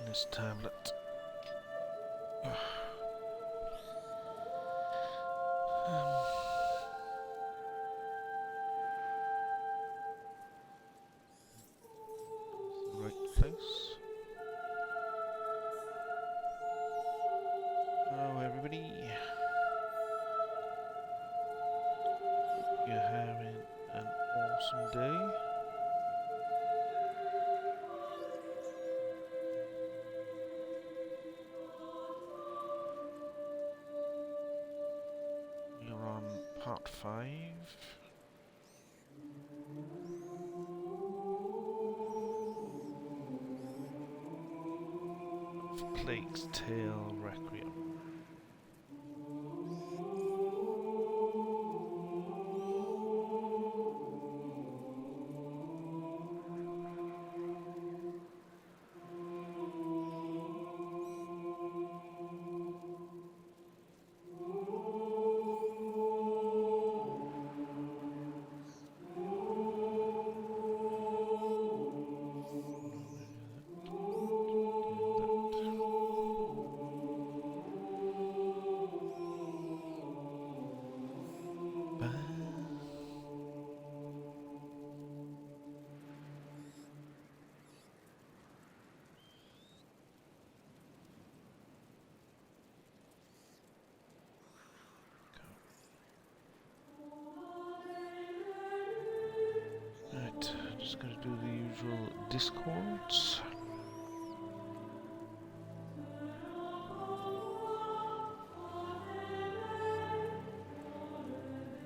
this tablet. Right place. Hello everybody. Hope you're having an awesome day. We're on part 5. Plague's Tale Requiem. Right, just gonna do the usual discords.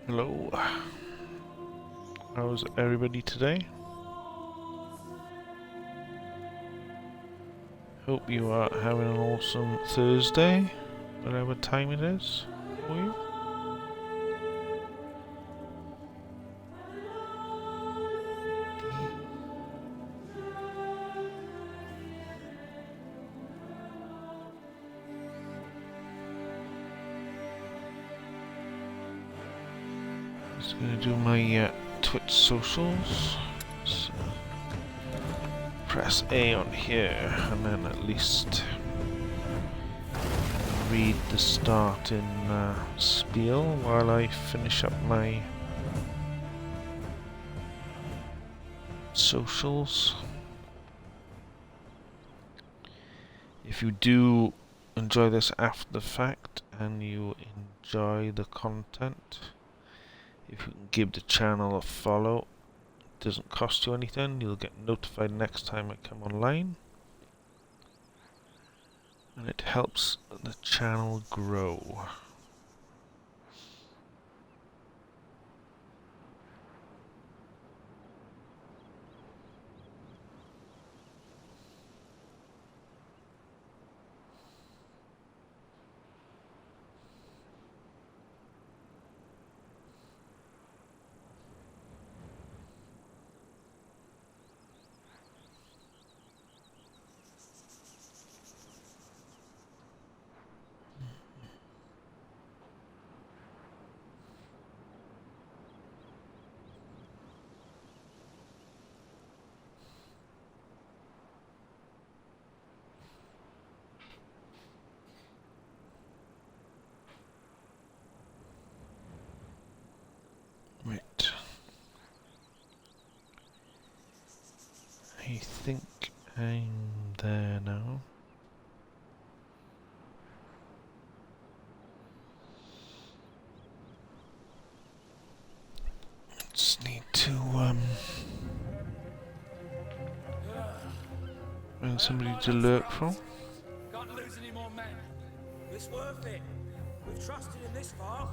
Hello. How's everybody today? Hope you are having an awesome Thursday, whatever time it is for you. Just gonna do my Twitch socials. So press A on here, and then at least read the starting spiel while I finish up my socials. If you do enjoy this after the fact and you enjoy the content, if you can give the channel a follow, it doesn't cost you anything. You'll get notified next time I come online, and it helps the channel grow. Right. I think I'm there now. Just need to find somebody to lurk from. Can't lose any more men. It's worth it. We've trusted him this far.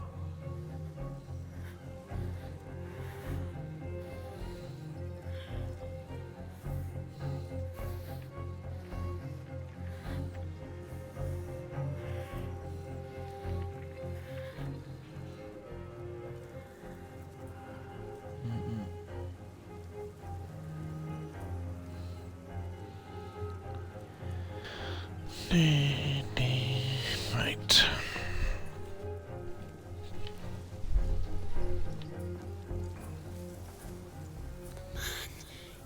Right.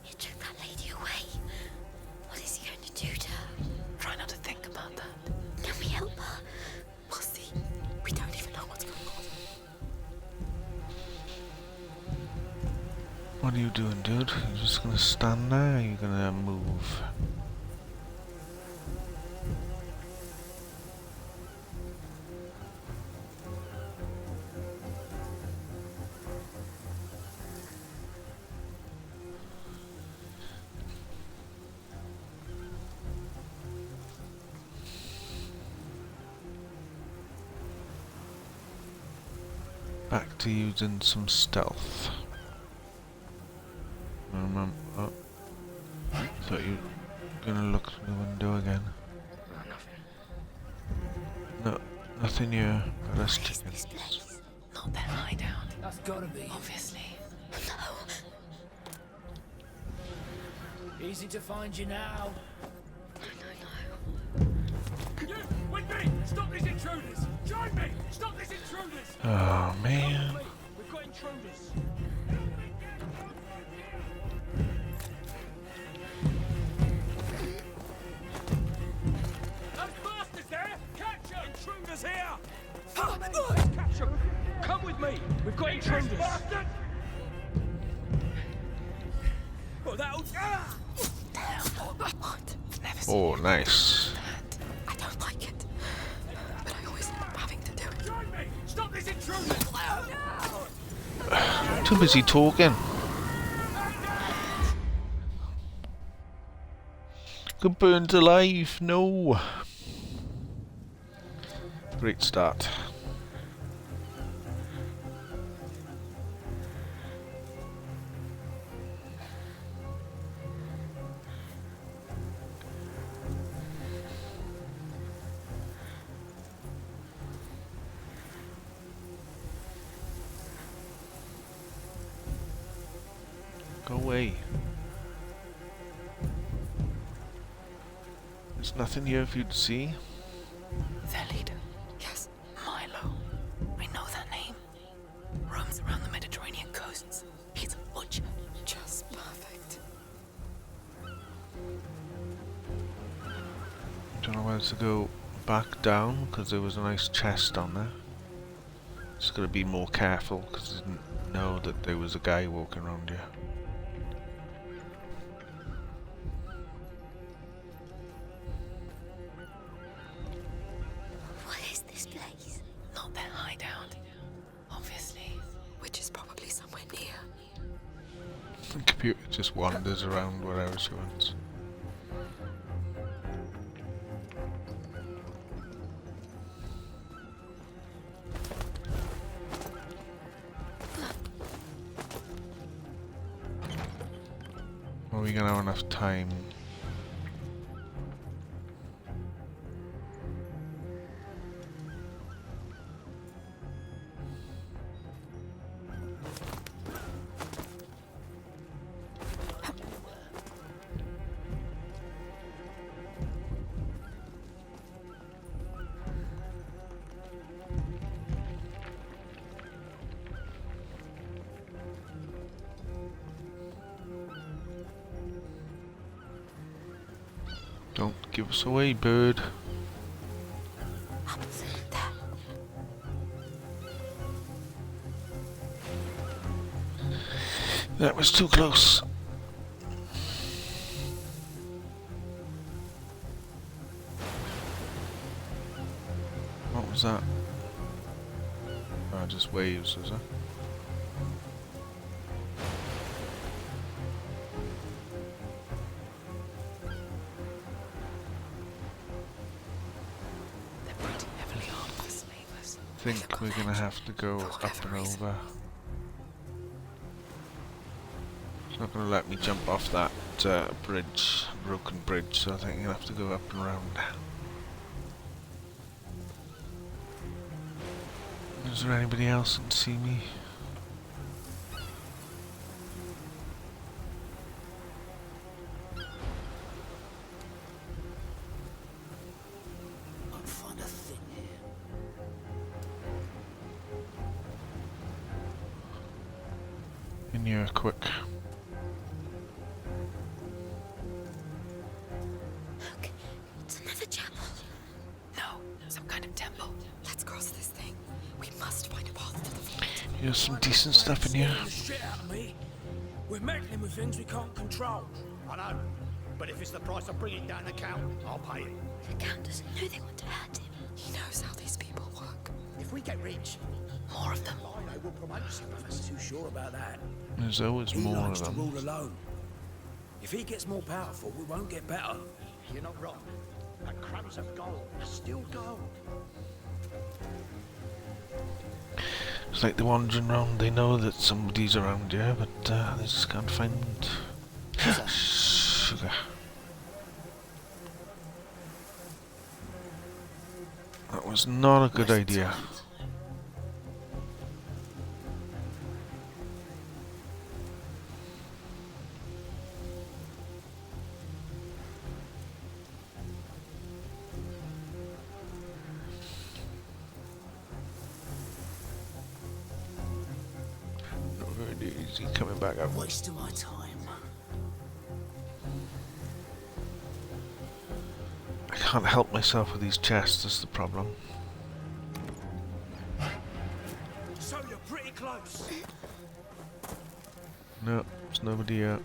You took that lady away. What is he going to do to her? What are you doing, dude? You just gonna stand there? Or are you gonna move? Back to using some stealth. Oh, thought you were gonna look through the window again. No, nothing here. Let's What is take this it. place? Not their hideout, That's gotta be. obviously. No. Easy to find you now. No. You, with me! Stop these intruders! Join me! Stop these intruders! Oh man. We've got intruders. Those bastards there! Catch 'em! Intruders here! Follow me! Catch 'em! Come with me! We've got intruders! Bastard! Well, that'll... Ah! What? Never seen Oh, nice. that. I don't like it. But I always end up having to do it. Join me! Stop these intruders! Too busy talking. Get burned alive. No. Great start. Go away. There's nothing here for you to see. Their leader, Yes. Milo. I know that name. Roams around the Mediterranean coasts. He's a butcher. Just perfect. Don't know whether to go back down because there was a nice chest down there. Just gotta be more careful because I didn't know that there was a guy walking around here. What is this place? Not their hideout, obviously. Which is probably somewhere near. The computer just wanders around wherever she wants. Are we gonna have enough time? Don't give us away, bird. Opposite there. That was too close. What was that? Oh, just waves, was it? They're pretty heavily armed for slavers. I think we're gonna have to go up and over. It's not gonna let me jump off that bridge, broken bridge, so I think I'm gonna have to go up and around. Is there anybody else that can see me? I'll find a thing here. In here, quick. Look, it's another chapel. No, some kind of temple. Let's cross this thing. We must find a path to the fort. Here's some decent stuff in here. The shit out of me. We're meddling with things we can't control. I know, but if it's the price of bringing down the Count, I'll pay it. The Count doesn't know they want to hurt him. He knows how these people work. If we get rich, More of them. Lino will promote some of us. Too sure about that. There's always He more likes of to them. rule alone. If he gets more powerful, we won't get better. You're not wrong. And crumbs of gold are still gold. It's like they're wandering around, they know that somebody's around here, but they just can't find sugar. That was not a good idea. Not very easy coming back up. Wasting my time. I can't help myself with these chests, that's the problem. So you're pretty close. No, there's nobody here.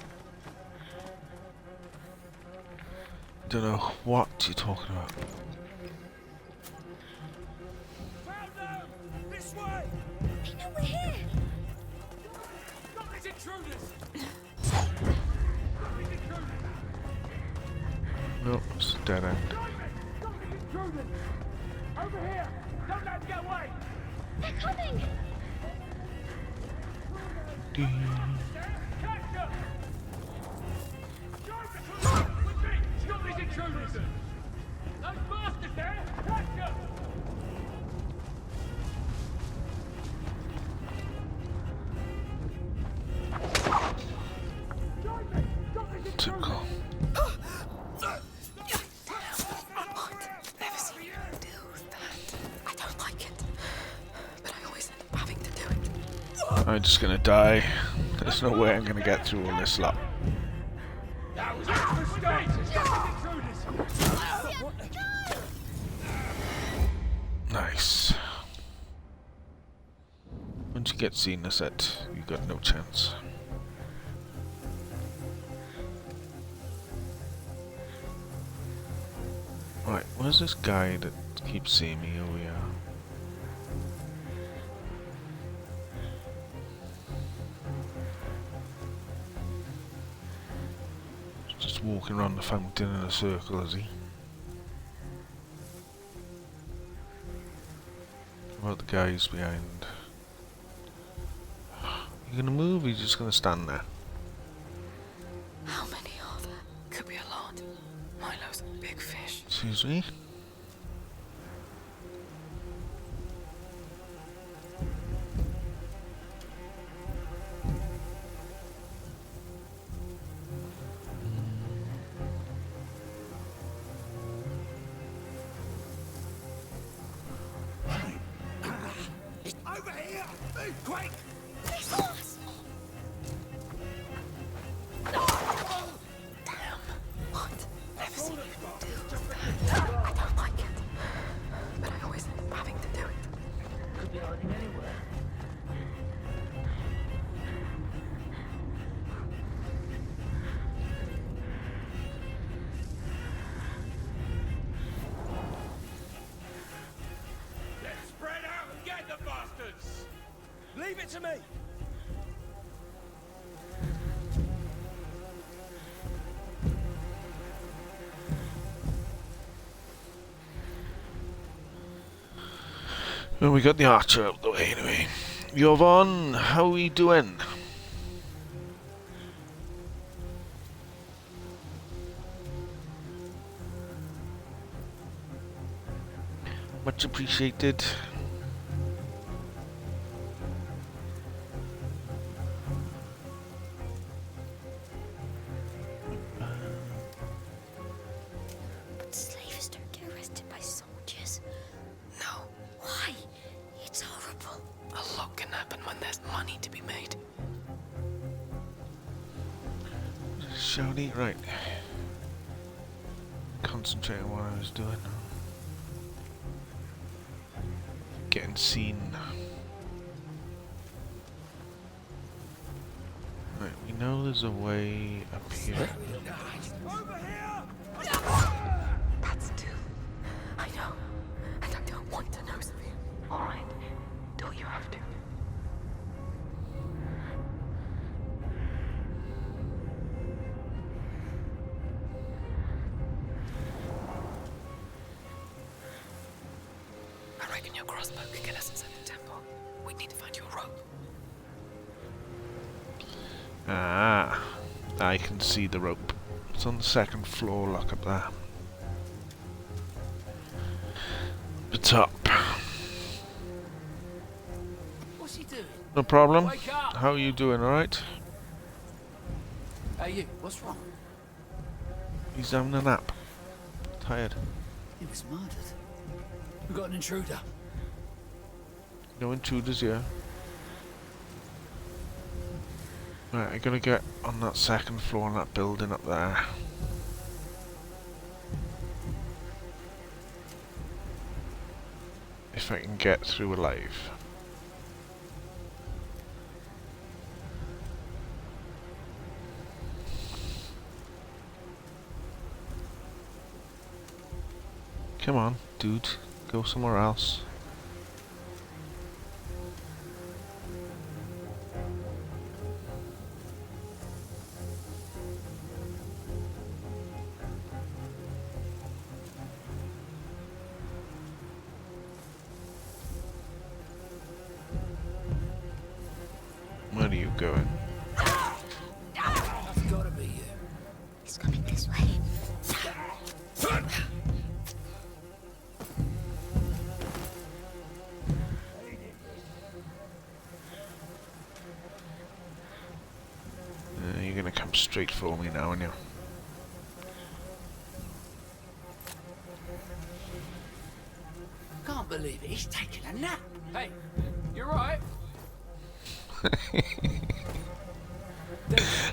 Don't know what you're talking about. Found them! This way! They know we're here. Got these intruders! No, it's a dead end. Got these intruders! Over here! Don't let them get away! They're coming. Catch them! With me! Stop these intruders! Those bastards there! Catch them! Typical. Never seen you do that. I don't like it, but I always end up having to do it. I'm just gonna die. There's no way I'm gonna get through all this lot. That was a mistake! Stop these intruders! Nice. Once you get seen as it, you got no chance. Right, where's this guy that keeps seeing me? Here we are. Just walking around the fountain in a circle, is he? What about the guys behind? You gonna move or you just gonna stand there? How many are there? Could be a lot. Milo's a big fish. Excuse me? Over here! Move quick! They saw us. What? Never seen you do I don't like it, but I always end up having to do it. Could be hiding anywhere. Let's spread out and get the bastards! Leave it to me! Well, we got the archer out the way anyway. Jovan, how are we doing? Much appreciated. But slaves don't get arrested by soldiers. No, Why? It's horrible. a lot can happen when there's money to be made. Shouty, right. Concentrate on what I was doing. Getting seen. Right, we know there's a way up here. Over here! That's two. I know. And I don't want to know, Sophia. All right. Do what you have to. I reckon your crossbow could get us inside the temple. We'd need to find you a rope. Ah, I can see the rope. It's on the second floor, lock up there. The top. What's he doing? No problem. Wake up! How are you doing, alright? Hey, you, what's wrong? He's having a nap. Tired. He was murdered. We got an intruder. No intruders here. Right, I gotta get on that second floor in that building up there. If I can get through alive. Come on, dude. Go somewhere else. Where are you going? That's gotta be you. He's coming this way. You're gonna come straight for me now, aren't you? Can't believe it. He's taking a nap. Hey, you're right.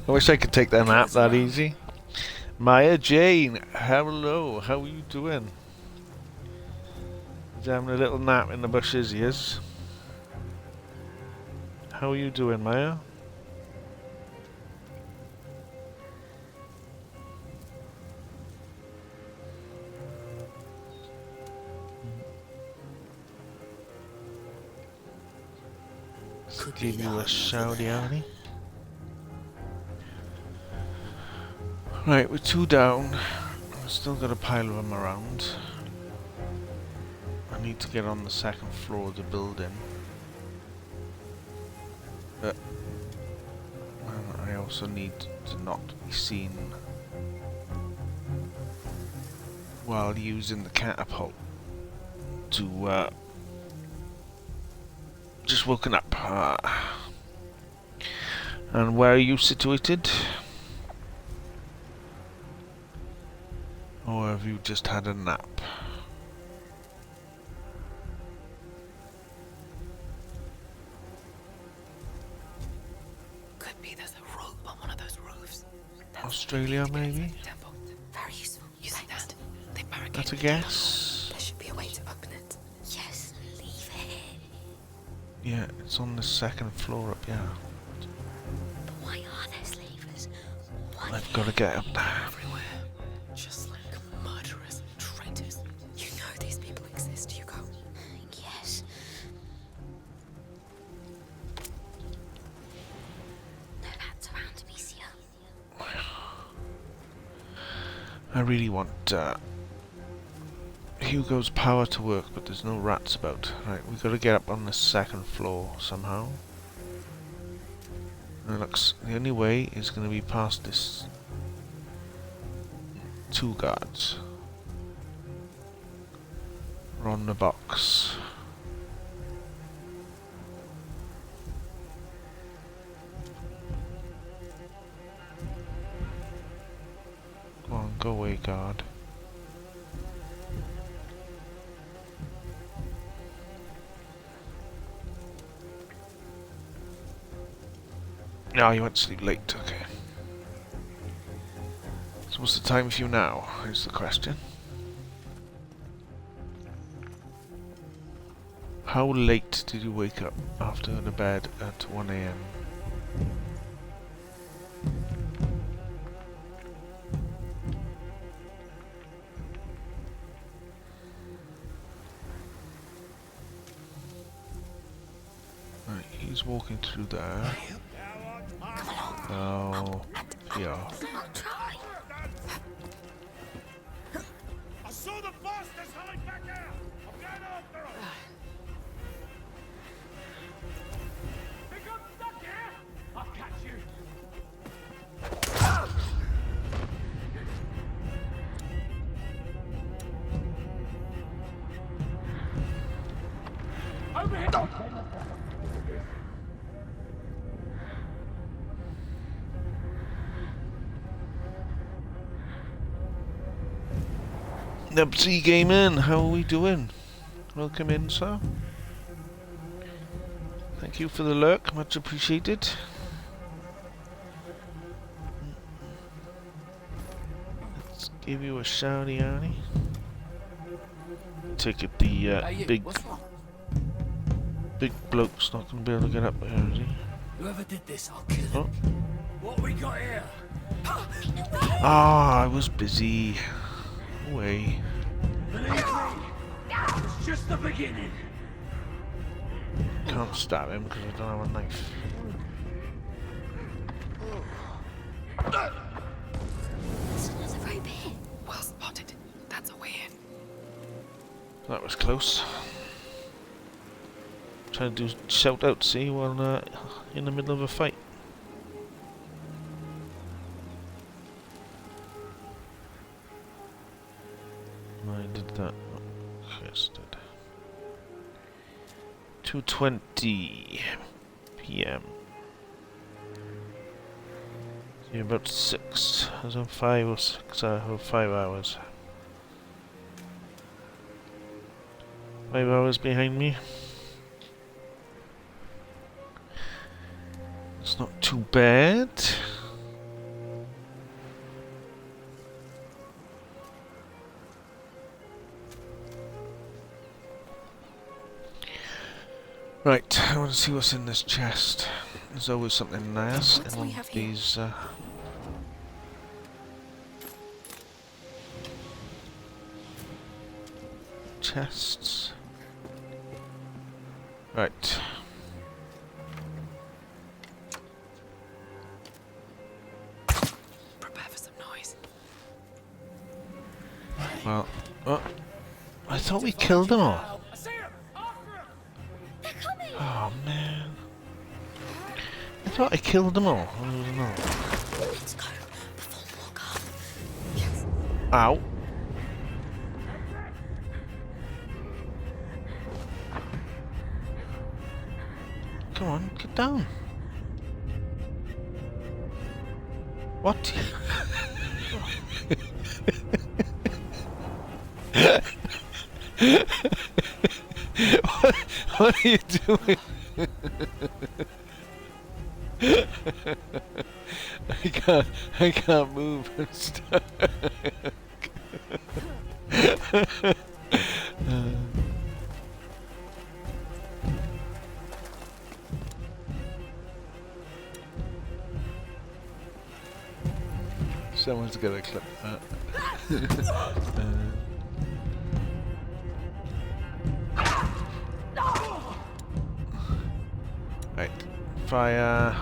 I wish I could take that nap that easy. Maya Jane, hello, how are you doing? He's having a little nap in the bushes, he is. How are you doing, Maya? Give you a shout, Yanni. Right, we're two down. I've still got a pile of them around. I need to get on the second floor of the building. But I also need to not be seen while using the catapult to just woken up. And where are you situated? Or have you just had a nap? Could be there's a rope on one of those roofs. That's Australia, the way to get maybe? inside the temple. Very useful. You see that? They barricaded That's a the tunnel. guess. There should be a way to open it. Yes, leave it. Yeah, it's on the second floor up here. But why are there slavers? What? I've got to get up there. Everywhere. Just like murderers and traitors. You know these people exist, Hugo. Yes. No rats around, Amicia. I really want Hugo's power to work, but there's no rats about. Right, we've got to get up on the second floor somehow. And it looks, the only way is going to be past this two guards. We're on the box. Go on, go away, guard. No, you went to sleep late, okay. So what's the time for you now, is the question. How late did you wake up after going to bed at 1 AM? walking through there. Oh, yeah. I'll try. I saw the bastards hide back there. I'm going after them. Think I'm stuck here? I'll catch you. Over here! Nubsy Gaming, how are we doing? Welcome in, sir. Thank you for the lurk, much appreciated. Let's give you a shouty Annie. Take it the Hey, you, big what's wrong? bloke's not going to be able to get up there, is he? Whoever did this, I'll kill him. Oh. What we got here? Ah, I was busy. Away. Believe me, it's just the beginning. Can't stab him because I don't have a knife. There's another rope here. Well spotted. That's a way in. That was close. Trying to do shout out, see, while in the middle of a fight. I did that. Yes, did. 2:20 p.m. You're about 6. I was on 5 or 6. 5 hours. 5 hours behind me. It's not too bad. Right, I want to see what's in this chest. There's always something nice What do in we one have of here? these chests. Right. Prepare for some noise. Well, oh, I thought we killed them all. I see him! After him! They're coming! Oh man. I thought I killed them all. I don't know. Let's go before more come. Yes. Ow. Come on, get down. What? what are you doing? I can't move. I'm stuck. Someone's gonna clip that. Right, fire.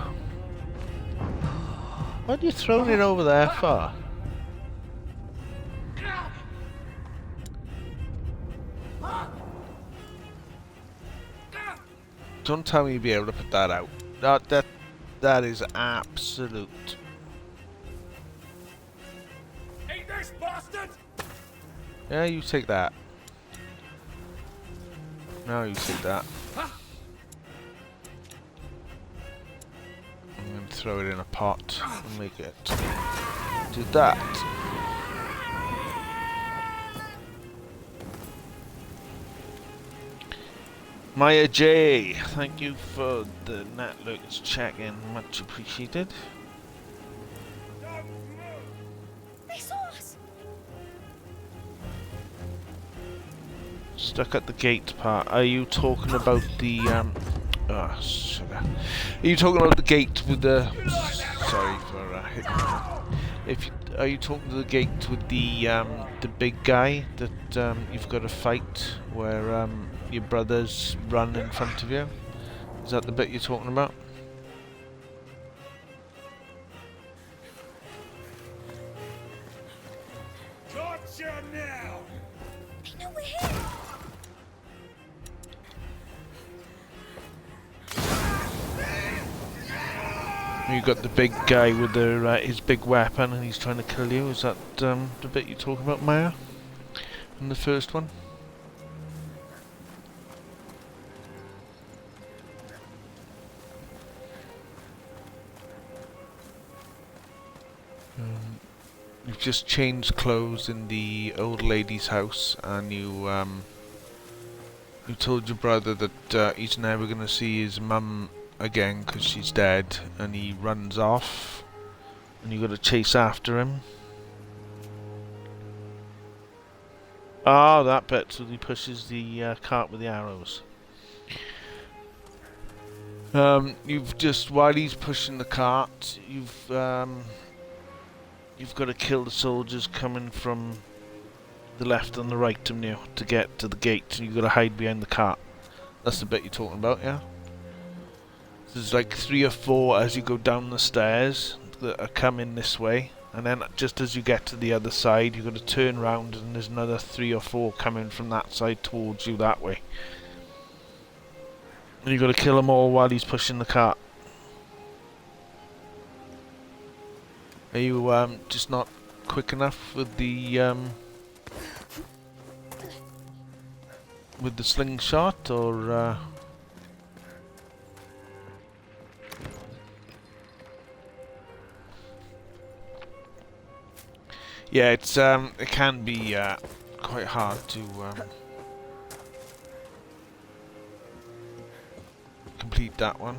What are you throwing it over there for? Don't tell me you'll be able to put that out. That is absolute. Eat this, bastard! Yeah, you take that. No, you take that. I'm going to throw it in a pot and make it do that. Maya J, thank you for the Nat Lucas check-in, much appreciated. They saw us! Stuck at the gate part. Are you talking about the oh, sugar. Are you talking about the gate with the? Sorry for hitting. Are you talking to the gate with the big guy that you've got to fight, where your brothers run in front of you? Is that the bit you're talking about? Gotcha now! They know we're here. You got the big guy with the his big weapon, and he's trying to kill you. Is that the bit you're talking about, Maya? In the first one? You've just changed clothes in the old lady's house, and you told your brother that he's never going to see his mum again because she's dead, and he runs off, and you got to chase after him. Ah, that bit. So he pushes the cart with the arrows. You've just, while he's pushing the cart, you've got to kill the soldiers coming from the left and the right of you to get to the gate, and you've got to hide behind the cart. That's the bit you're talking about, yeah? There's like 3 or 4 as you go down the stairs that are coming this way, and then just as you get to the other side, you've got to turn round, and there's another 3 or 4 coming from that side towards you that way. And you've got to kill them all while he's pushing the cart. Are you just not quick enough with the slingshot, or yeah, it's it can be quite hard to complete that one.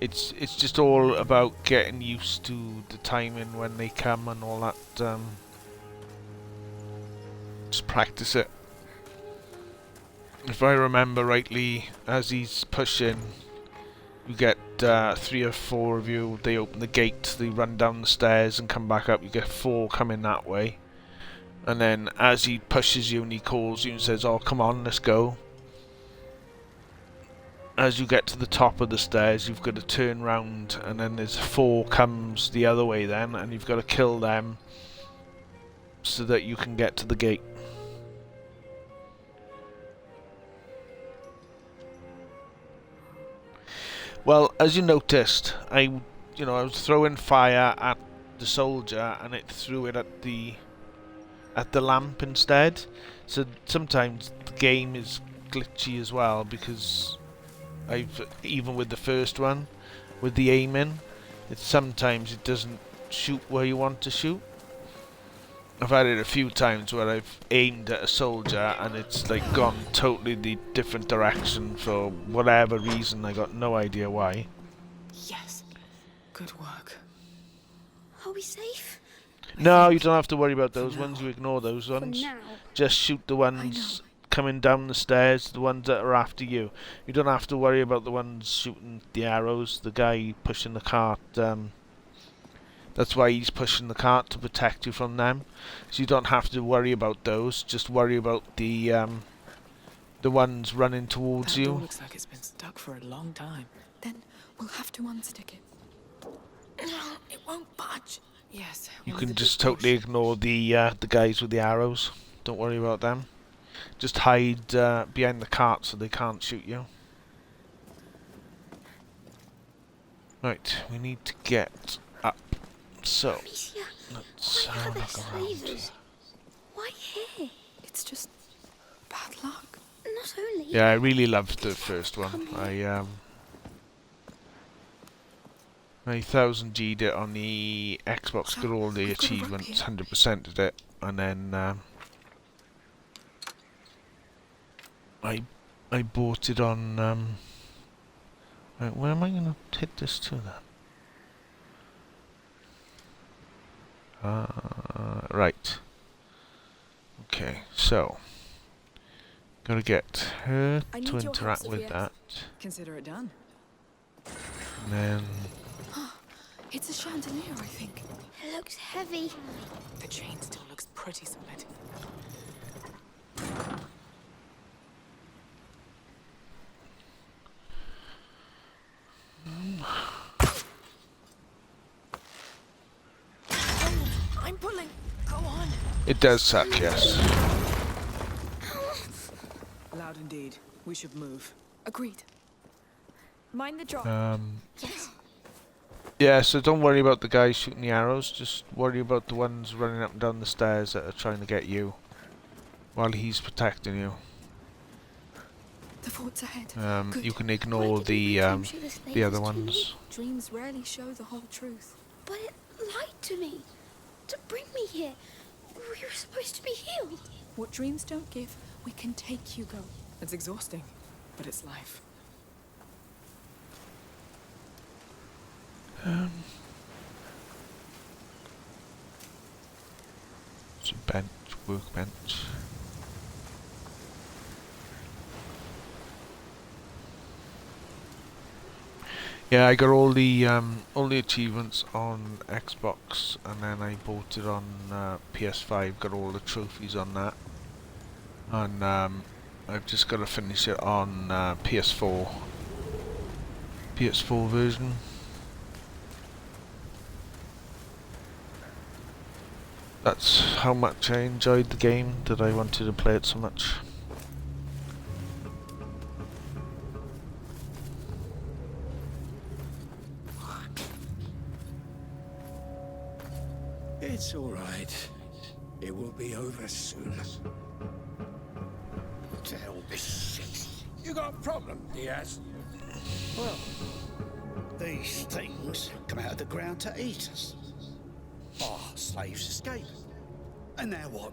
It's just all about getting used to the timing when they come and all that. Just practice it. If I remember rightly, as he's pushing, you get 3 or 4 of you. They open the gate, they run down the stairs and come back up. You get 4 coming that way, and then as he pushes you and he calls you and says, "Oh, come on, let's go." As you get to the top of the stairs, you've got to turn round, and then there's 4 comes the other way then, and you've got to kill them so that you can get to the gate. Well, as you noticed, I was throwing fire at the soldier, and it threw it at the lamp instead. So sometimes the game is glitchy as well, because even with the first one, with the aiming, sometimes it doesn't shoot where you want to shoot. I've had it a few times where I've aimed at a soldier and it's like gone totally the different direction for whatever reason. I got no idea why. Yes. Good work. Are we safe? No, you don't have to worry about those ones. You ignore those For ones. now. Just shoot the ones coming down the stairs, the ones that are after you. You don't have to worry about the ones shooting the arrows. The guy pushing the cart, that's why he's pushing the cart, to protect you from them. So you don't have to worry about those. Just worry about the ones running towards That door you. looks like it's been stuck for a long time. Then we'll have to unstick it. It won't budge. Yes. You one of can the just big totally ignore the guys with the arrows. Don't worry about them. Just hide behind the cart so they can't shoot you. Right, we need to get up. So, Amicia, let's why have are a there look around. slavers? Why here? It's just bad luck. Not only. Yeah, I really loved the first one. I 1000G'd it on the Xbox, got all the We've got a rope achievements, here. 100%ed it, and then I bought it on right, where am I gonna hit this to then? Right. Okay, so gotta get her I to need your help, interact with Sophia. that, Consider it done. and then It's a chandelier, I think. It looks heavy. The chain still looks pretty solid. It does suck, yes. Loud indeed. We should move. Agreed. Mind the drop. Yes. Yeah, so don't worry about the guys shooting the arrows, just worry about the ones running up and down the stairs that are trying to get you while he's protecting you. The fort's ahead. You Good. can Why ignore did you the make him shoot us the other neighbours to me? ones. Dreams rarely show the whole truth. But it lied to me. To bring me here. We were supposed to be healed. What dreams don't give, we can take, Hugo. It's exhausting, but it's life. It's a bench, workbench. Yeah, I got all the achievements on Xbox, and then I bought it on PS5. Got all the trophies on that, and I've just got to finish it on PS4 version. That's how much I enjoyed the game that I wanted to play it so much. It's all right. It will be over soon. What the hell this shit? You got a problem, Diaz? Well, these things come out of the ground to eat us. Our slaves escape. And now what?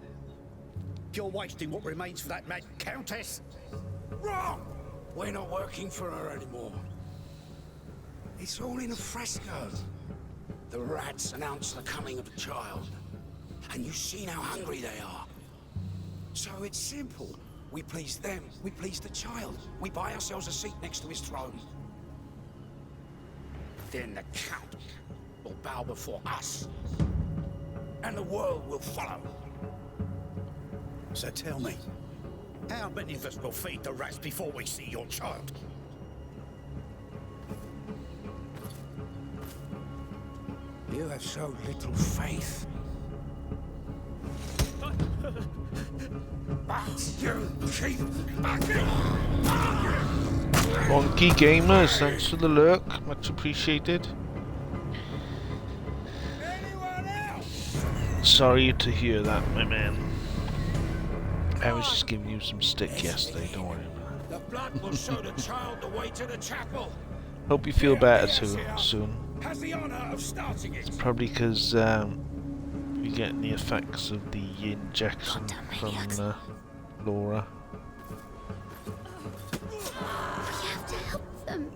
You're wasting what remains for that mad countess? Wrong! We're not working for her anymore. It's all in a fresco. The rats announce the coming of a child. And you've seen how hungry they are. So it's simple. We please them, we please the child. We buy ourselves a seat next to his throne. Then the Count will bow before us. And the world will follow. So tell me, how many of us will feed the rats before we see your child? You have so little faith. But you keep backing. Monkey Gamers, thanks for the lurk, much appreciated. Anyone else? Sorry to hear that, my man. I was just giving you some stick yesterday, don't worry about it. The blood will show the child the way to the chapel. Hope you feel better too soon. Has the honor of starting it. Probably because you're getting the effects of the injection from Laura. We have to help them.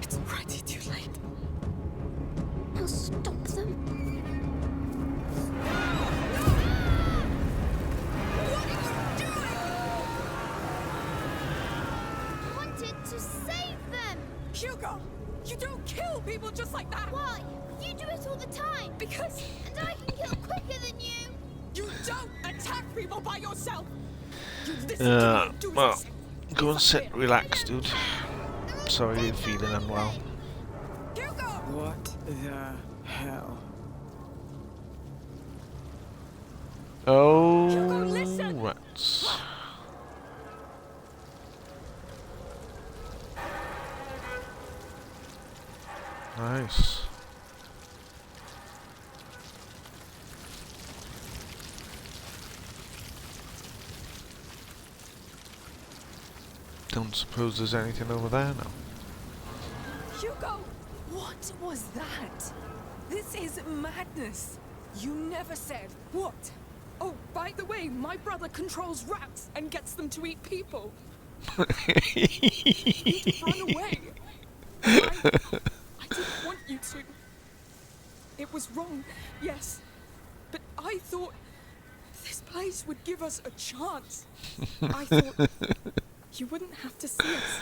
It's already too late. I'll stop them. I wanted to save them. Hugo! You don't kill people just like that! Why? You do it all the time. Because And I can kill quicker than you. you don't attack people by yourself! You listen to me do Well, this. go and sit, relax, dude. Sorry you're feeling unwell. Hugo! What the hell? Oh, Hugo, listen! rats. Nice. Don't suppose there's anything over there now. Hugo! What was that? This is madness. You never said what? Oh, by the way, my brother controls rats and gets them to eat people. He'd run away. I didn't want you to. It was wrong, yes. But I thought this place would give us a chance. I thought you wouldn't have to see us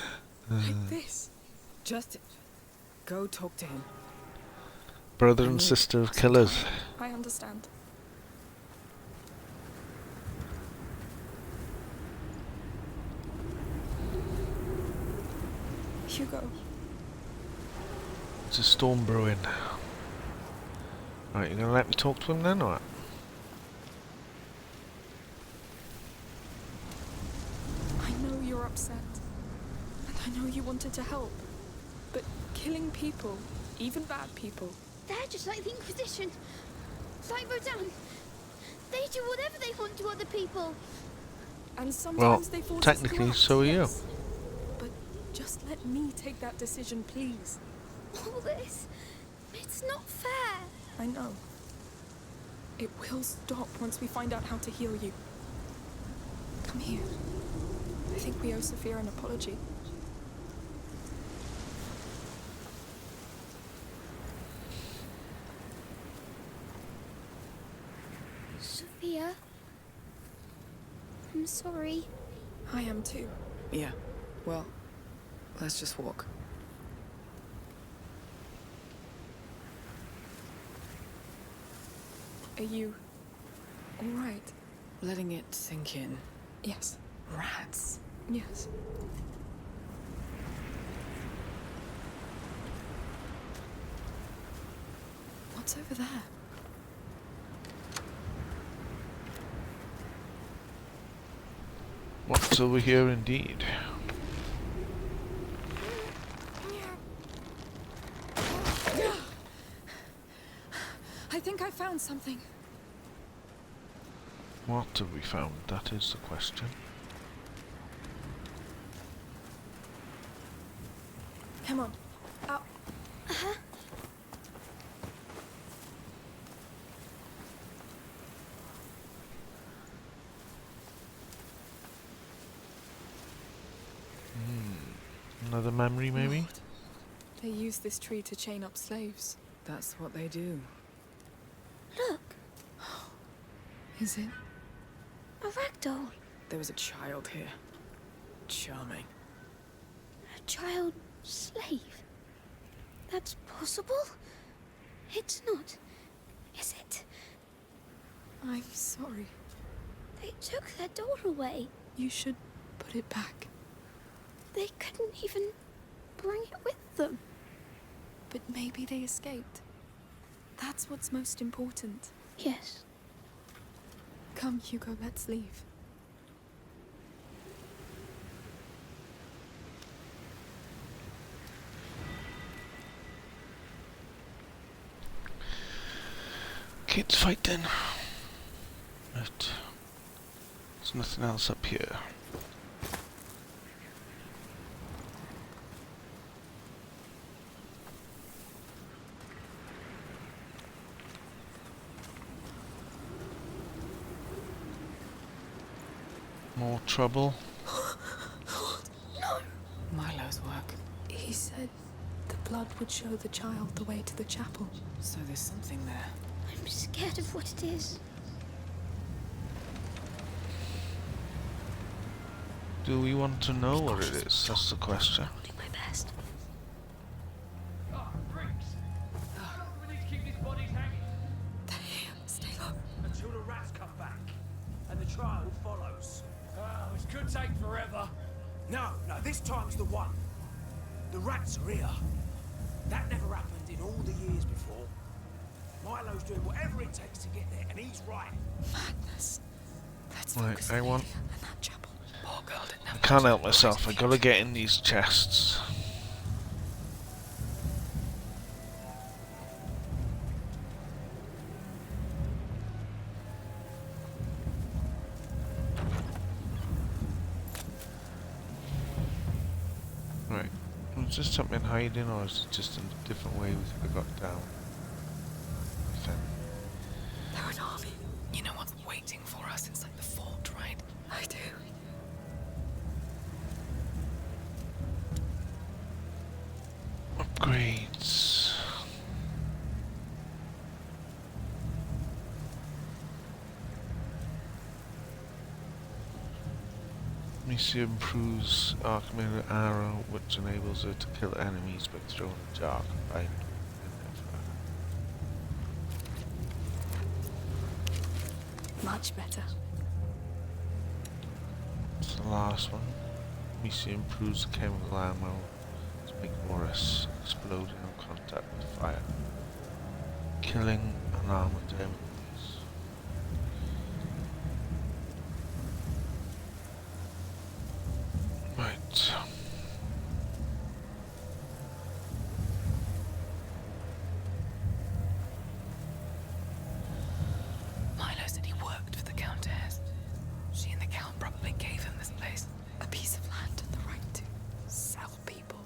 like this. Just go talk to him. Brother and sister of killers. I understand. Hugo. There's a storm brewing. Right, you gonna let me talk to him then, or what? I know you're upset, and I know you wanted to help, but killing people, even bad people, They're just like the Inquisition. Like Rodan. They do whatever they want to other people. and sometimes they force us to technically, act, so are you. yes. But just let me take that decision, please. All this, it's not fair. I know. It will stop once we find out how to heal you. Come here. I think we owe Sophia an apology. Sophia, I'm sorry. I am too. Yeah. Well, let's just walk. Are you all right? Letting it sink in. Yes. Rats. Yes. What's over there? What's over here indeed? I think I found something. What have we found? That is the question. Come on. Out. Another memory, maybe? Lord, they use this tree to chain up slaves. That's what they do. Look, Is it? a ragdoll. There was a child here. Charming. A child slave. That's possible? It's not, is it? I'm sorry. They took their doll away. You should put it back. They couldn't even bring it with them. But maybe they escaped. That's what's most important. Yes. Come, Hugo, let's leave. Kids fighting. Right. There's nothing else up here. More trouble. Milo's work. He said the blood would show the child the way to the chapel. So there's something there. I'm scared of what it is. Do we want to know what it is? That's the question. I'll do my best. Ah, bricks! We need to keep these bodies hanging They're here. Stay low. until the rats come back. And the trial follows. Oh, this could take forever. No, this time's the one. The rats are here. That never happened in all the years before. Milo's doing whatever it takes to get there, and he's right. Madness. Let's Right, focus I on want- Lydia and that chapel. Poor girl didn't I have can't much help of a myself. I right to gotta be get in these chests. Right. Was this something hiding, or is it just a different way we could have got down? Nothing. They're an army. You know what's waiting for us inside the fort, right? I do. Upgrades. Misia improves Archimedes arrow, which enables her to kill enemies by throwing a jar combined. Much better. It's the last one. Misia improves the chemical ammo. It's Make Morris exploding on contact with fire. Killing unarmored enemies. Right. Milo said he worked for the Countess. She and the Count probably gave him this place. A piece of land and the right to sell people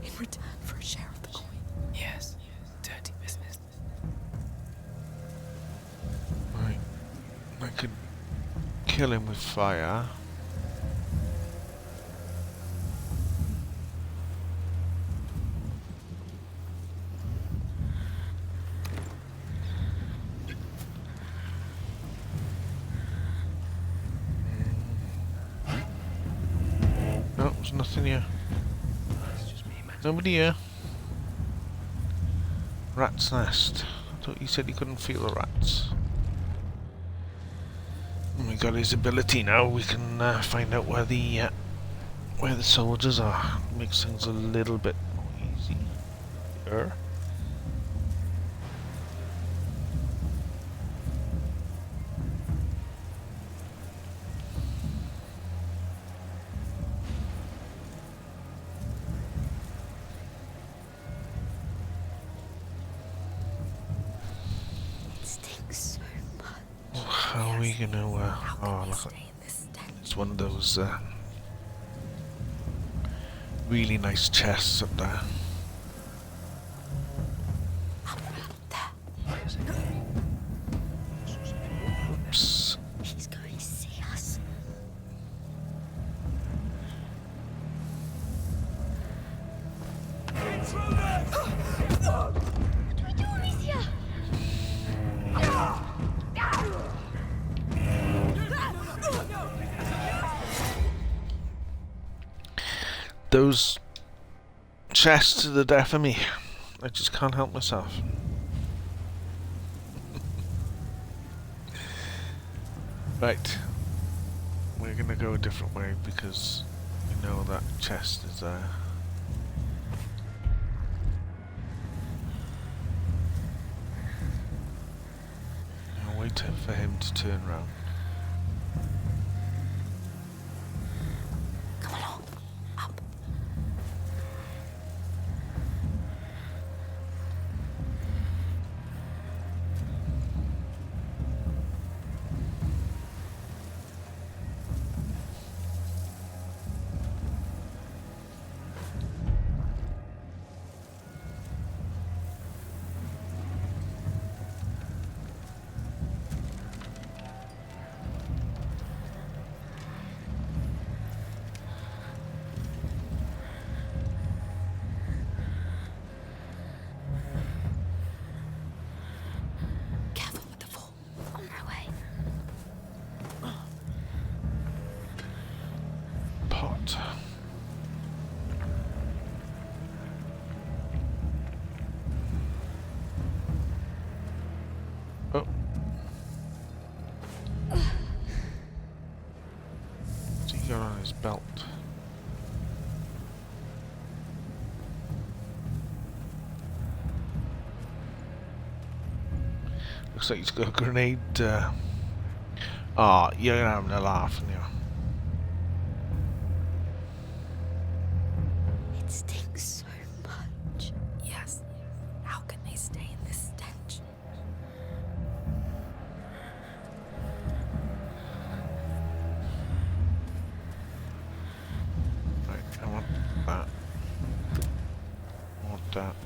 in return for a share of the coin. Yes, dirty business. Right. I could kill him with fire. No, there's nothing here. Nobody here. Rat's nest. I thought you said you couldn't feel the rats. We got his ability now. We can find out where the soldiers are. Makes things a little bit more easier. It stinks so much. How are we gonna? Oh, look! It's one of those really nice chests up there. Oops. He's going to see us. What do we do, Alicia? Those chests to the death of me. I just can't help myself. Right. We're gonna go a different way because we know that chest is there. I'll wait for him to turn round. Come along. Up. Careful with the fall. On my way. Pot. Oh. What's he got on his belt? Looks like he's got a grenade. Ah, you're having a laugh, aren't you? It stinks so much. Yes. How can they stay in this stench? Right, I want that. I want that.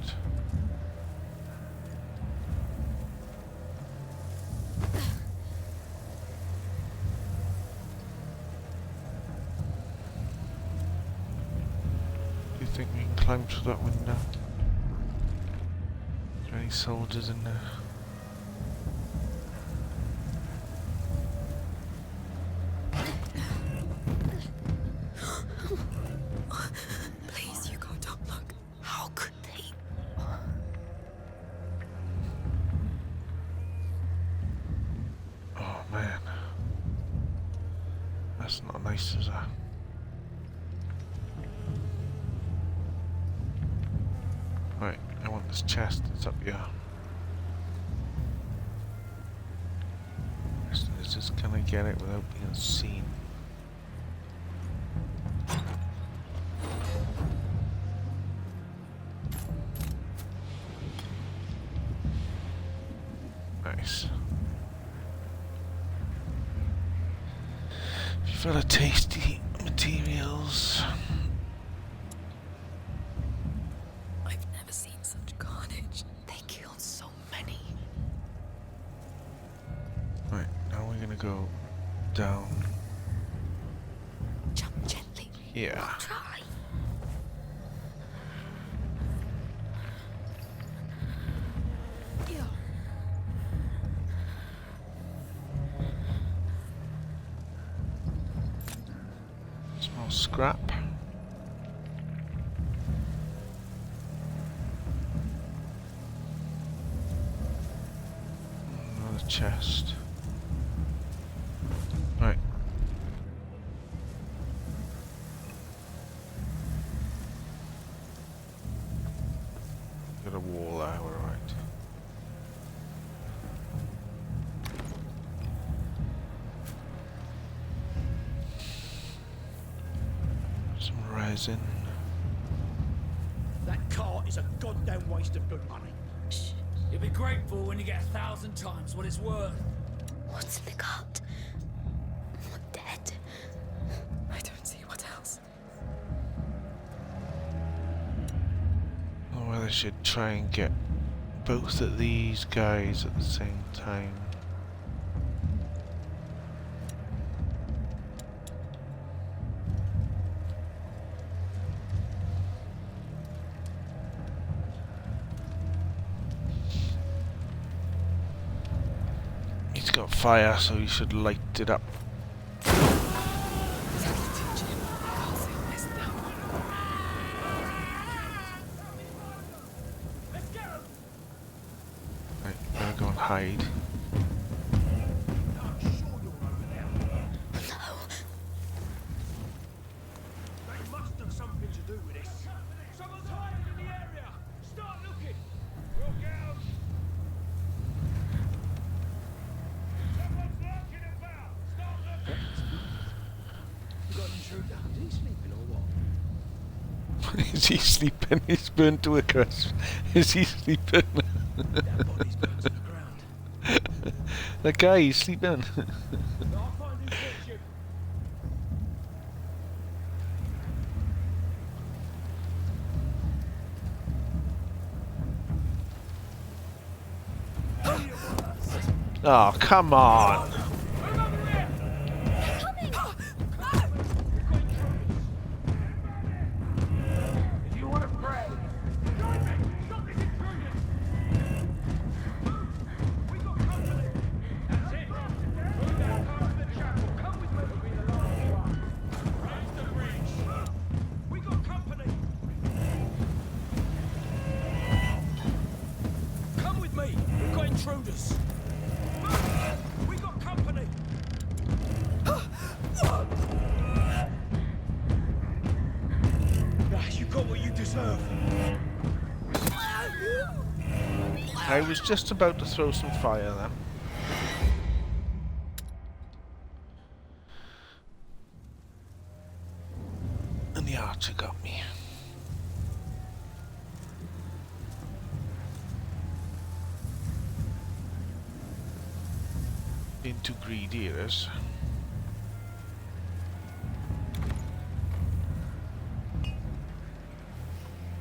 Do you think we can climb through that window? Is there any soldiers in there? Please, Hugo, don't look. How could they? Oh man. That's not nice, is it? This chest is up here. Let's just kind of get it without being seen. Nice. Full of tasty materials. I've never seen such carnage. They killed so many. Right, now we're gonna go down Jump gently. here. Try. Yeah. Small scrap. Another chest. Right. Got a wall there, we're right. Some resin. That cart is a goddamn waste of good money. You'll be grateful when you get 1,000 times what it's worth. What's in the cart? I'm dead. I don't see what else. Or whether I should try and get both of these guys at the same time. He's got fire, so he should light it up. Right, better go and hide. They must have something to do with this. Someone's hiding in the area. Start looking. We'll get 'em. Someone's lurking about. Start looking. You got an intruder? Is he sleeping or what? Is he sleeping? He's burned to a crisp. Is he sleeping? That body's burnt to the ground. The guy, he's sleeping. I'll find who gets you. Oh, come on. If you want to pray, join me. Stop this intruders. We got company. That's it. Through that part of the chapel. Come with me. We'll be the last one. Raise the bridge. We got company. Come with me. We've got intruders. We got company. You got what you deserve. I was just about to throw some fire then. And the archer got me. Being too greedy it is.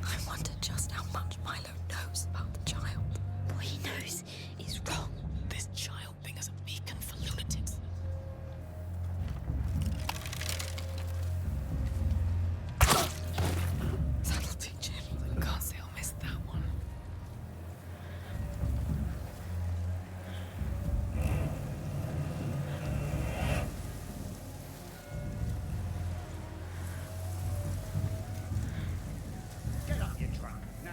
I wonder just how much Milo knows about the child. What he knows is wrong. This child thing is a beacon for lunatics. Subtlety, Jim. Can't say I'll miss that one. Get up, you drunk. Now.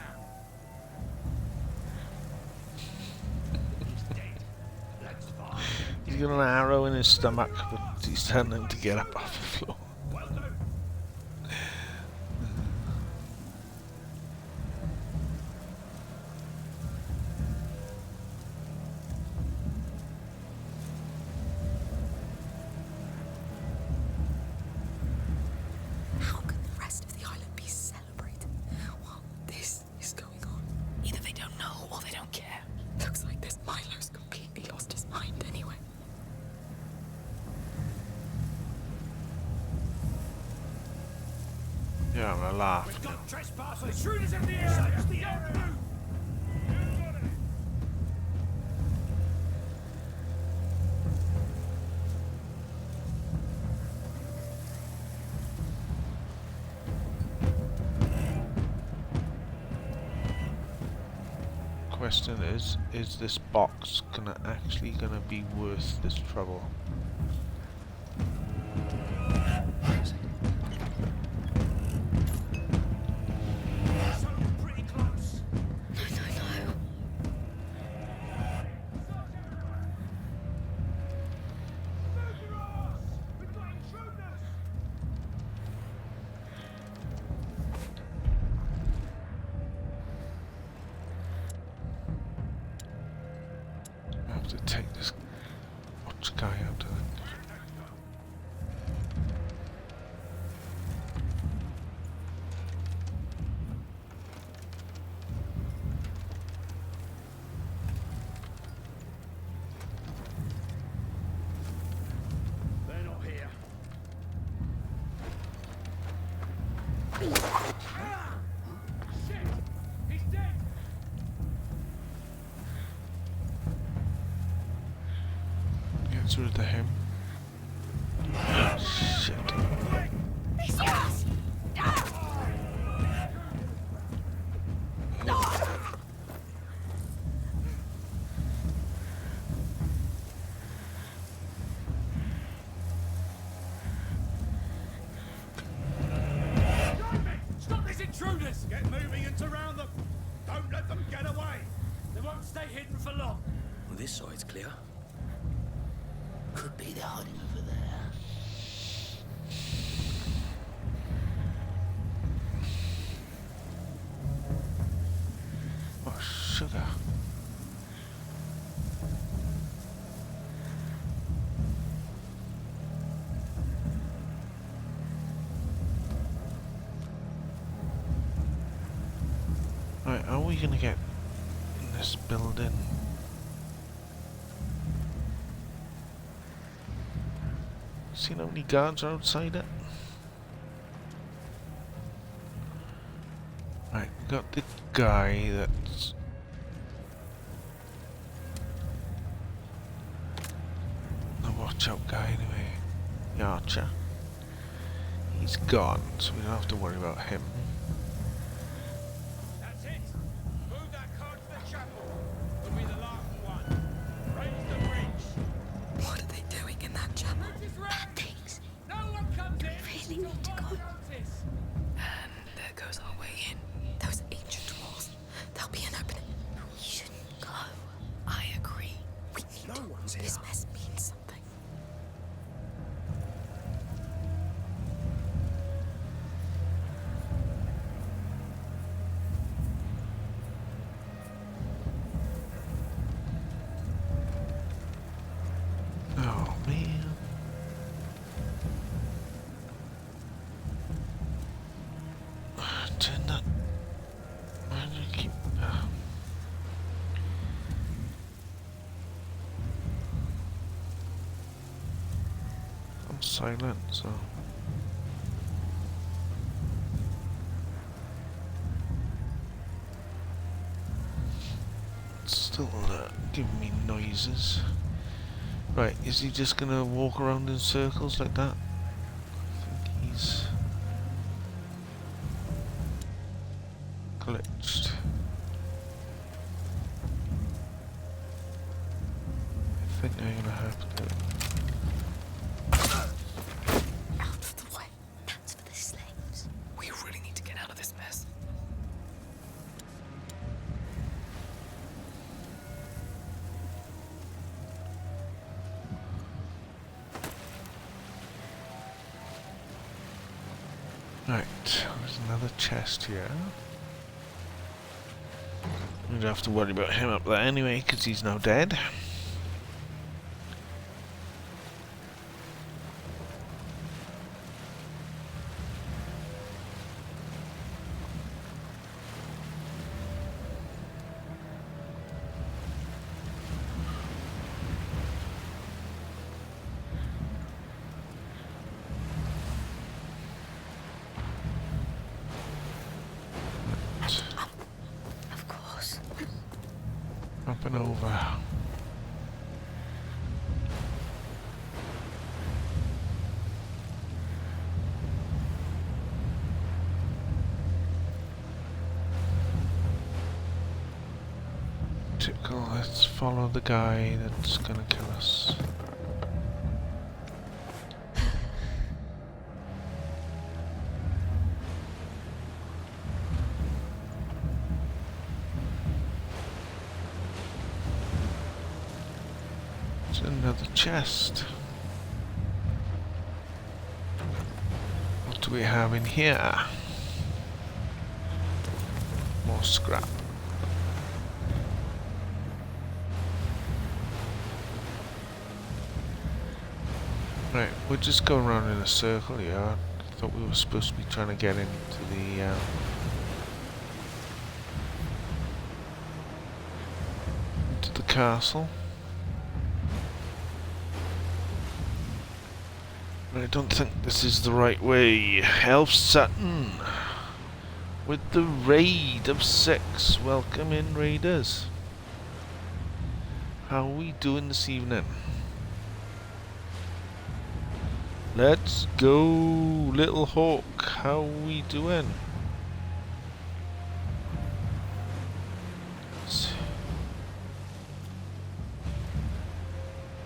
He's dead. Let's find him. He's got an arrow in his stomach, but he's tending to get up off the floor. Well done. You're having a laugh. We've got trespassers. Intruders in the area! Search the area. You got it! Question is this box actually gonna be worth this trouble? Something pretty close. Move your ass! We've got intruders! I have to take this watch guy out of it. They're not here. Shit! He's dead! Gets rid of him. Shit. It's yours! Stop these intruders! Get moving and surround them. Don't let them get away. They won't stay hidden for long. Well, this side's clear. Could be they're hiding over there. Oh, sugar. Right, are we gonna get in this building? Seen how many guards are outside it? Right, we got the guy that's the watch out guy anyway. The archer. He's gone, so we don't have to worry about him. That's it. Move that car to the chapel. It'll be the last one. Raise the bridge. What are they doing in that chapel? Bridge is ready. Things. No one comes in. Really need to go. Notice. And there goes our way in. Those ancient walls. There'll be an opening. We shouldn't go. I agree. We need No to. one's This here. mess means something. Oh man. Turn that. Why do you keep? I'm silent, so. It's still giving me noises. Right, is he just gonna walk around in circles like that? I think he's glitched. I think I'm gonna have to. Out of the way. That's for the slaves. We really need to get out of this mess. Right, there's another chest here. We don't have to worry about him up there anyway, because he's now dead. let's follow the guy that's gonna kill us. It's another chest. What do we have in here? More scrap. Right, we're just going around in a circle here. I thought we were supposed to be trying to get into the castle. But I don't think this is the right way. Elf Sutton with the raid of 6. Welcome in, raiders. How are we doing this evening? Let's go, Little Hawk. How are we doing?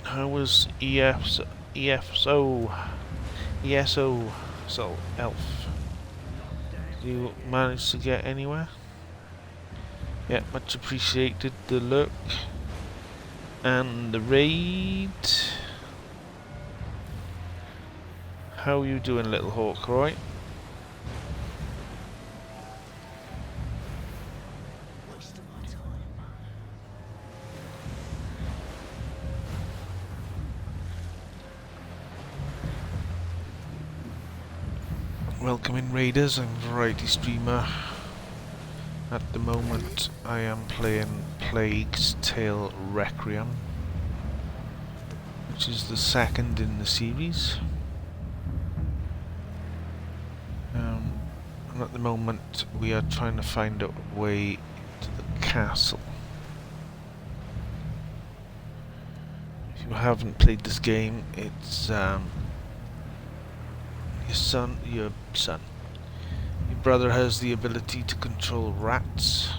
How was ESO, so Elf? Did you manage to get anywhere? Yeah, much appreciated the look and the raid. How are you doing, Little Hawk, alright? Welcome in, raiders. I'm a variety streamer. At the moment I am playing Plague's Tale Requiem, which is the second in the series. And at the moment we are trying to find a way to the castle. If you haven't played this game, it's your brother has the ability to control rats.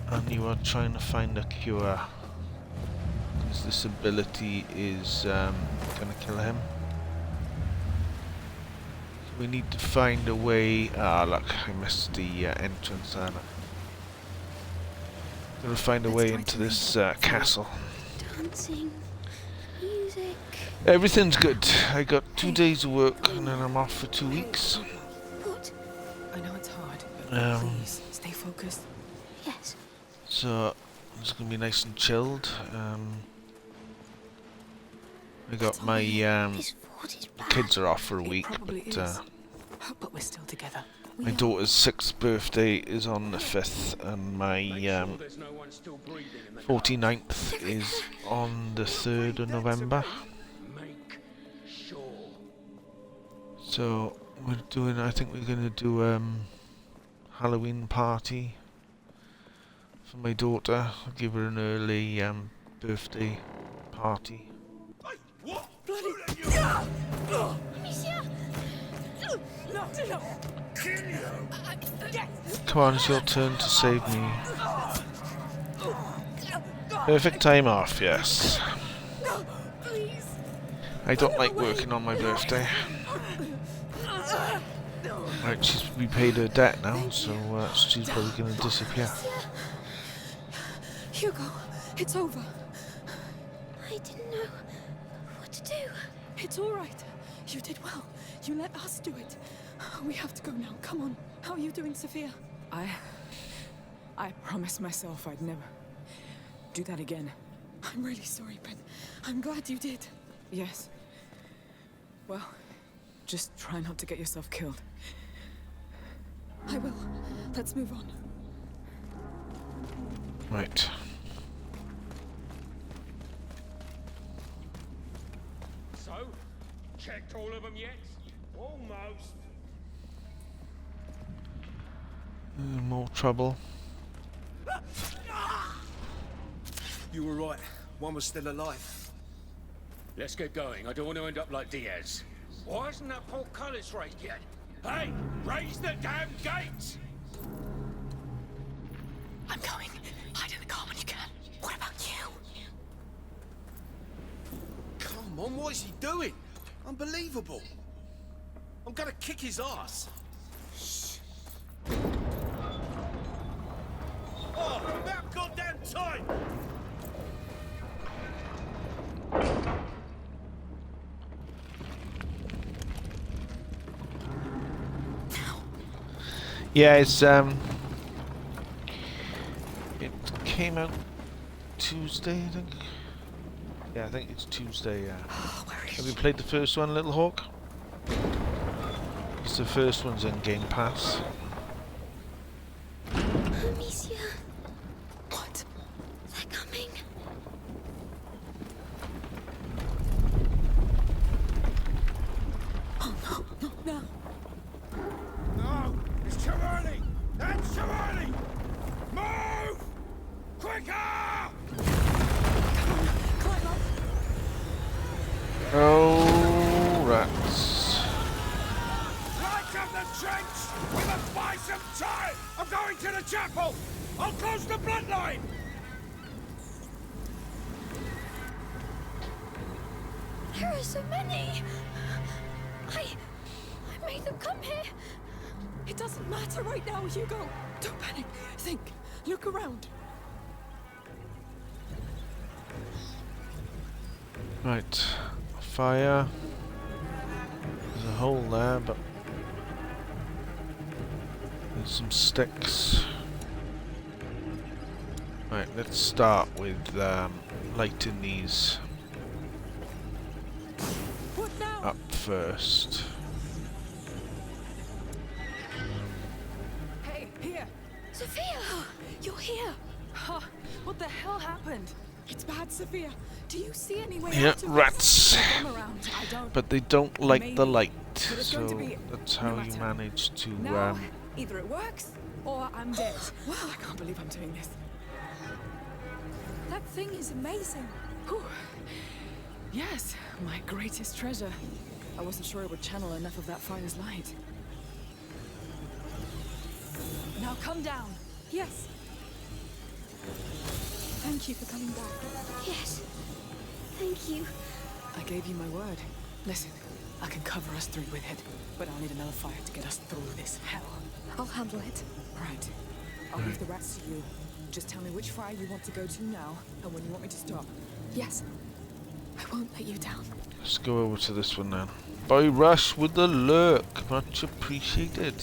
And you are trying to find a cure, because this ability is gonna kill him. So we need to find a way. Ah, look, I missed the entrance there. Gotta find a way into this castle. Dancing, music. Everything's good. I got 2 days of work and then I'm off for 2 weeks. What? I know it's hard, but please, stay focused. Yes. So it's gonna be nice and chilled. I got my This fort is bad. kids are off for a It week, probably but is. But we're still together. my daughter's 6th birthday is on the 5th, and my There's no one still breathing in the 49th is on the 3rd of November. Make sure. So we're doing. I think we're gonna do Halloween party for my daughter. I'll give her an early birthday party. Amicia! No! Come on, it's your turn to save me. Perfect time off, yes. Please. I don't like working on my birthday. Right, she's repaid her debt now, so she's probably going to disappear. Hugo, it's over. I didn't know what to do. It's all right. You did well. You let us do it. We have to go now. Come on. How are you doing, Sophia? I promised myself I'd never do that again. I'm really sorry, but I'm glad you did. Yes. Well, just try not to get yourself killed. I will. Let's move on. Right. So, checked all of them yet? Almost. More trouble. You were right. One was still alive. Let's get going. I don't want to end up like Diaz. Why isn't that portcullis raised yet? Hey, raise the damn gates! I'm going. Hide in the car when you can. What about you? Come on, what is he doing? Unbelievable. I'm gonna kick his ass. Oh, about goddamn time! Yeah, it came out Tuesday, I think. Yeah, I think it's Tuesday, yeah. Have you played the first one, Little Hawk? Because the first one's in Game Pass. Amicia, What? they're coming. Oh no, no, no. No, it's too early! It's too early! Move! Quicker! Climb up. Oh, rats. Light up the trench! We must buy some time! I'm going to the chapel! I'll close the bloodline! There are so many. I made them come here. It doesn't matter right now, Hugo. Don't panic. Think. Look around. Right. Fire. There's a hole there, but there's some sticks. Right, let's start with lighting these What now? up first. Hey, here. Sophia! You're here. Huh. What the hell happened? It's bad, Sophia. Do you see any way Yeah, out of rats. Come around. I don't. But they don't like the Maybe. light, But it's going to so be that's no how you matter. manage to Now, either it works or I'm dead. Wow, I can't believe I'm doing this. That thing is amazing. Whew. Yes, my greatest treasure. I wasn't sure it would channel enough of that fire's light. Now come down. Yes. Thank you for coming back. Yes. Thank you. I gave you my word. Listen, I can cover us three with it, but I'll need another fire to get us through this hell. I'll handle it. Right. I'll leave the rats to you. Just tell me which fire you want to go to now, and when you want me to stop. Yes. I won't let you down. let's go over to this one then. Boy Rush with the lurk, much appreciated.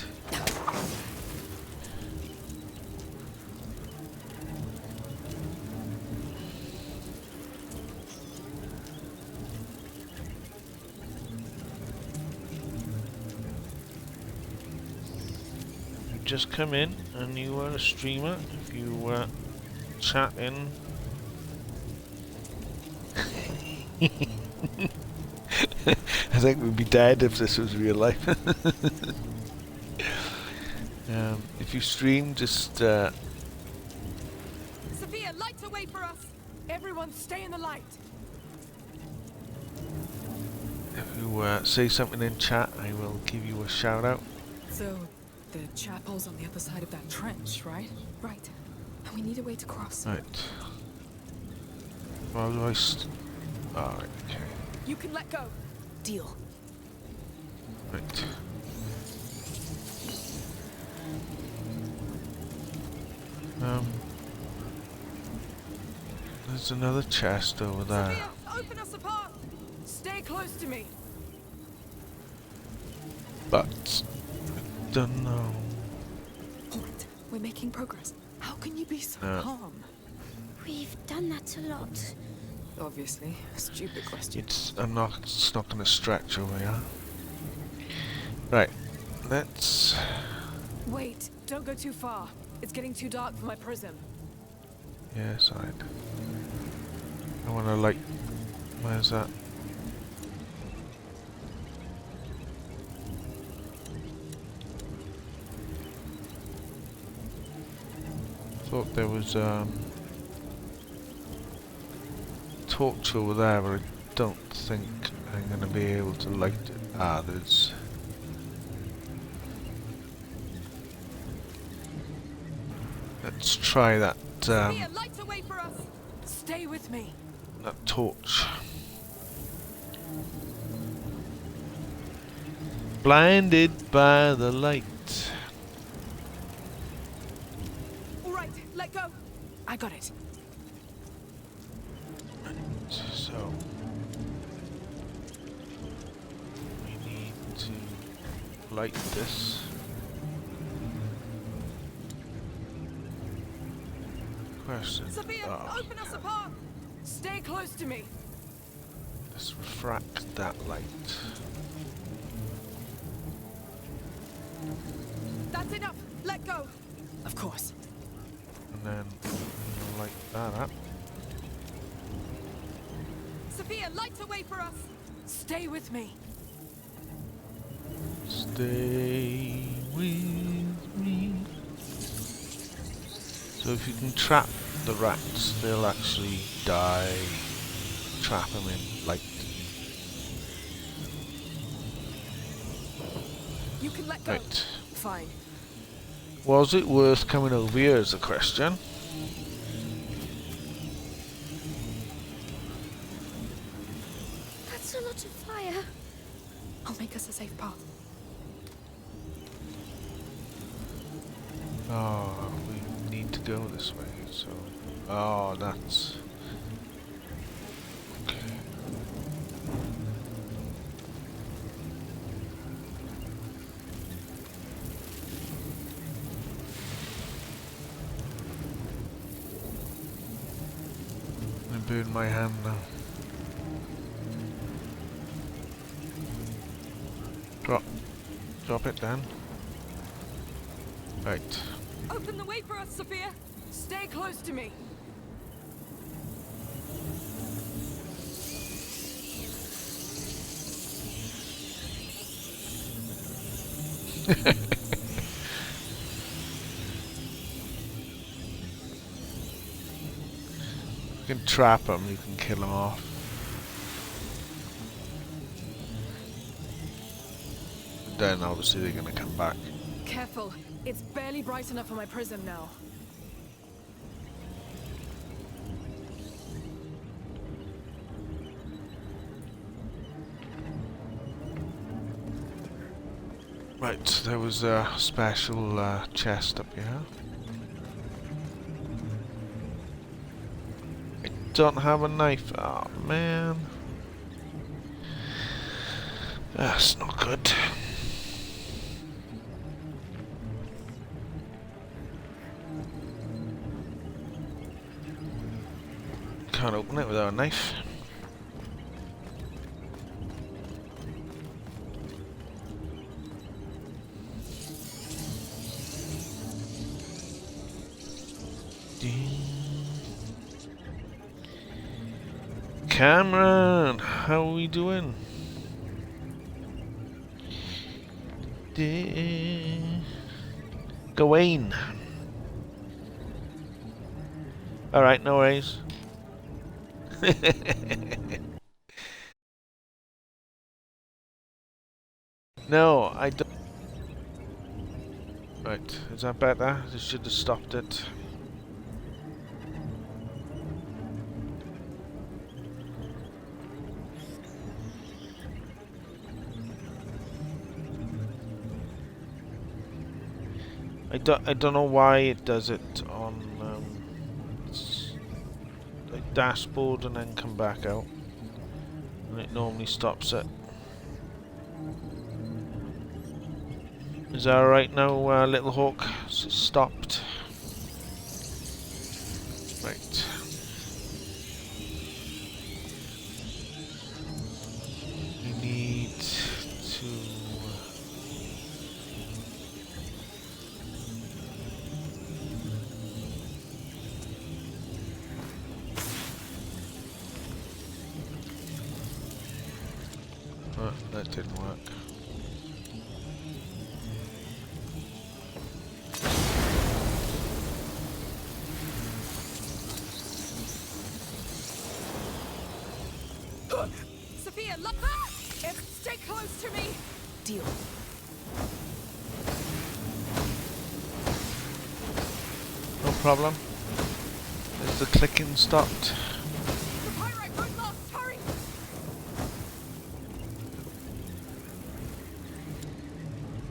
Just come in and you are a streamer, if you were chatting. I think we'd be dead if this was real life. If you stream, just Sophia, light a way for us. Everyone stay in the light! if you say something in chat, I will give you a shout out. So, the chapel's on the other side of that trench, right? Right. And we need a way to cross. Right. Well, do I alright, okay. You can let go. Deal. Right. There's another chest over there. Sophia, open us a path. Stay close to me! But I don't know. All right. We're making progress. How can you be so No. calm? We've done that a lot. Obviously, a stupid question. It's not going to stretch over here. Right. Let's. Wait, don't go too far. It's getting too dark for my prism. Yeah, side. I want to light. Where's that? Thought there was torch over there, but I don't think I'm going to be able to light it. Ah, there's Let's try that Sophia, light the way for us. Stay with me. that torch. Blinded by the light. All right, let go. I got it. So we need to light this. Question. Sophia, Oh, open us a path. Stay close to me. let's refract that light. That's enough. Let go. Of course. And then we'll light that up. Sophia, light the way for us. Stay with me. Stay with me. So if you can trap the rats, they'll actually die. Trap them in light. You can let go. Right. Fine. Was it worth coming over here is the question. That's a lot of fire. I'll make us a safe path. Oh, we need to go this way, so... Oh, that's... Okay. I burn my hand now. Drop it then. Right. Open the way for us, Sophia. Stay close to me. You can trap them, you can kill them off. Then obviously they're gonna come back. Careful. It's barely bright enough for my prism now. Right, there was a special chest up here. I don't have a knife. Oh man. That's not good. Can't open it without a knife. Cameron, how are we doing? Gawain. Alright, no worries. No, I don't. Right, is that better? I should have stopped it. I don't know why it does it on like dashboard and then come back out, and it normally stops it. Is that alright now, Little Hawk? It's stopped. Right. We need to... Oh, that didn't work. Sophia, look! Stay close to me. Deal. Oh, problem. Is the clicking stopped? The pyrite won't last. Hurry!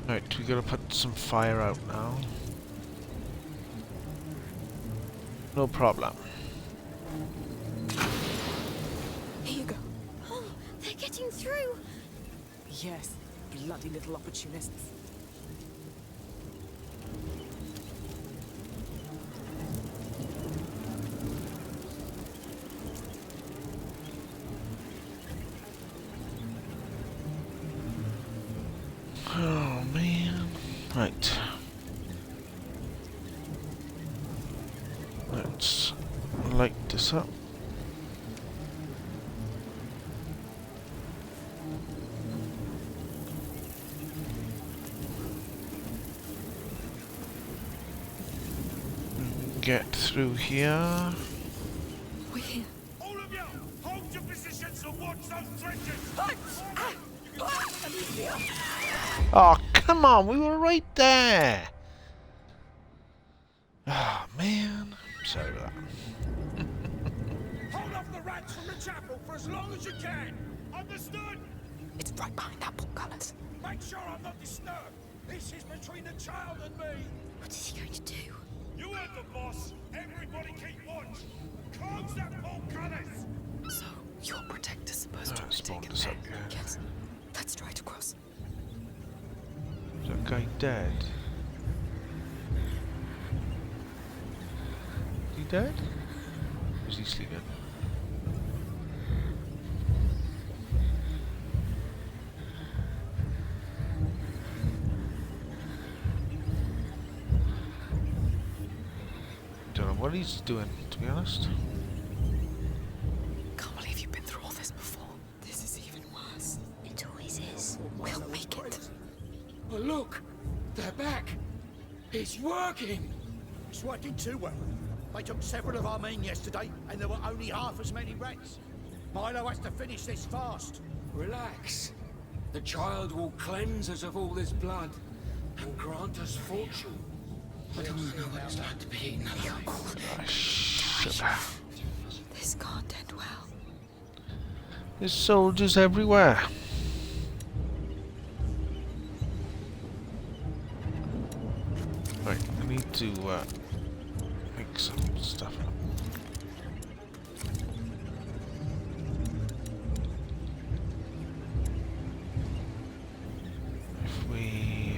Right, we gotta put some fire out now. No problem. Here you go. Oh, they're getting through. Yes, bloody little opportunists. Oh man. Right. Let's light this up. Get through here. We're here. All of you, hold your positions and watch those trenches. Oh, come on, we were right there. Oh, man. Sorry about that. Hold off the rats from the chapel for as long as you can. Understood? It's right behind that portcullis. Make sure I'm not disturbed. This is between the child and me. What is he going to do? You heard the boss. Everybody keep watch. Close that portcullis. So, your protector's supposed to have Spawn taken this there. up, yeah. Yes. Let's try to cross. Is that guy dead? Is he dead? Or is he sleeping? Don't know what he's doing, to be honest. Can't believe you've been through all this before. This is even worse. It always is. We'll make it. But look, they're back. It's working. It's working too well. They took several of our men yesterday, and there were only half as many rats. Milo has to finish this fast. Relax. The child will cleanse us of all this blood and grant us fortune. I don't want to know what it's like to be eaten alive. Ah, sugar. This can't end well. There's soldiers everywhere. Right, I need to make some stuff up. If we...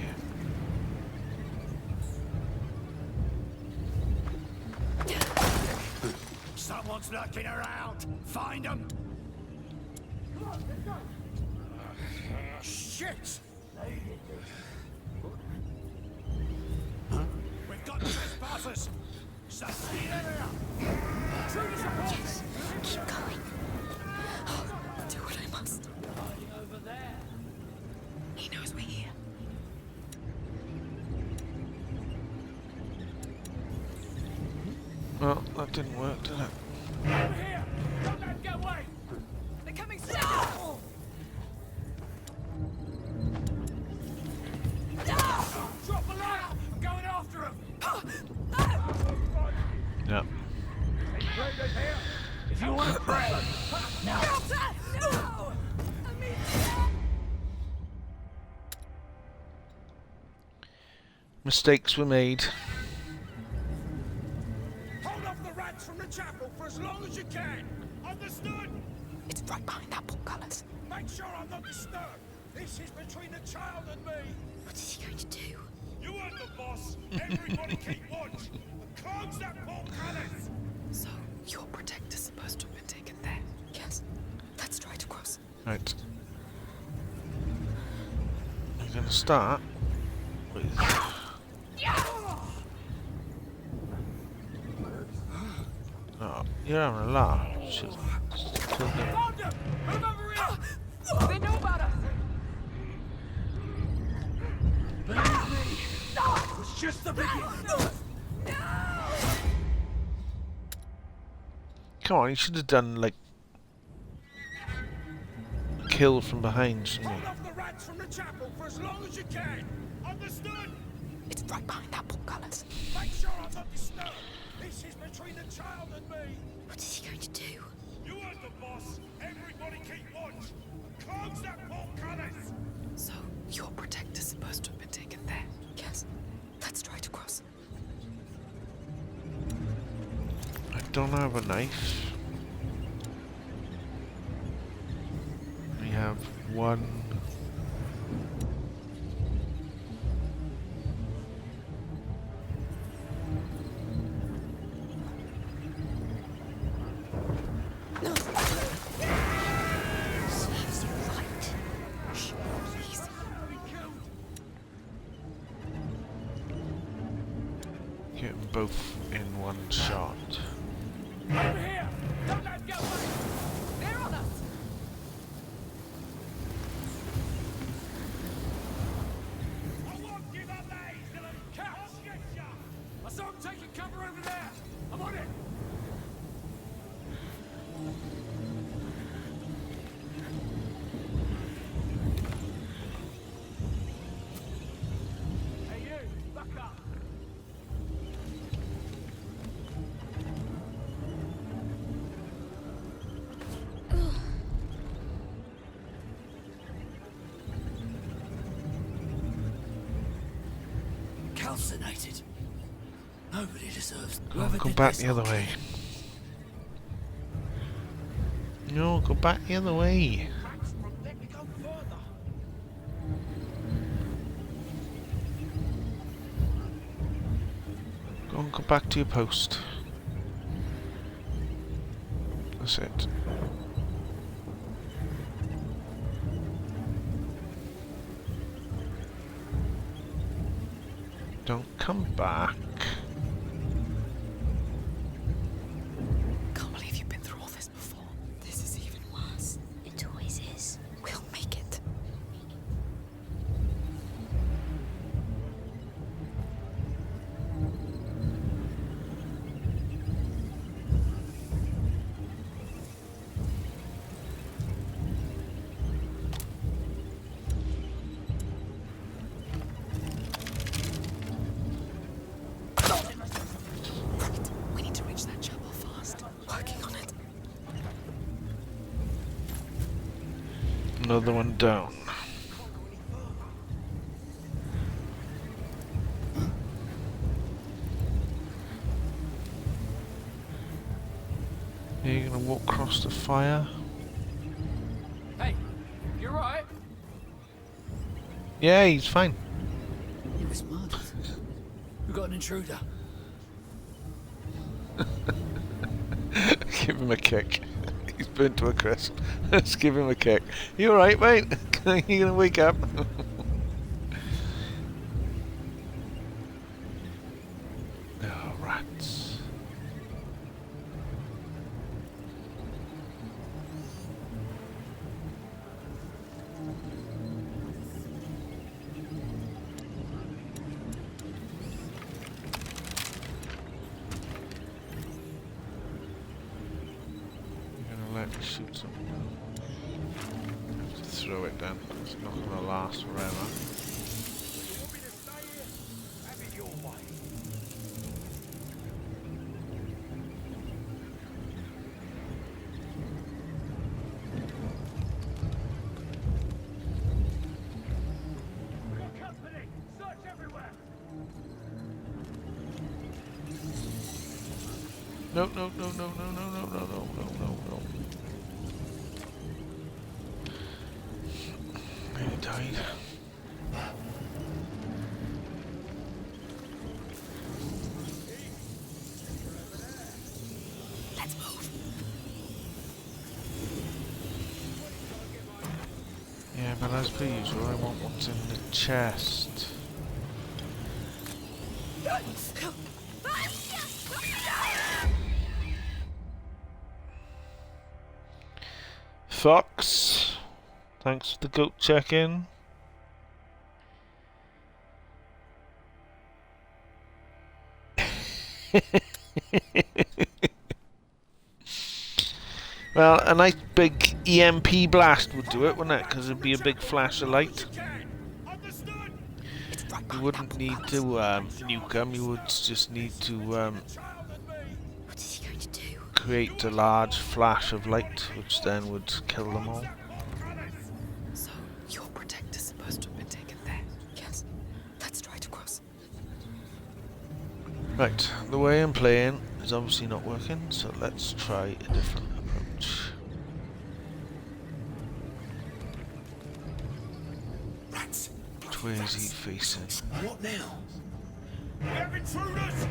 Someone's lurking around. Find them. Shit! We've got trespassers. Sustain area. Yes, keep going. Do what I must. He knows we're here. Well, that didn't work, did it? Over here. Don't let them get away. They're coming straight. Drop the light. I'm going after him. Yeah. If you want to pray. No! I mean, Mistakes were made. Hold off the rats from the chapel for as long as you can. Understood? It's right behind that portcullis. Make sure I'm not disturbed. This is between the child and me. What is he going to do? You heard the boss. Everybody keep watch. Close that portcullis. So, your protector's supposed to have been taken there. Yes. Let's try to cross. Right. I'm gonna start with... Oh, you're having a laugh. Shit. Still there. Found him. Move over here. they know about us. It's just the beginning. Come on, you should have done, like... a kill from behind, shouldn't you? Hold off the rats from the chapel for as long as you can. Understood? It's right behind that portcullis. Make sure I'm not disturbed. between the child and me. What is he going to do? You heard the boss. Everybody keep watch. Close that portcullis. So, your protector's supposed to have been taken there. Yes. Let's try to cross. I don't have a knife. We have one. Serves you right. Shh, please. Get them both in one shot. Over here. Don't let him get away. They're on us! I won't give up that easily. I'll get ya. I saw him taking cover over there. I'm on it. Hey you, back up. Calcinated. Nobody deserves. Go on, go back the other way. No, go back the other way. Let me go further. Go on, go back to your post. That's it. Don't come back. Can't believe you've been through all this before. This is even worse. It always is. We'll make it. We need to reach that chapel fast. Working on it. Another one down. Are you gonna walk across the fire? Hey, you right? Yeah, he's fine. He was murdered. We got an intruder. Give him a kick. He's burnt to a crisp. Let's give him a kick. You alright, mate? You gonna wake up? Oh, rats. I'm gonna let me shoot some. Just throw it down. It's not gonna last forever. You want me to stay here? Have it your way. We got company. Search everywhere. No, no, no, no, no, no, no, no, no, no, no, no. He died. Let's move. Yeah, but as per usual, I want what's in the chest. Fox, thanks for the goat check-in. Well, a nice big EMP blast would do it, wouldn't it? Because it'd be a big flash of light. Understood? You wouldn't need to nuke them, you would just need to Child and me. What is create a large flash of light, which then would kill them all. So, your protector's supposed to have been taken there? Yes. Let's try to cross. Right, the way I'm playing is obviously not working, so let's try a different approach. Rats! Which way is he facing? What now? We have intruders!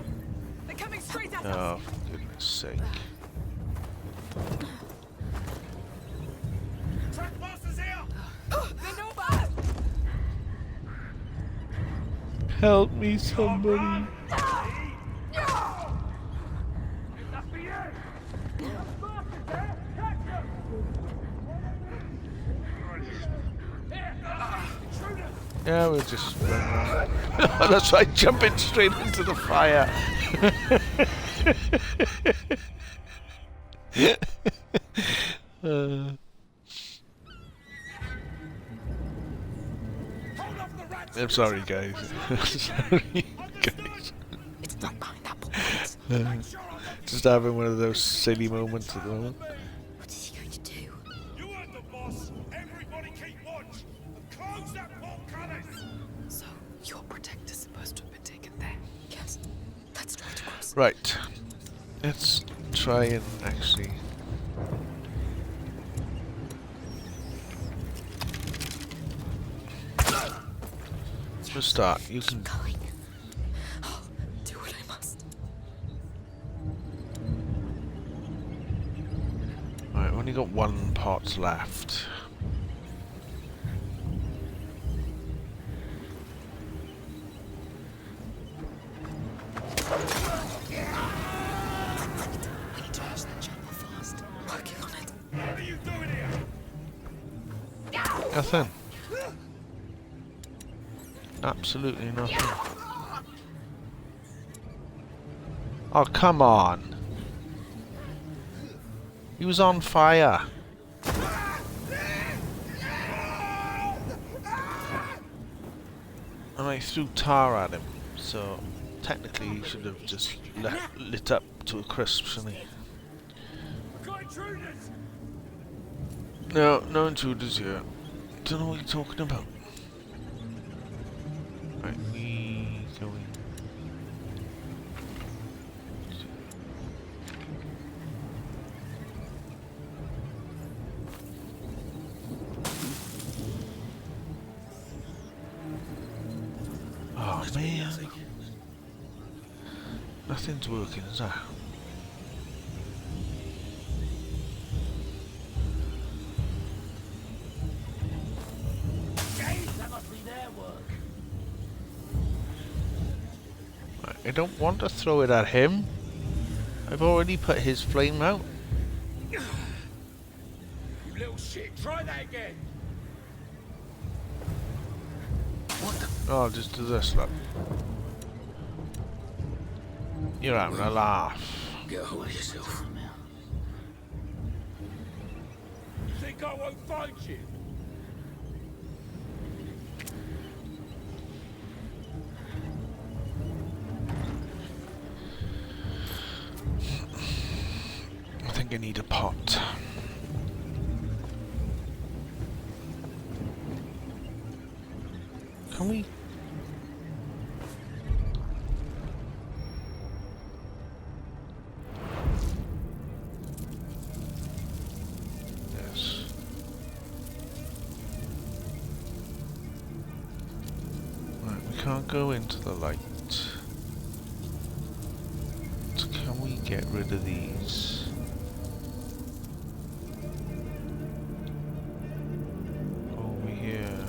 They're coming straight at us! Oh, for goodness sake. Trespassers here! They're no bad! Help me, somebody. That's for you! Trespassers there! Catch them! Here! Intruders! Yeah, we'll just run around. Oh, that's right, jumping straight into the fire. Hold off the rats! I'm sorry, guys. Sorry, guys. It's right behind that box. Just having one of those silly moments at the moment. What is he going to do? You heard the boss! Everybody keep watch! And close that portcullis! So, your protector's supposed to have been taken there? Yes. Let's try to cross. Right. Let's try and actually... For a start, you can... Going. I'll do what I must. Right, we've only got one pot left. We need to rush that chapel fast. Working on it. What are you doing here? Nothing. Absolutely nothing. Oh, come on. He was on fire. And I threw tar at him, so technically he should have just lit up to a crisp, shouldn't he? We've got intruders! No, no intruders here. Don't know what you're talking about. Right, we go in. Oh man, nothing's working, is that? That must be their work. Right, I don't want to throw it at him. I've already put his flame out. You little shit, try that again! Oh, I'll just do this, look. You're having a laugh. Get a hold of yourself. You think I won't find you? I think I need a pot. Can we? Yes. Right, we can't go into the light. So can we get rid of these? Over here.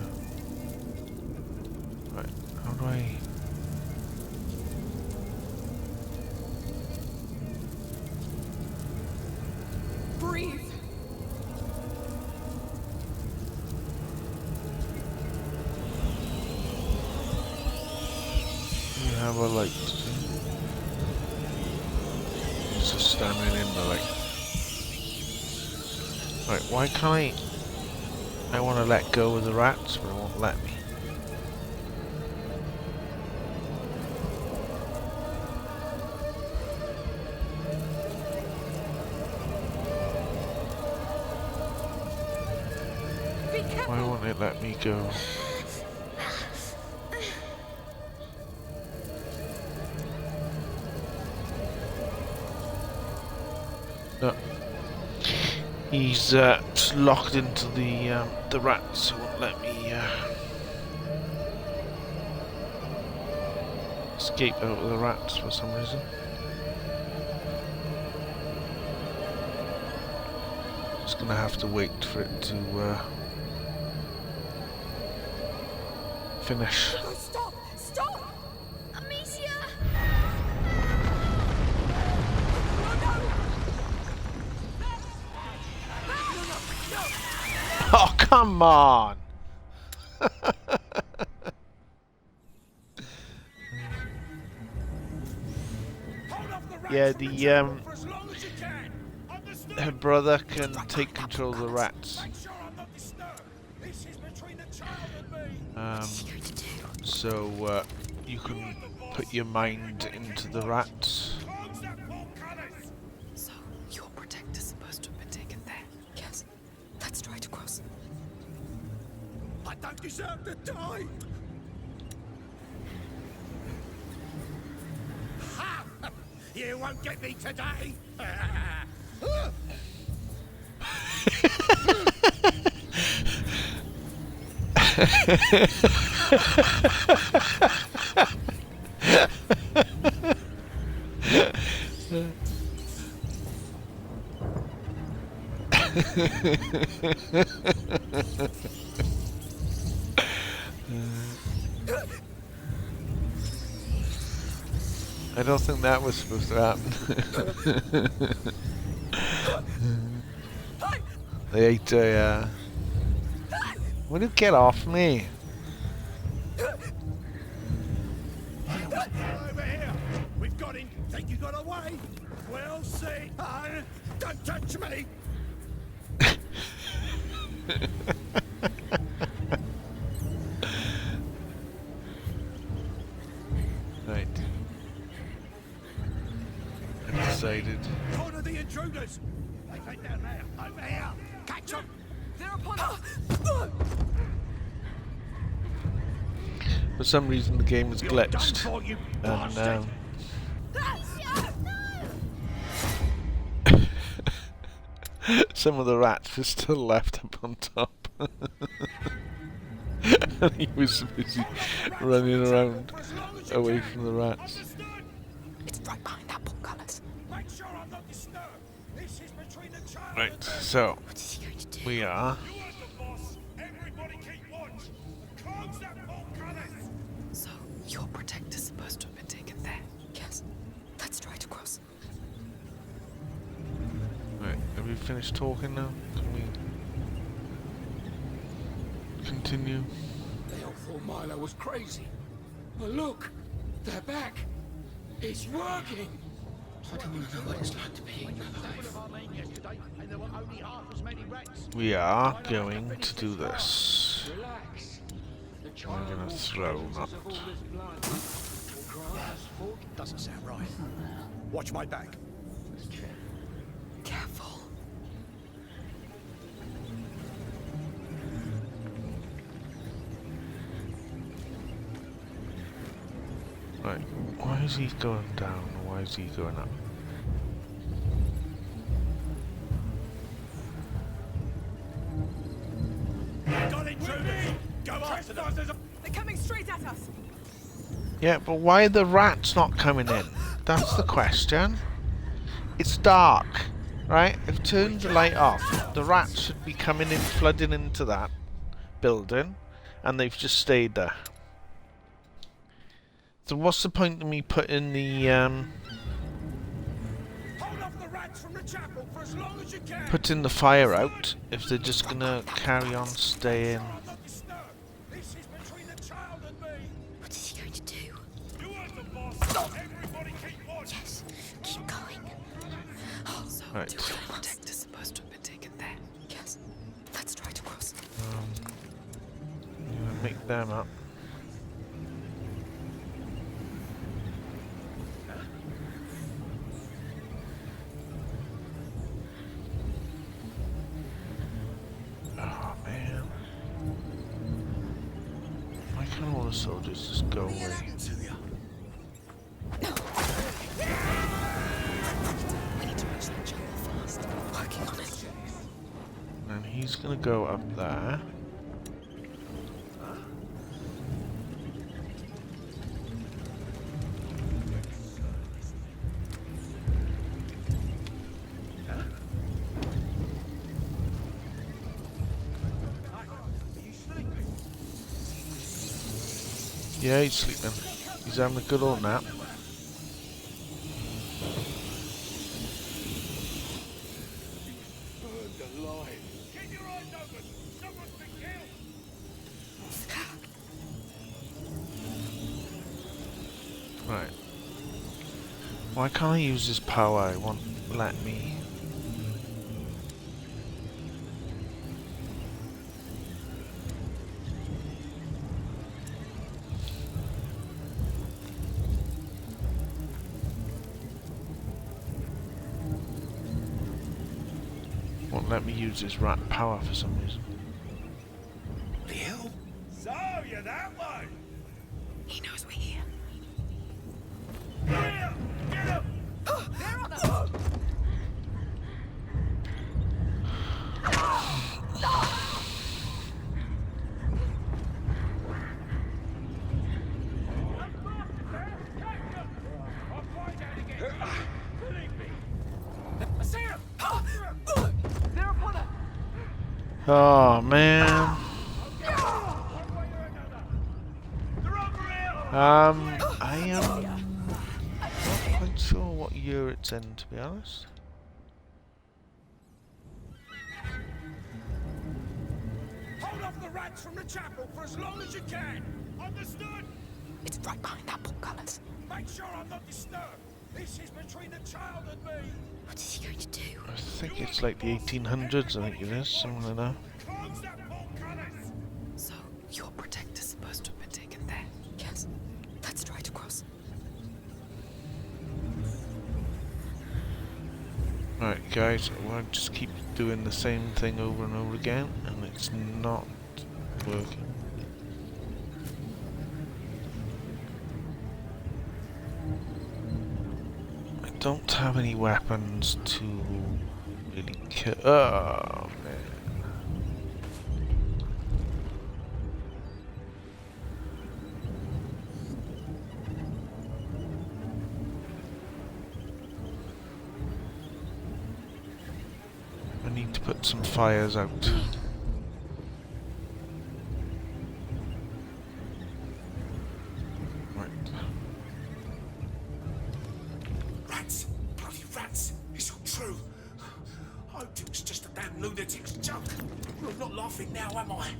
Right, how do I... Breathe. We have a light. It's just standing in the light. Right, why can't I want to let go of the rats, but it won't let me. it let me go? No. He's just locked into the rats, who won't let me escape out of the rats for some reason. Just gonna have to wait for it to finish. Oh, stop! Stop! Amicia! Oh, come on! Yeah, her brother can take control of the rats. So you can put your mind into the rats. So, your protector's supposed to have been taken there? Yes, that's right across. I don't deserve to die! Ha! You won't get me today! I don't think that was supposed to happen. They ate a. Will you get off me? Over here! We've got him! Think you got away? We'll see! Don't touch me! Right. I've decided. Corner the intruders! They went down there! Over here! Catch them! They're upon us! For some reason, the game was glitched, For you and some of the rats were still left up on top. And he was busy running around away from the rats. It's right behind that portcullis. Make sure I'm not disturbed! This is between the child Right, so What is he going to do? we are. You heard the boss! Everybody keep watch! Close that portcullis! So, your protector's supposed to have been taken there? Yes, that's right across. Right, have we finished talking now? Can we continue? They all thought Milo was crazy. But look, they're back. It's working. I don't want to know what it's like to be alive. We are going to do this. Relax. The I'm child gonna will throw cleanse that. us of all this blood. Grass, Doesn't sound right. Watch my back. Careful. Right, why is he going down? Why is he going up? Got intruders! Go after them! They're coming straight at us! Yeah, but why are the rats not coming in? That's the question. It's dark, right? I've turned the light off. The rats should be coming in, flooding into that building, and they've just stayed there. So what's the point of me putting the Hold off the rats from the chapel for as long as you can! putting the fire out if they're just gonna carry on staying? I'm not disturbed! This is between the child and me! What is he going to do? You heard the boss! Everybody keep watch! Yes, keep going. So, Right. your protector's supposed to have been taken there? Yes, that's right across. I'm gonna make them up. Oh man. go What the hell away. happened to you? We need to reach that channel fast. Working on it. And he's gonna go up there. Yeah, he's sleeping. He's having a good old nap. Burned alive. Keep your eyes open. Someone's been killed. Right. Why can't I use this power? It won't let me. Won't let me use this rat power for some reason. The hell? So, you're that way. He knows we're here. Here! Get him! Oh man. I am not quite sure what year it's in, to be honest. Hold off the rats from the chapel for as long as you can. Understood? It's right behind that portcullis. Make sure I'm not disturbed. This is between the child and me. What is he going to do? I think it's like the 1800s, I think it is, something like that. Close that portcullis. So, your protector's supposed to have been taken there. Yes. Let's try to cross. Right, guys, we'll just keep doing the same thing over and over again, and it's not working. I don't have any weapons to really kill. Oh man. I need to put some fires out. Right. Rats! Bloody rats! It's all true. I hoped it was just a damn lunatic's joke. I'm not laughing now, am I?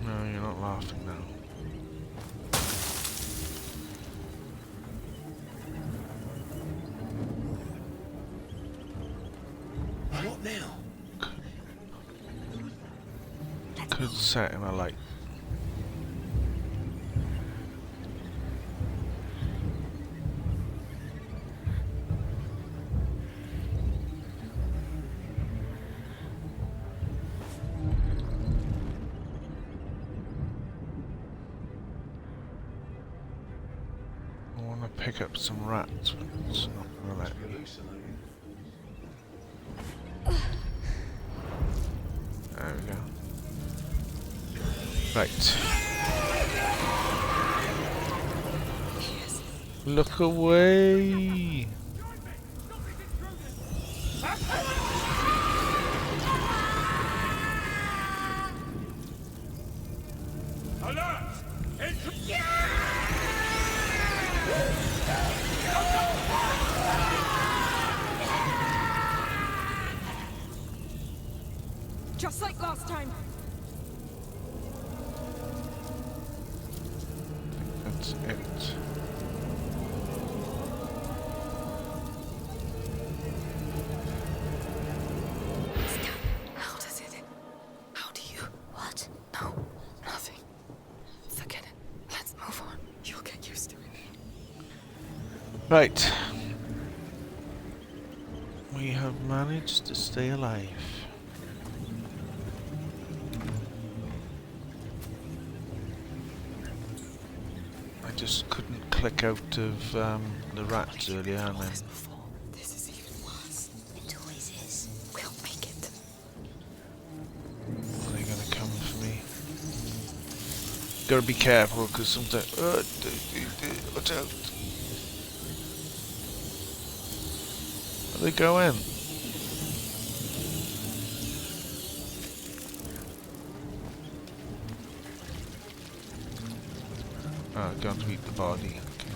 No, you're not laughing now. What now? Could set in a light. I want to pick up some rats, but it's not going to let me. There we go. Right. Look away! Alert! Just like last time. That's it. How does it? How do you? What? No, nothing. Forget it. Let's move on. You'll get used to it. Right. We have managed to stay alive. just couldn't click out of the rats earlier, and then This is even worse. It always is. We'll make it. are they gonna come for me? Gotta be careful, because sometimes. Watch out! Where they go in? Oh, going to eat the body. Okay.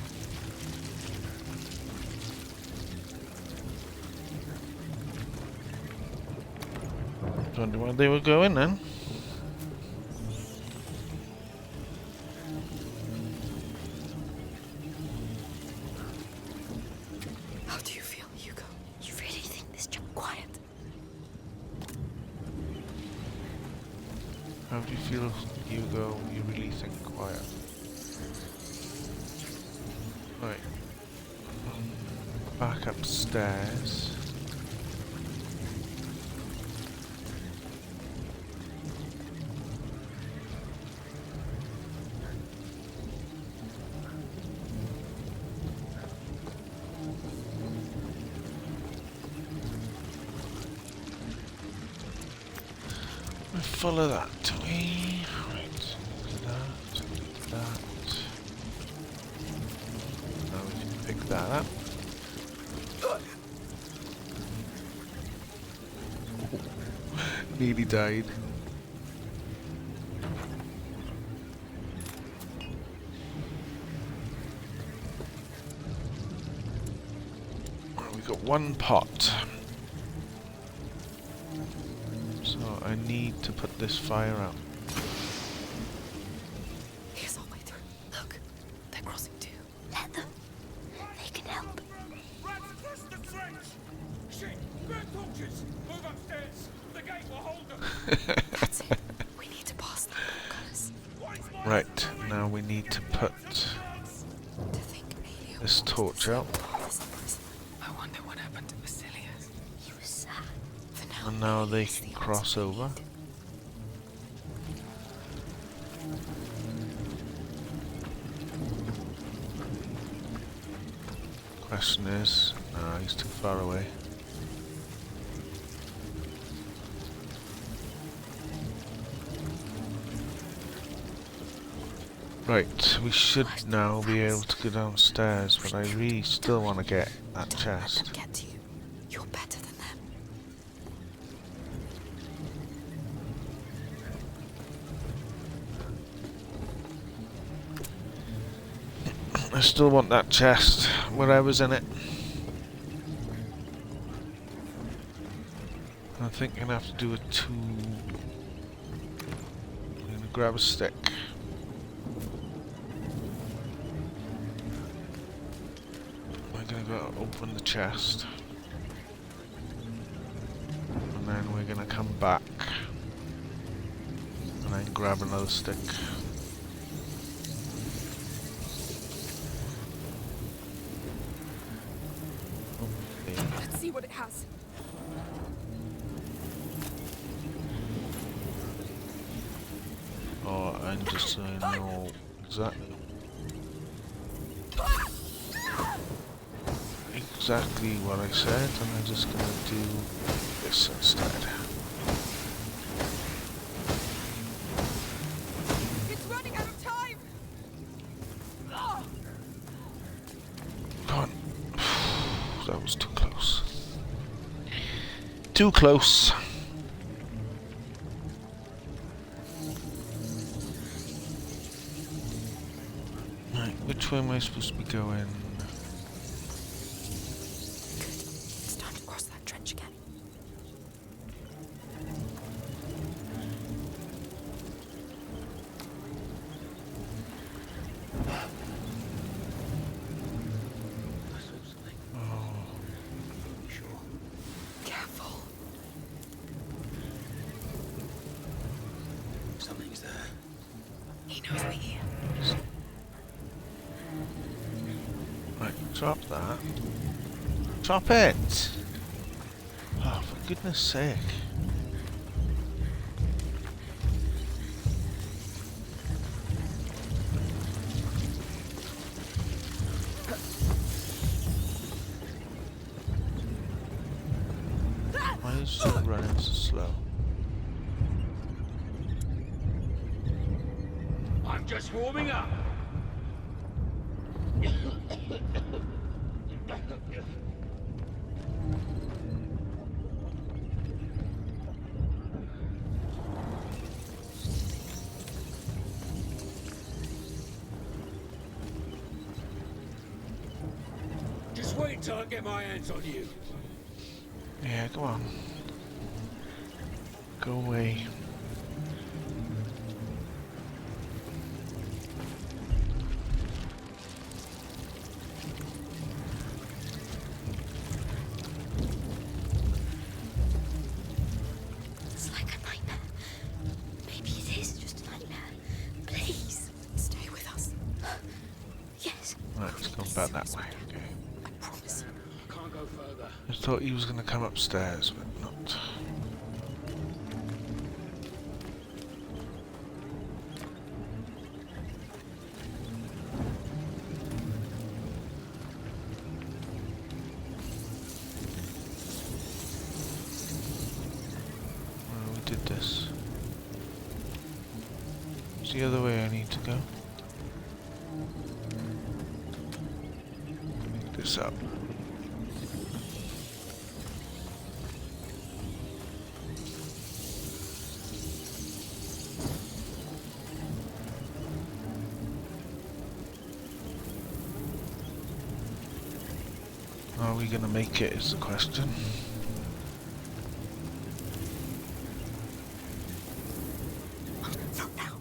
Wonder where they were going then. How do you feel, Hugo? You really think this job quiet? How do you feel, Hugo? You really think quiet? Right. Back upstairs. We're full of that, do we? Right. That. Now we can pick that up. Nearly died. Right, we got one pot. So I need to put this fire out. Here's our way through. Look, they're crossing too. Let them. They can help. Rats across the trench! Shit! Grab torches! Move upstairs! The gate will hold them! That's it. We need to pass them, guys. Right, now we need to put To think Amelia this walked torch the out. same path as a prisoner. I wonder what happened to Basilius. He was sad. For now, And now they he's can the cross answer we over. need. Question is, no, he's too far away. Right, we should now be able to go downstairs, but I really still want to get that Don't let them chest. get to you. You're better than them. I still want that chest, whatever's in it. I think I'm gonna have to do a two. I'm gonna grab a stick. We're gonna go open the chest. And then we're gonna come back. And then grab another stick. Okay. Let's see what it has. Oh, and just so you know exactly what I said, and I'm just gonna do this instead. It's running out of time. Ah! Come on. That was too close. Too close. Right, which way am I supposed to be going? Good. It's time to cross that trench again. Oh, Careful. Something's there. He knows we're here. right, drop that. Drop it! Oh, for goodness sake. Stop running so slow. I'm just warming up. Just wait till I get my hands on you. Yeah, go on. Go away. It's like a nightmare. Maybe it is just a nightmare. Please, stay with us. Yes. Right, let's go back that way. Okay. I promise. I can't go further. I thought he was going to come upstairs, but not. Well, we did this. It's the other way I need to go. Pick this up. Are we gonna make it is the question. Not now.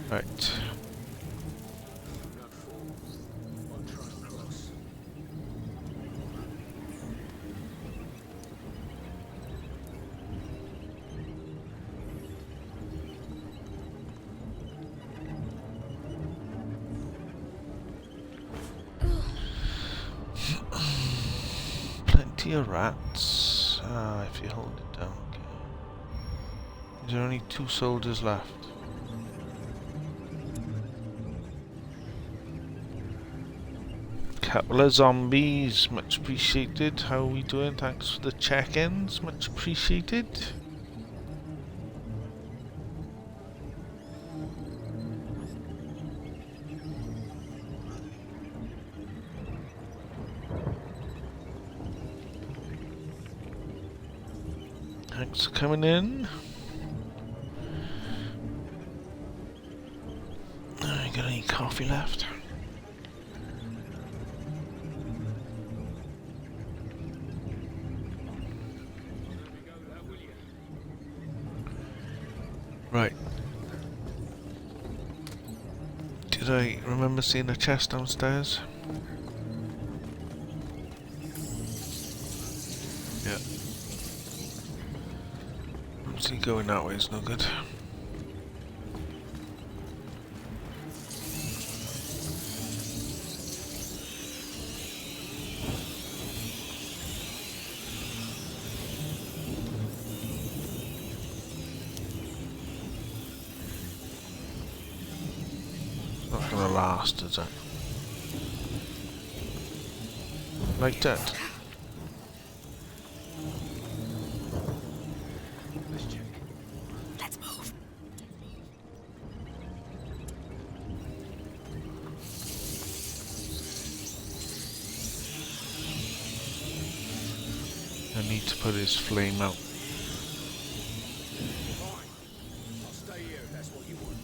Right. Not full. I'll try and cross. Plenty of rats. Ah, if you hold it down. Okay. Is there only 2 soldiers left? Couple of zombies, much appreciated. How are we doing? Thanks for the check-ins, much appreciated. Thanks for coming in. Got any coffee left? Right. Did I remember seeing a chest downstairs? Yeah. Obviously going that way is no good. Not gonna last, is it? Like that. Let's check. Let's move. I need to put his flame out. Fine. I'll stay here if that's what you want.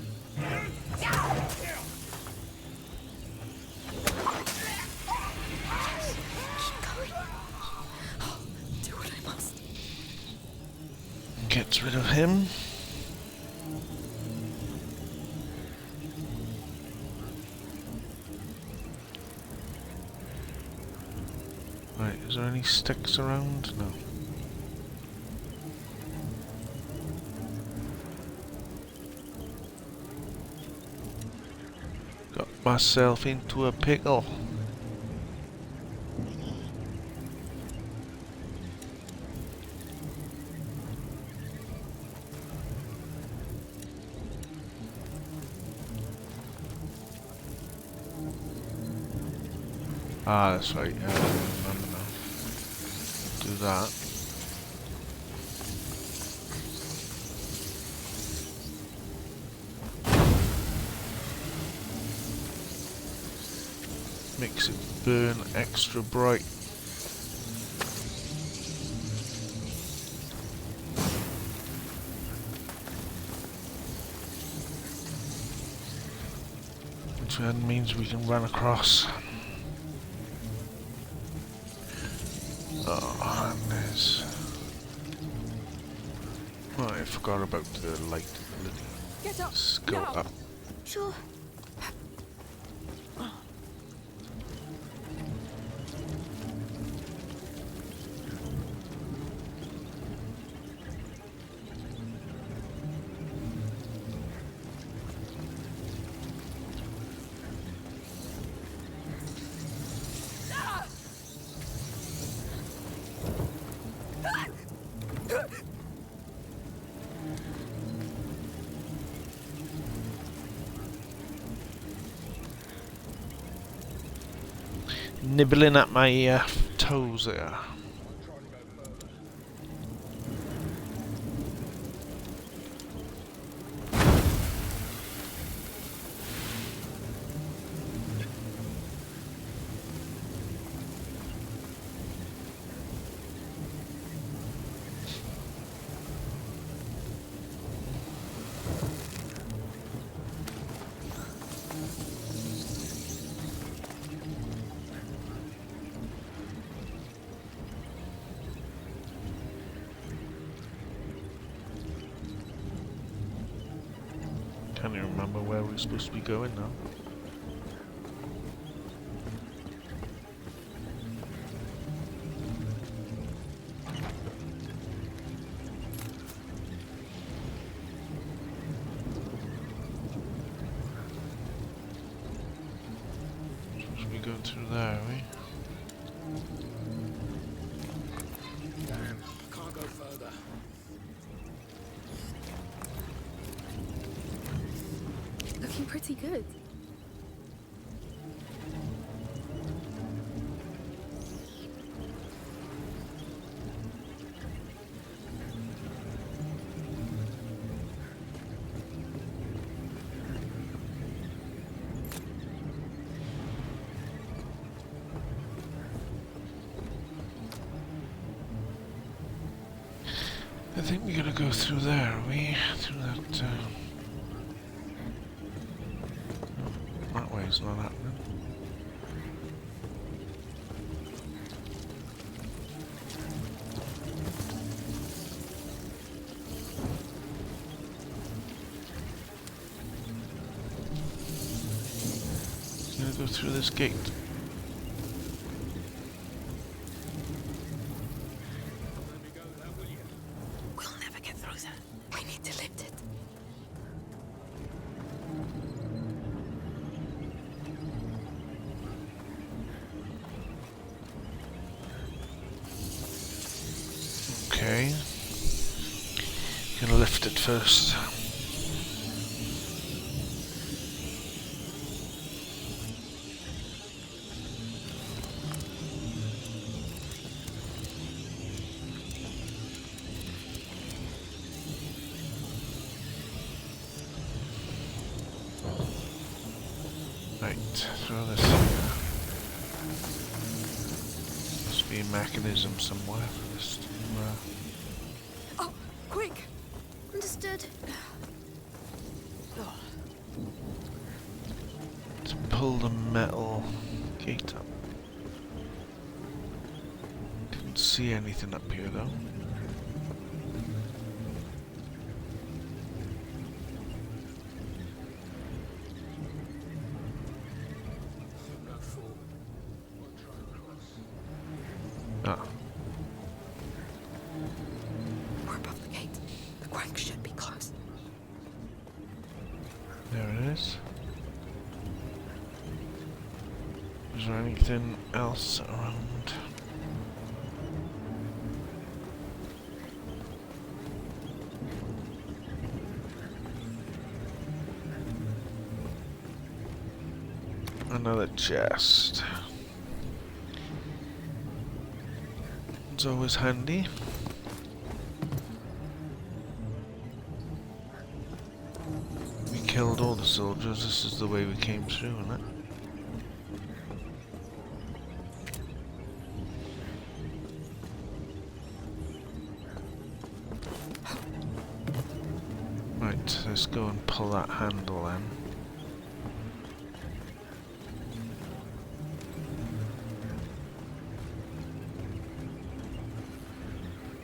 Do what I must. Gets rid of him. Right, is there any sticks around? No. Got myself into a pickle. Ah, that's right. that. Makes it burn extra bright. Which then means we can run across. Oh, and there's... Oh, I forgot about the light. Get up! Let's go now. up. Sure. Nibbling at my toes there. Can't even remember where we're supposed to be going now. Supposed to be going through there, are we? Damn, I can't go further. Looking pretty good. I think we're gonna go through there, are we? Through that, no, that way's not happening. Gonna go through this gate. We'll never get through that. We need to lift it. Okay. Gonna lift it first. Right, throw this here. Must be a mechanism somewhere for this to, Oh, quick! Understood. to pull the metal gate up. Didn't see anything up here though. No fool. Won't try and cross. Ah, We're above the gate. The crank should be close. there it is. Is there anything else around? Another chest. It's is always handy. We killed all the soldiers, this is the way we came through, isn't it? Right, let's go and pull that handle then.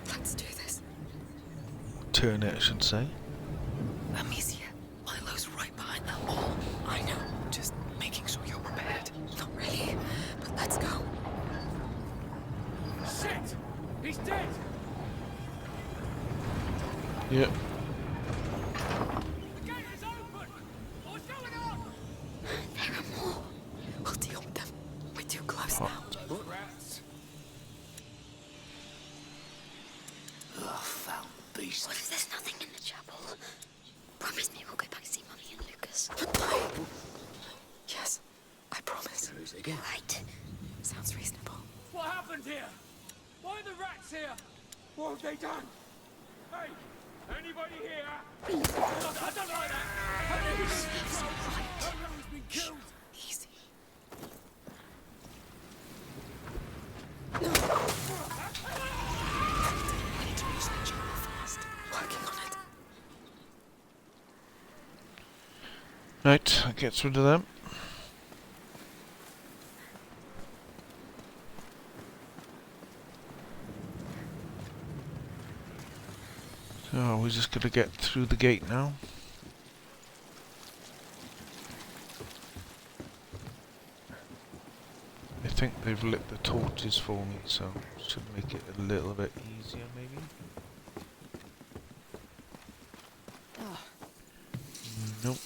Let's do this. Turn it, I should say. Amicia, Milo's right behind that wall. I know. Just making sure you're prepared. Not really, but let's go. Shit! He's dead! Yep. The gate is open! What's going on? There are more. We'll deal with them. We're too close now. Those rats. Oh, foul beast. What if there's nothing in the chapel? Promise me we'll go back to see Mummy and Lucas. Yes, I promise. Who's it again? Right. Sounds reasonable. What happened here? Why are the rats here? What have they done? Hey, anybody here? I don't like that. Everyone's been killed. Easy. We need to reach the chapel fast. Working on it. Right, that gets rid of them. So we're just gonna get through the gate now. I think they've lit the torches for me, so should make it a little bit easier maybe. Nope.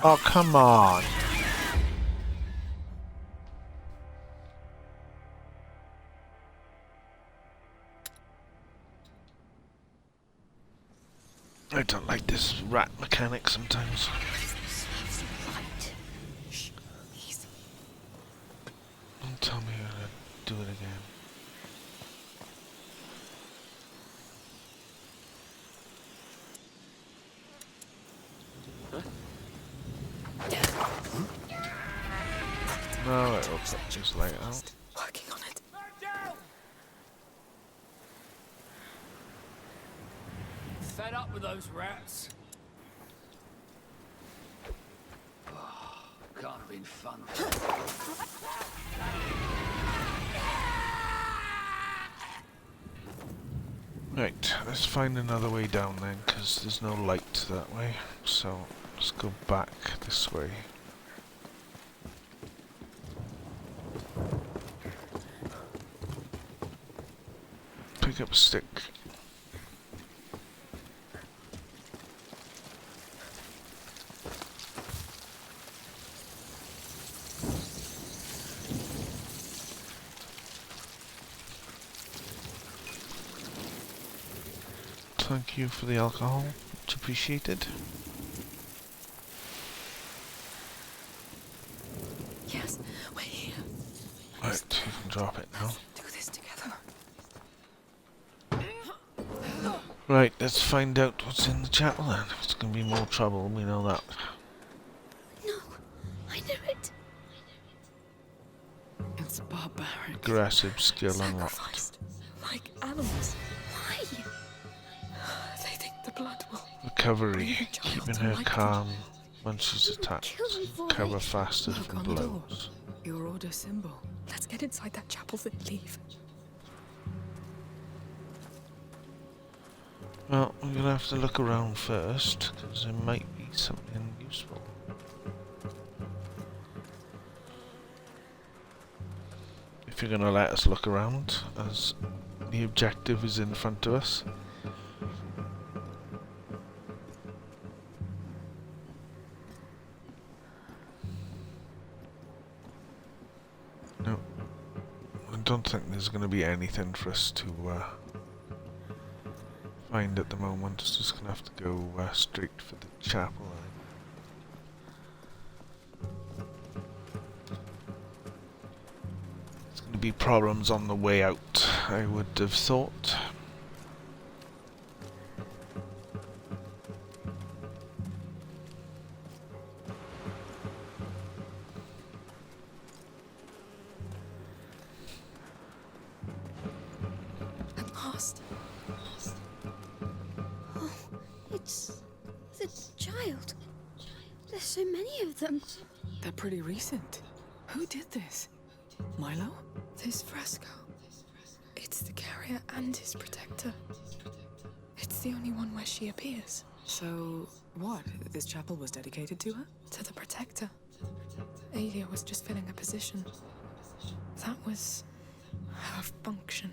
Oh, come on! I don't like this rat mechanic sometimes. Right. Shh. Easy. Don't tell me you're gonna do it again. No, it'll put this light out. Working on it. Man down! Fed up with those rats. Can't have been fun. Right, let's find another way down then, because there's no light that way. So, let's go back this way. Pick up a stick. Thank you for the alcohol, much appreciated. Yes, we're here. Right, you can drop it now. Do this together. Right, let's find out what's in the chapel then. It's going to be more trouble, we know that. No, I knew it. It's barbaric. Aggressive skill unlocked. Sacrificed. Like animals. Why? They think the blood will. Recovery, keeping her calm when she's attacked. Kill them for Recover me. faster Look from on the door. blows. Your order symbol. Let's get inside that chapel then leave. Well, we're going to have to look around first, because there might be something useful. If you're going to let us look around, as the objective is in front of us. No, I don't think there's going to be anything for us to find at the moment. It's just going to have to go straight for the chapel. It's going to be problems on the way out, I would have thought. At last. Oh, it's the child. There's so many of them. They're pretty recent. Who did this? Milo? This fresco. It's the carrier and his protector. It's the only one where she appears. So, what? This chapel was dedicated to her? To the protector. Aelia was just filling a position. That was her function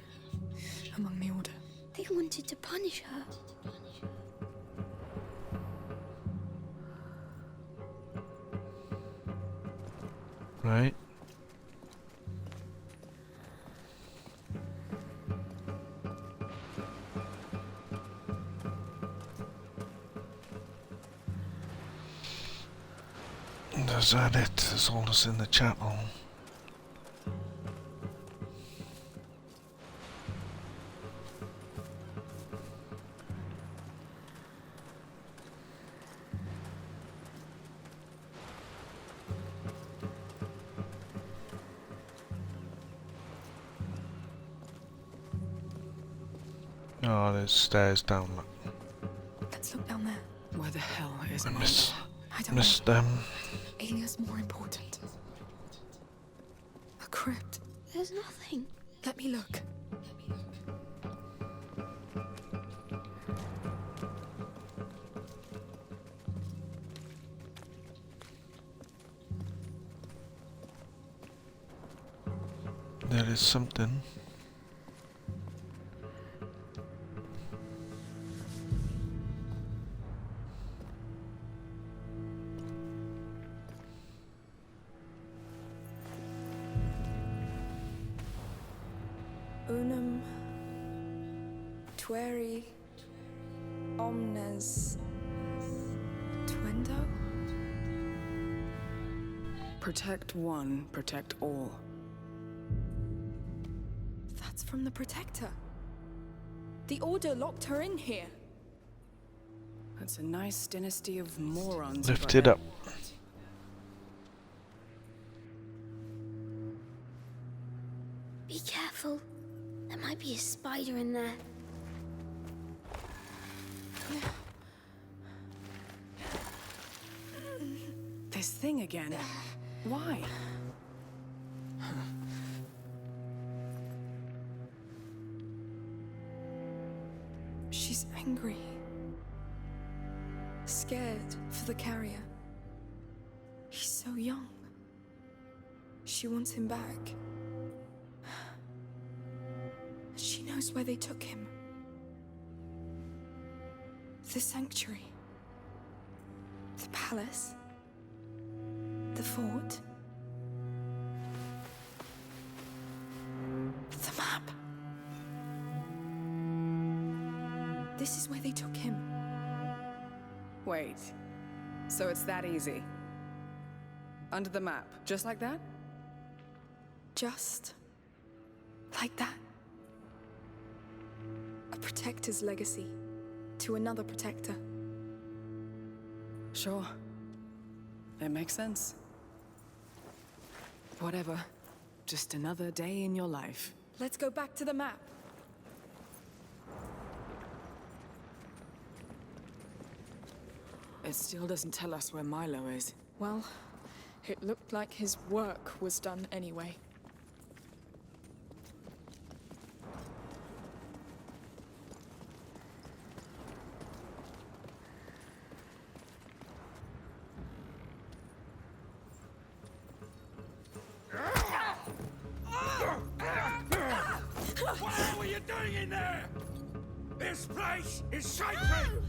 among the Order. They wanted to punish her. Right. Is that it? That's all that's in the chapel. Oh, there's stairs down. Look. Let's look down there. Where the hell is I Milo? I don't missed them. know. Aelia's more important. A crypt. There's nothing. Let me look. There is something. Unum tueri omnes tuendo? Protect one, protect all. That's from the Protector. The Order locked her in here. That's a nice dynasty of morons. Lift it up. Be careful. There might be a spider in there. This thing again. Why? She's angry. Scared for the carrier. He's so young. She wants him back. She knows where they took him. The sanctuary. The palace. The fort. The map. This is where they took him. Wait. So it's that easy? Under the map, just like that? Just like that. A protector's legacy to another protector. Sure. It makes sense. Whatever. Just another day in your life. Let's go back to the map. It still doesn't tell us where Milo is. Well, it looked like his work was done anyway. What were you doing in there? This place is sacred!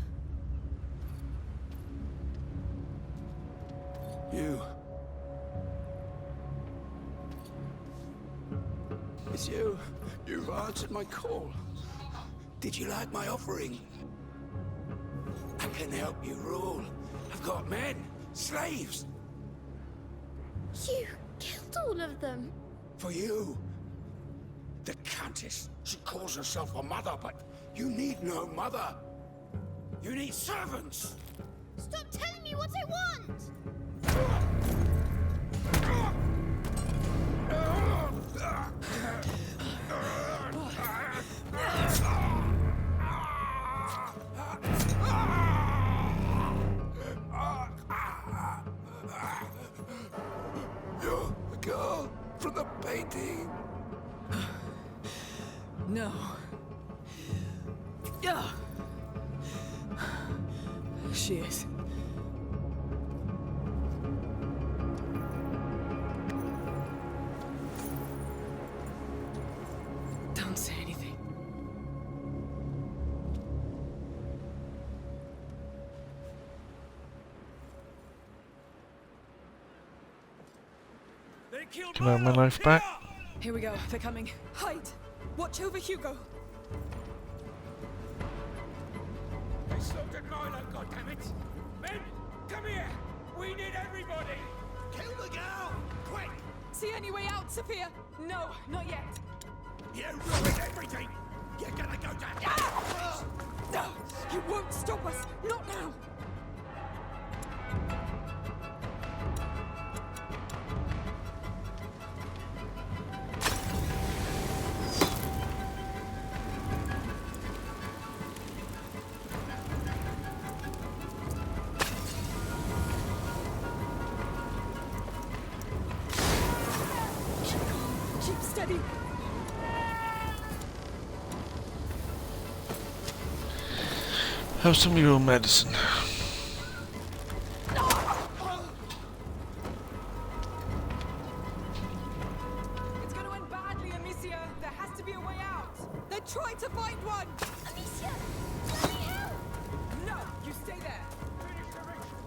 You. It's you. You've answered my call. Did you like my offering? I can help you rule. I've got men, slaves. You killed all of them. For you, The Countess. She calls herself a mother, but you need no mother. You need servants. Stop telling me what I want! You're the girl from the painting. No. Yeah. She is. Don't say anything. They killed Can I have my Marlowe. knife back? Here we go. They're coming. Hide! Watch over Hugo! They slaughtered Milo, goddammit! Men, come here! We need everybody! Kill the girl! Quick! See any way out, Sophia? No, not yet. You ruined everything! You're gonna go down! No! You won't stop us! Not now! Keep steady! Have some of your own medicine. It's gonna end badly, Amicia. There has to be a way out. Then try to find one! Amicia, let me help! No, you stay there. Finish the ritual!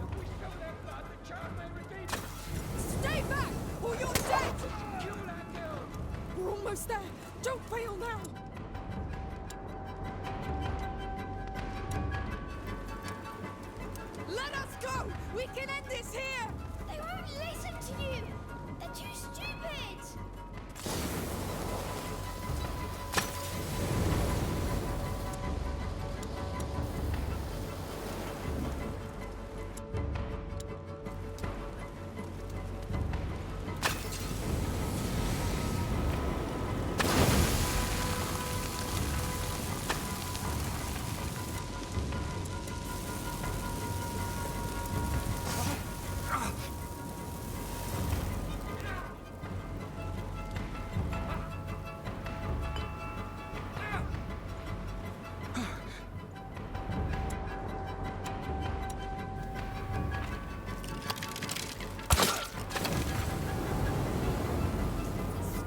If we spill their blood, the child may redeem it! Stay back, or you're dead! Kill that girl! We're almost there! Don't fail now! Let us go! We can end this here! They won't listen to you! They're too stupid!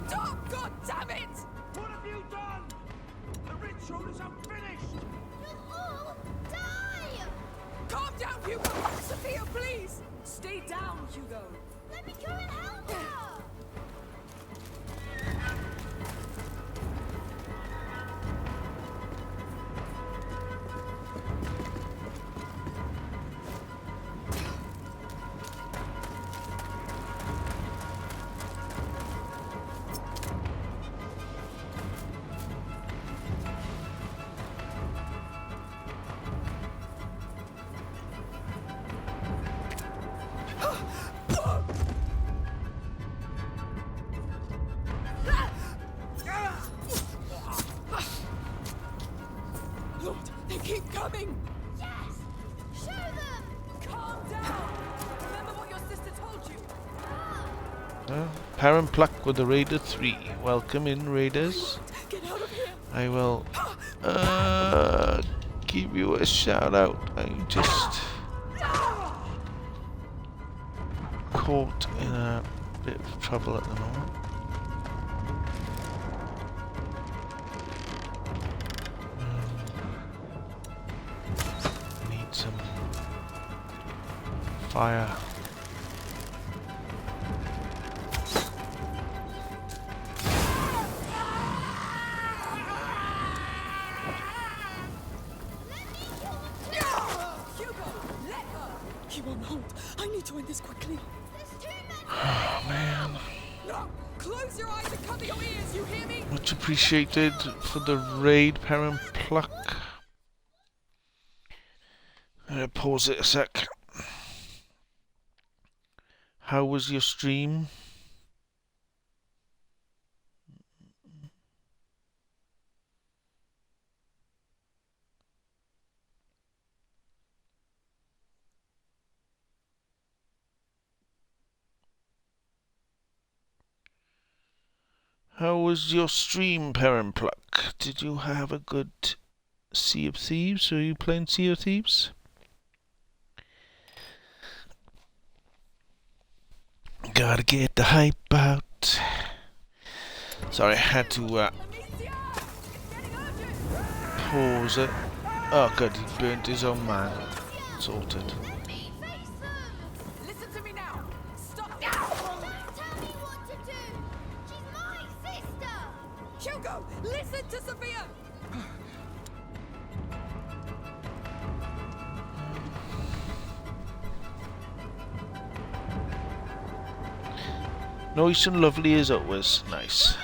Stop, God damn it! What have you done? The ritual is unfinished! You'll all die! Calm down, Hugo! Sophia, please! Stay down, Hugo. Let me go and help her! Lord, they keep coming! Yes! Show them! Calm down. Remember what your sister told you. Parent Pluck with the Raider 3. Welcome in, Raiders. Get out of here! I will give you a shout out. I'm just caught in a bit of trouble at the moment. Need some fire. Hugo, let her! He won't hold. I need to end this quickly. There's too many! Oh man. No! Close your eyes and cover your ears, you hear me? Much appreciated for the raid, Perrin Pluck. Pause it a sec. How was your stream? How was your stream, Perrin Pluck? Did you have a good Sea of Thieves? Are you playing Sea of Thieves? Gotta get the hype out. Sorry, I had to pause it. Oh good, he burnt his own man. Sorted. Listen to me now. Stop. Don't tell me what to do. She's my sister. Hugo, listen to Sophia. Nice and lovely as always. Nice.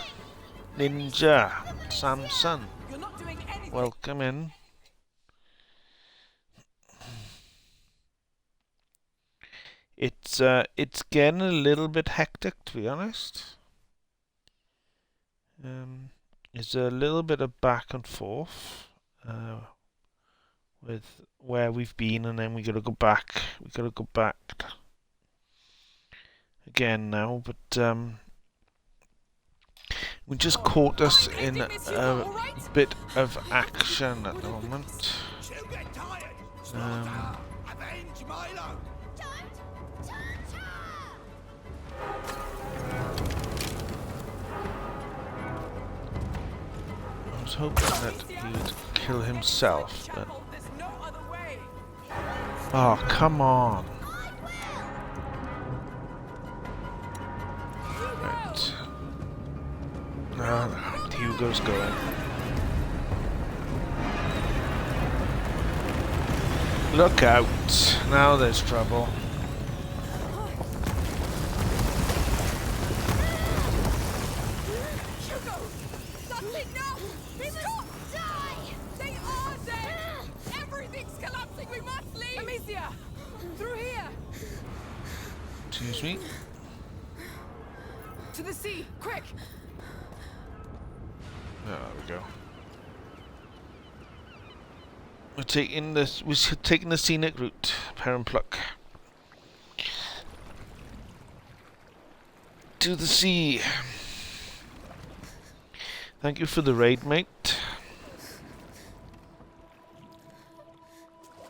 Ninja, Samson, You're not doing anything. welcome in. It's getting a little bit hectic, to be honest. There's a little bit of back and forth with where we've been, and then we gotta go back. We gotta go back again now, but we just caught us in a bit of action at the moment. She'll get tired. Avenge Milo. Don't touch her. I was hoping that he would kill himself, but There's no other way. oh come on! Right. No, Hugo's going. Look out! Now there's trouble. Hugo, that's it now. Stop. Die. They are dead. Everything's collapsing. We must leave. Amicia, through here. Excuse me. To the sea, quick. There we go. We're taking this. We're taking the scenic route. Perrin Pluck. To the sea. Thank you for the raid, mate.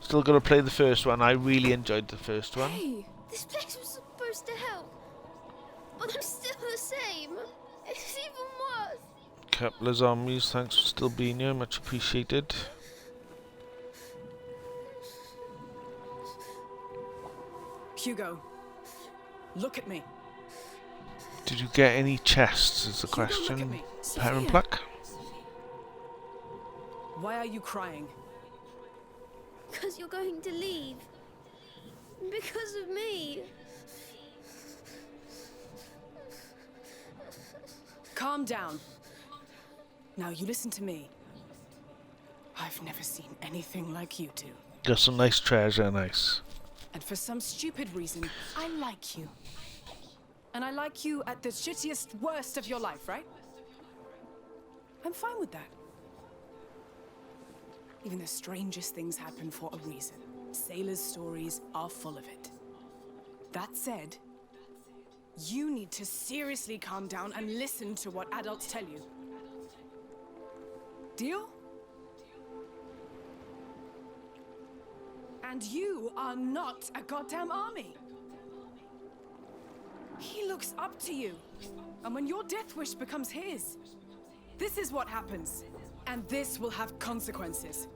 Still gotta play the first one. I really enjoyed the first one. Hey, this place was supposed to help, but I'm still the same. It's even worse. Couple of zombies. Thanks for still being here. Much appreciated. Hugo, look at me. Did you get any chests? Is the Hugo, look at question. me. Perrin Sophia. Pluck. Why are you crying? Because you're going to leave. Because of me. Calm down. Now you listen to me. I've never seen anything like you two. Got some nice treasure. Nice. And for some stupid reason, I like you. And I like you at the shittiest, worst of your life, right? I'm fine with that. Even the strangest things happen for a reason. Sailors' stories are full of it. That said, you need to seriously calm down and listen to what adults tell you. Deal? And you are not a goddamn army. He looks up to you. And when your death wish becomes his, this is what happens. And this will have consequences.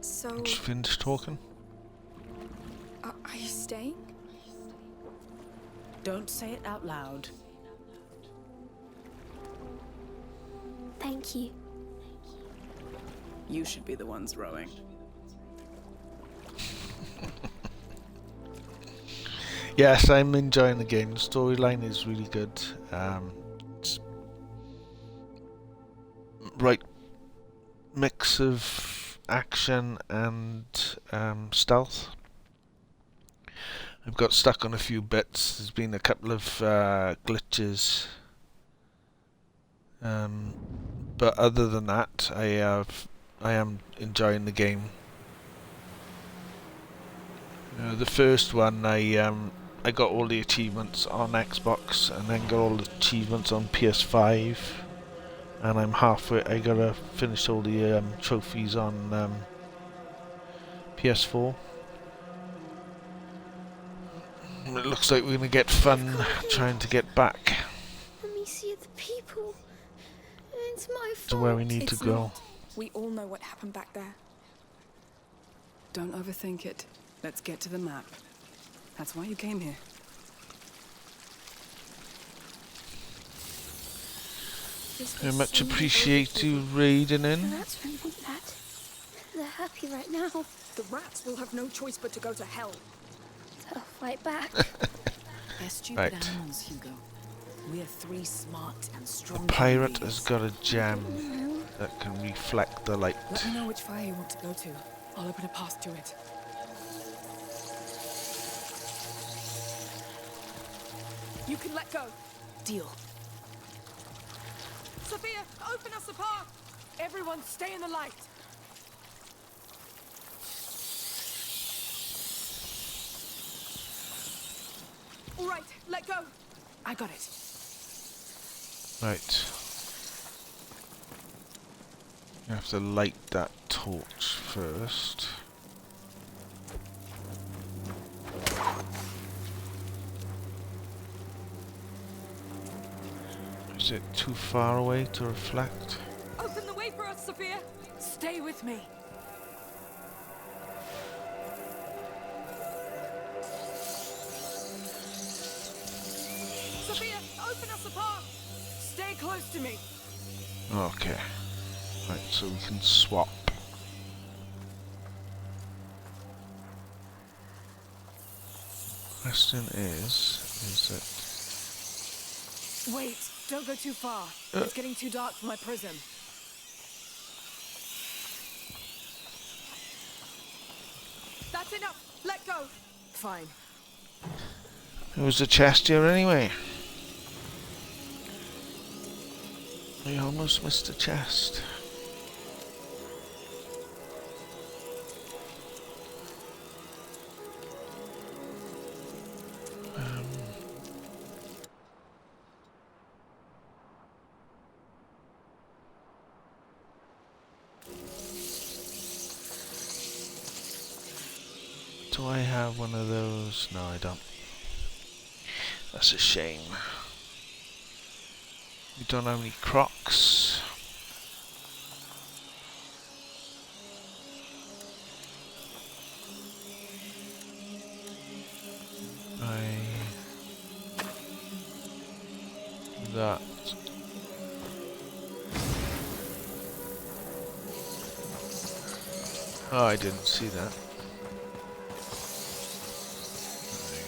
So, Just finished talking. are you staying? Don't say it out loud. Thank you. You should be the ones rowing. Yes, I'm enjoying the game. The storyline is really good. It's right mix of action and stealth. I've got stuck on a few bits. There's been a couple of glitches, but other than that, I am enjoying the game. The first one, I got all the achievements on Xbox, and then got all the achievements on PS5, and I'm halfway. I gotta finish all the trophies on PS4. It looks like we're gonna get fun trying to get back Let me see the people. It's my fault. to where we need It's to go. not. We all know what happened back there. Don't overthink it. Let's get to the map. That's why you came here. This I was much so many appreciate people. you raiding The in. rats won't want that. They're happy right now. The rats will have no choice but to go to hell. They'll fight back. They're stupid Right. animals, Hugo. We're three smart and strong. Pirate warriors. has got a gem No. that can reflect the light. Let me know which fire you want to go to. I'll open a path to it. You can let go. Deal. Sophia, open us a path. Everyone, stay in the light. All right, let go. I got it. Right. You have to light that torch first. Is it too far away to reflect? Open the way for us, Sophia. Stay with me. Sophia, open us a path. Stay close to me. Okay. Right, so we can swap. Question is Wait, don't go too far. It's getting too dark for my prism. That's enough. Let go. Fine. there was a chest here anyway. I almost missed a chest. Do I have one of those? No, I don't. That's a shame. We don't have any Crocs. That. Oh, I didn't see that. There you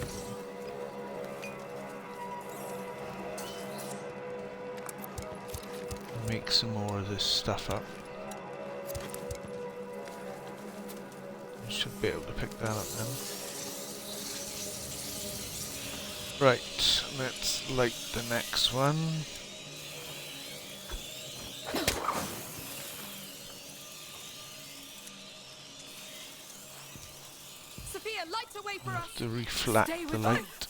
go. Make some more of this stuff up. I should be able to pick that up then. Right, let's light the next one. Sophia, light a way for us. To reflect Stay the with light.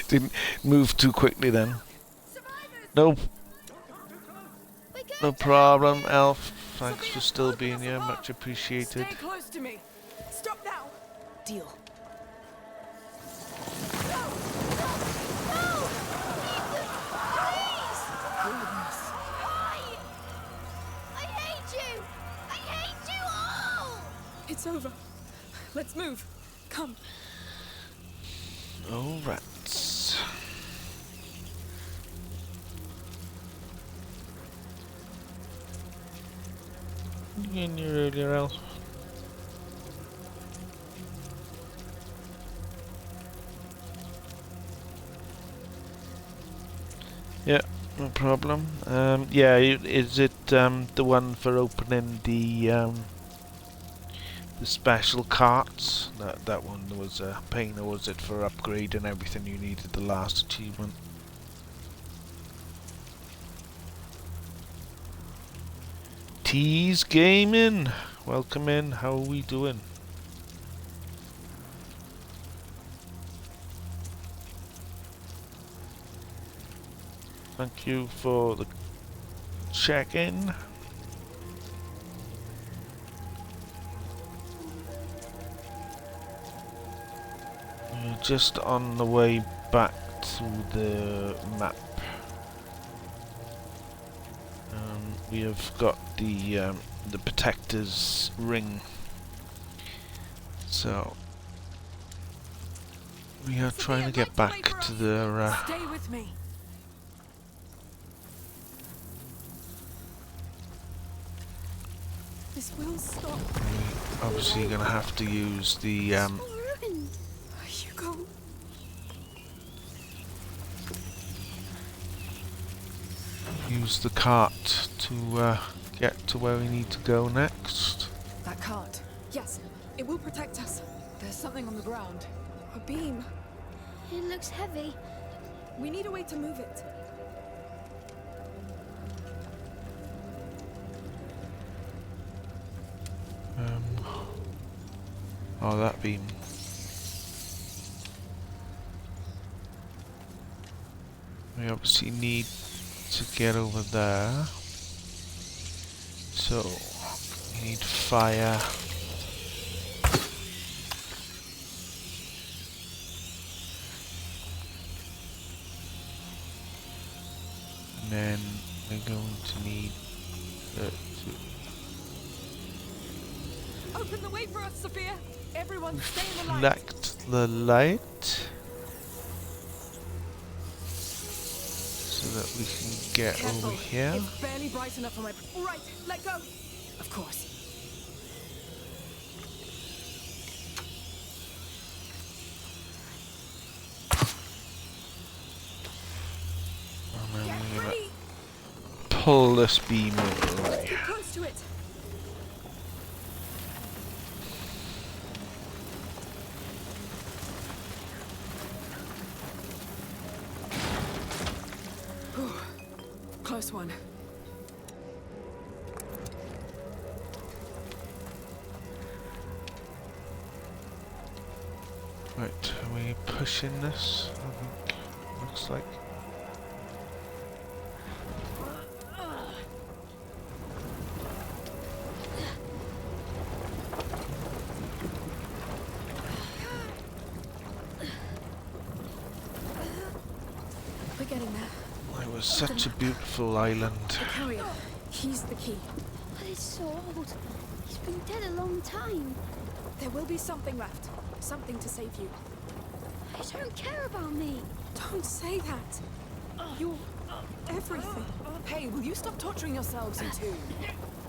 Didn't move too quickly then. Survivors. Nope, We're going no to problem, Elf. Thanks for still being here, much appreciated. Stay close to me. Stop now. Deal. Why? I hate you! I hate you all! It's over. Let's move. Come. Oh, rats. in your earlier else. Yeah, no problem. Yeah, is it the one for opening the special carts? That one was a pain, or was it for upgrading everything you needed the last achievement? Tease Gaming, welcome in. How are we doing? Thank you for the check-in. We're just on the way back to the map. We have got the Protector's Ring. So we are trying to get back to the Stay with me. This will stop. obviously gonna have to use the Hugo. use the cart to get to where we need to go next. That cart. Yes, it will protect us. There's something on the ground. A beam. It looks heavy. We need a way to move it. Oh, that beam. We obviously need to get over there. So, we need fire. And then we're going to need to Open the way for us, Sophia. Everyone, stay in the light. reflect the light so that we can get Careful. over here. It's barely bright enough for my... All right, let go. Of course. And then Get we're gonna ready. pull this beam over the way. Get close to it. Close one. Right, are we pushing this? I think looks like. We're getting there. It was such a beautiful island. The carrier. He's the key. But it's so old. He's been dead a long time. There will be something left. Something to save you. They don't care about me. Don't say that. You're everything. Hey, will you stop torturing yourselves, you two?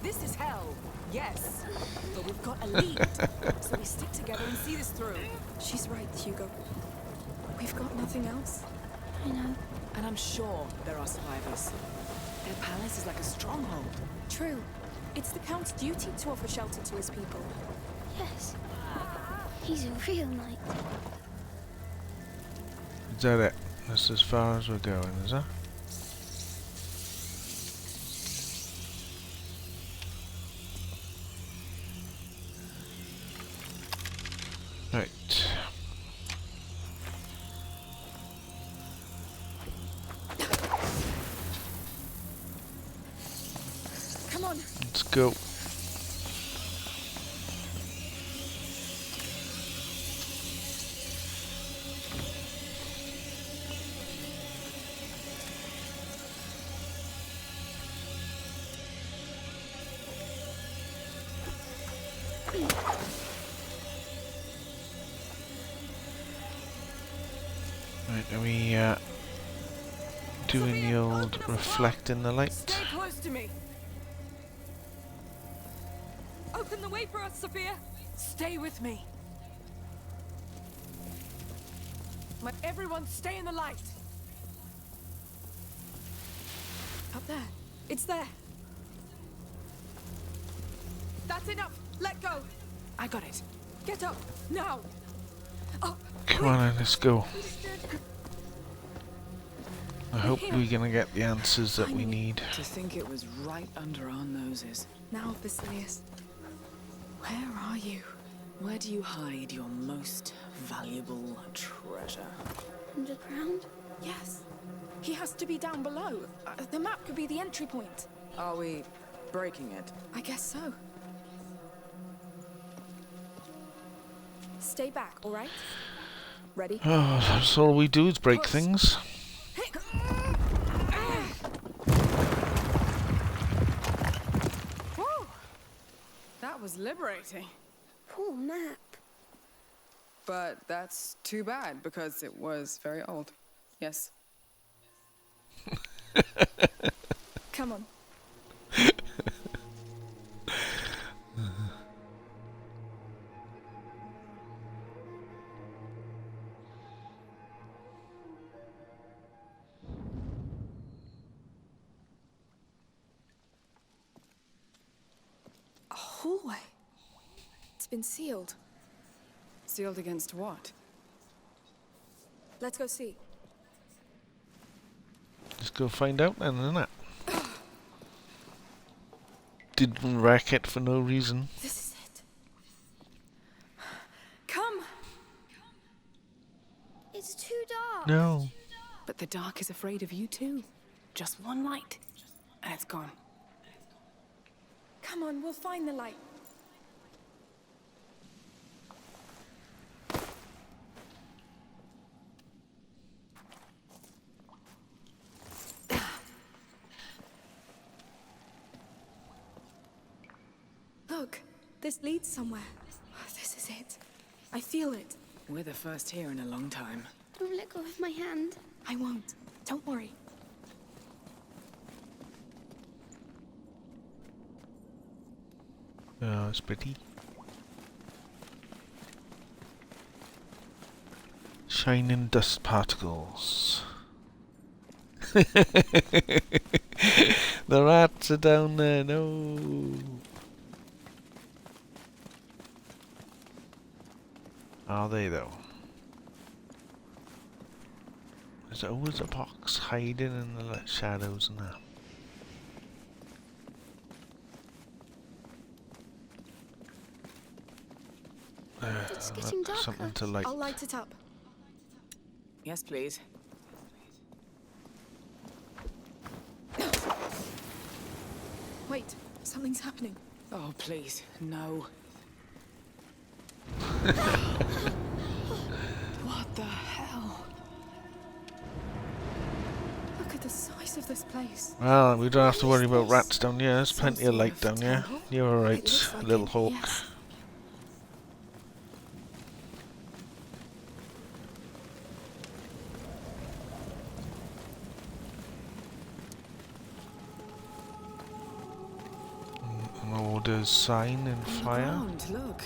This is hell. Yes. But we've got a lead. So we stick together and see this through. She's right, Hugo. We've got nothing else. I know. And I'm sure there are survivors. Their palace is like a stronghold. True. It's the Count's duty to offer shelter to his people. Yes. He's a real knight. Is that it? That's as far as we're going, is that? Right. Come on. Let's go. Right, are we doing the old reflecting the light? Stay close to me. Open the way for us, Sophia! Stay with me. Everyone stay in the light. Up there. It's there. That's enough. Let go. I got it. Get up. Now. Up. Come on then, let's go. Understood. I hope we're gonna get the answers that we need. To think it was right under our noses. Now, Basilius. Where are you? Where do you hide your most valuable treasure? Underground? Yes. He has to be down below. The map could be the entry point. Are we breaking it? I guess so. Stay back, all right? Ready? Oh, that's all we do is break things. Whoa! That was liberating. Poor map. But that's too bad because it was very old. Yes. Come on. A hallway. It's been sealed. Sealed against what? Let's go see. Let's go find out then, innit? Didn't wreck it for no reason. This is it. Come. It's too dark. No. But the dark is afraid of you too. Just one light, and it's gone. Come on, we'll find the light. Look, this leads somewhere. This is it. I feel it. We're the first here in a long time. Don't let go of my hand. I won't. Don't worry. Oh, it's pretty. Shining dust particles. The rats are down there, no. Are they though? There's always a box hiding in the shadows and that. It's getting darker. Something to light. I'll light it up. Yes, please. Wait, something's happening. Oh, please, no. What the hell? Look at the size of this place. Well, we don't have to worry about this? rats down here. There's Some plenty of sort light of down here. tunnel? You're It alright, looks like little it, hawk. yes. An order's sign in On the fire. ground, look.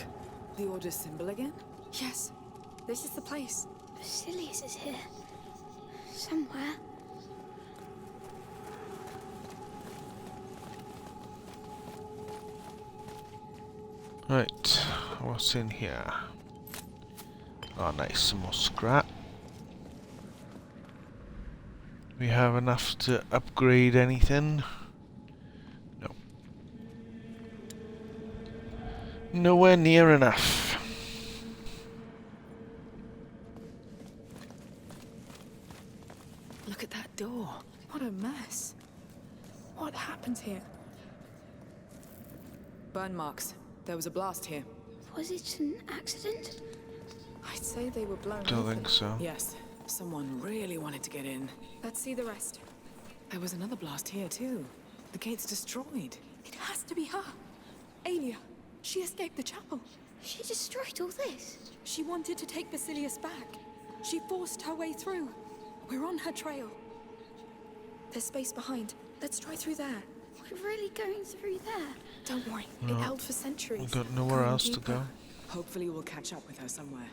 The order's symbol again? Yes, this is the place. Basilius is here. Somewhere. Right, what's in here? Oh, nice, some more scrap. We have enough to upgrade anything? No. Nowhere near enough. Look at that door. What a mess. What happened here? Burn marks. There was a blast here. Was it an accident? I'd say they were blown Don't open. think so. Yes, someone really wanted to get in. Let's see the rest. There was another blast here too. The gate's destroyed. It has to be her. Aelia. She escaped the chapel. She destroyed all this. She wanted to take Basilius back. She forced her way through. We're on her trail. There's space behind. Let's try through there. We're really going through there. Don't worry, No. it held for centuries. We've got nowhere Going else to deeper. go. Hopefully we'll catch up with her somewhere.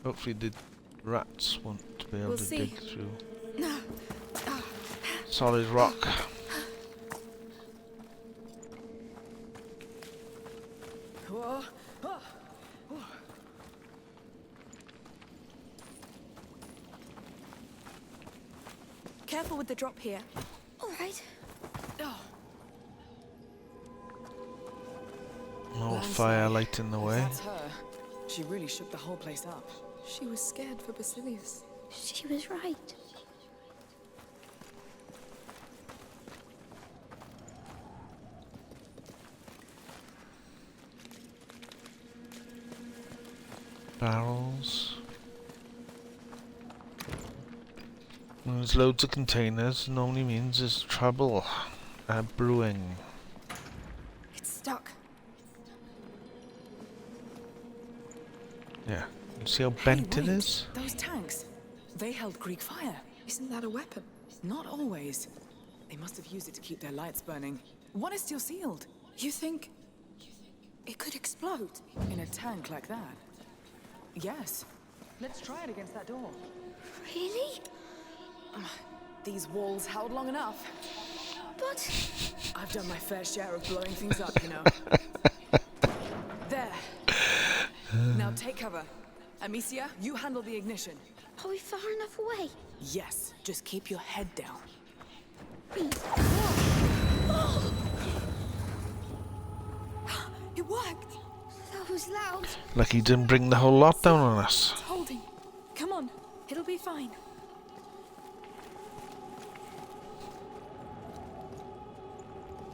Hopefully the rats won't be able We'll to see. dig through No. solid rock. Whoa. Oh. Careful with the drop here. All right. Oh. No Landslide. fire lighting the If way. that's her. She really shook the whole place up. She was scared for Basilius. She was right. Barrels. When there's loads of containers, normally means there's trouble brewing. It's stuck. Yeah. You see how bent it wait. is? Those tanks. They held Greek fire. Isn't that a weapon? Not always. They must have used it to keep their lights burning. One is still sealed. You think it could explode? In a tank like that? Yes. Let's try it against that door. Really? These walls held long enough. But I've done my fair share of blowing things up, you know. There. Now take cover. Amicia, you handle the ignition. are we far enough away? Yes, just keep your head down. It worked. That was loud. Like he didn't bring the whole lot down on us. It's holding. Come on, it'll be fine.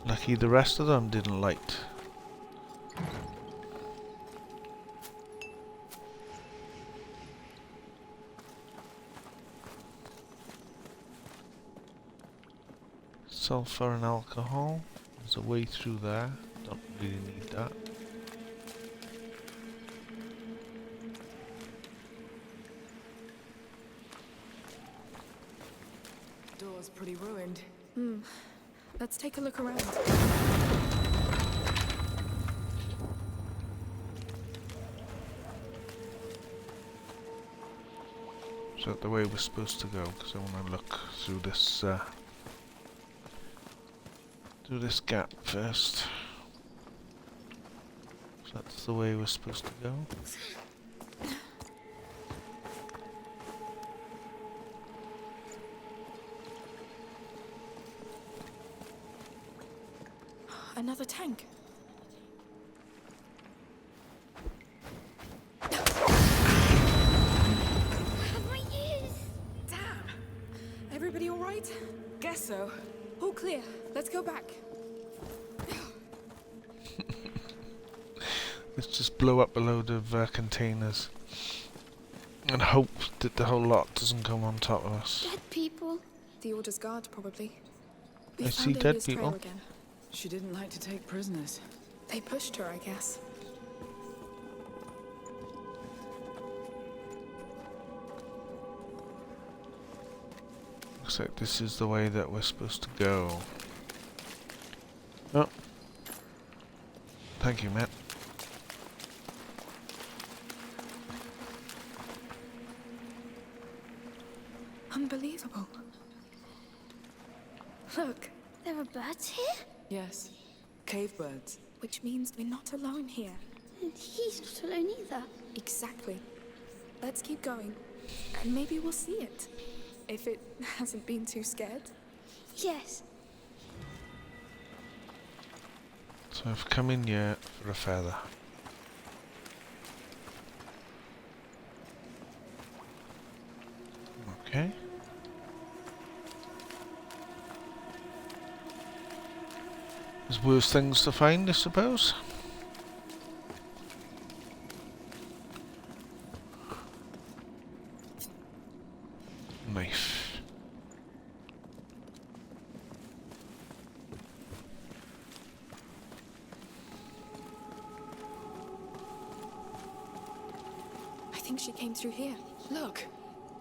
Lucky the rest of them didn't light. Sulfur and alcohol. There's a way through there. Don't really need that. Door's pretty ruined. Let's take a look around. Is that the way we're supposed to go? Because I want to look through this gap first. So that's the way we're supposed to go. Another tank. Have my ears. Damn. Everybody all right? Guess so. All clear. Let's go back. Let's just blow up a load of containers and hope that the whole lot doesn't come on top of us. Dead people. The Order's guard, probably. We I found see dead Alia's trail people. again. She didn't like to take prisoners. They pushed her, I guess. Looks like this is the way that we're supposed to go. Oh. Thank you, Matt. Unbelievable. Look, There are birds here? Yes. Cave birds. which means we're not alone here. And he's not alone either. Exactly. Let's keep going. And maybe we'll see it. If it hasn't been too scared. Yes. So I've come in here for a feather. Okay. There's worse things to find, I suppose. Knife. I think she came through here. Look!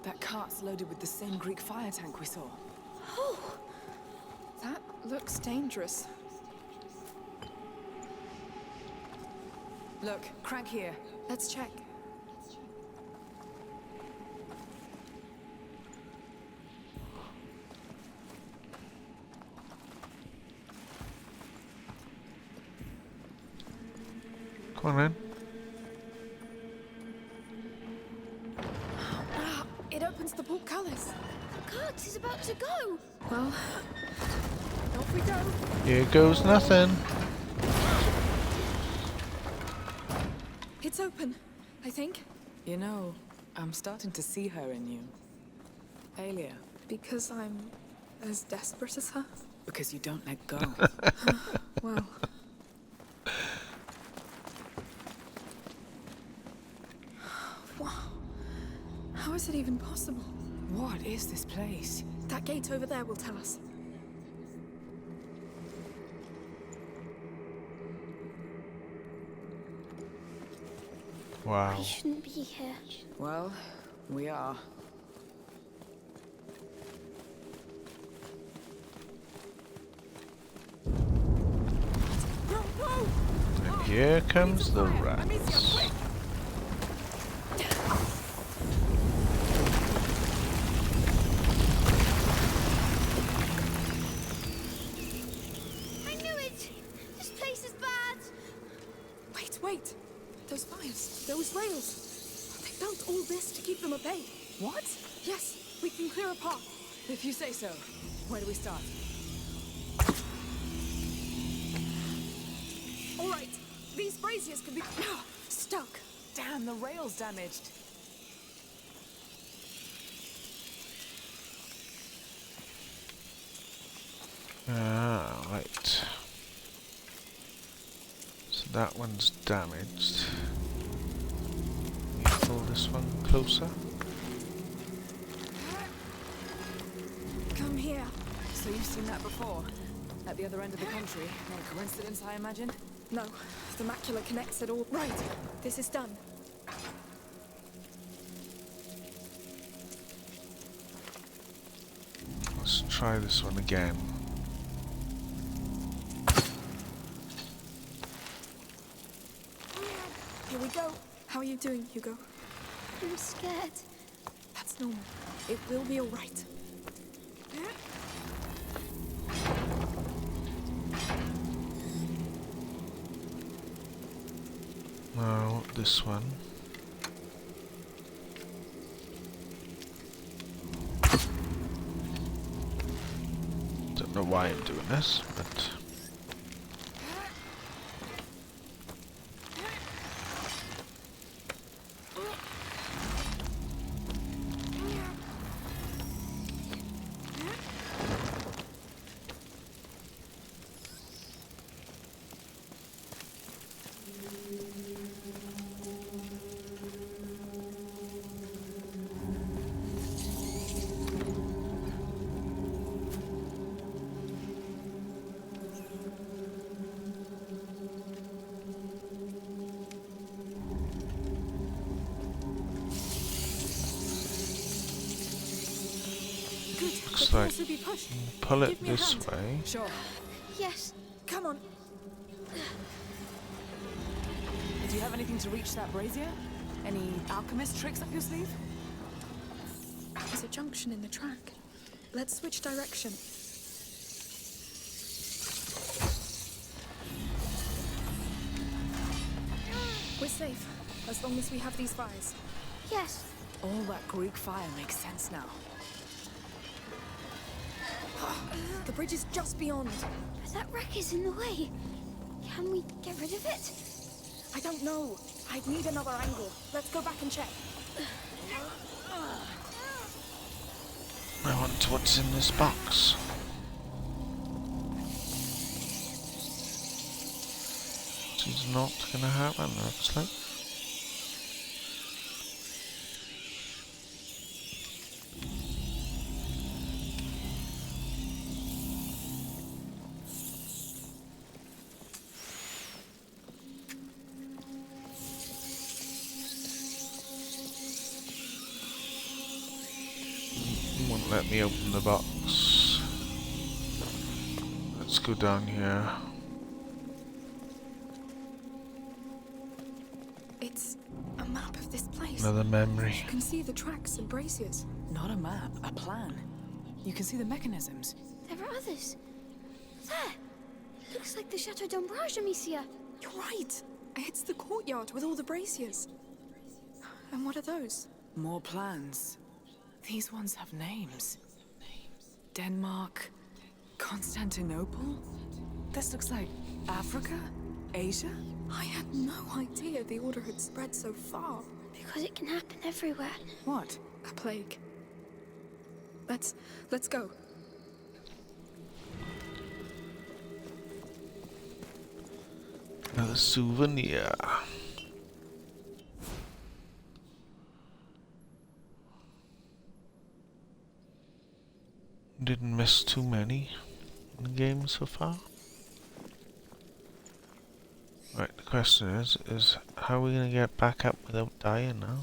That cart's loaded with the same Greek fire tank we saw. Oh, That Looks dangerous. Look, crank here. Let's check. Come on then. It opens the portcullis. The cart is about to go. Well, off we go. Here goes nothing. It's open, I think. You know, I'm starting to see her in you. Aelia, Because I'm as desperate as her. because you don't let go. Well. Wow. How is it even possible? What is this place? That gate over there will tell us. Wow. We shouldn't be here. Well, we are. No, no! And here comes the rats. I knew it! This place is bad! Wait, wait! Those fires, those rails. They built all this to keep them at bay. What? Yes, we can clear a path. If you say so. Where do we start? All right, these braziers could be stuck. Damn, the rail's damaged. Ah, right. So that one's damaged. Can you pull this one closer? Come here. So you've seen that before? At the other end of the country? Not a coincidence, I imagine? No, the macula connects it all. Right, this is done. Let's try this one again. Here we go. How are you doing, Hugo? I'm scared. That's normal. It will be all right. Now this one. Don't know why I'm doing this, but Good. Looks They can like- also be pushed. pull it Give me a this hand. way. Sure. Yes. Come on. Do you have anything to reach that brazier? Any alchemist tricks up your sleeve? There's a junction in the track. Let's switch direction. We're safe, as long as we have these fires. Yes. All that Greek fire makes sense now. The bridge is just beyond. But that wreck is in the way. Can we get rid of it? I don't know. I'd need another angle. Let's go back and check. I want what's in this box. This is not gonna happen, looks like. Won't let me open the box. go down here. It's a map of this place. Another memory. You can see the tracks and braziers. Not a map, a plan. You can see the mechanisms. There are others. There. Looks like the Chateau d'Ombrage, Amicia. You're right. It's the courtyard with all the braziers. And what are those? More plans. These ones have names. Denmark, Constantinople. This looks like Africa, Asia. I had no idea the order had spread so far. Because it can happen everywhere. What? A plague. Let's go. Another souvenir. Didn't miss too many in the game so far. Right, the question is how are we gonna get back up without dying now?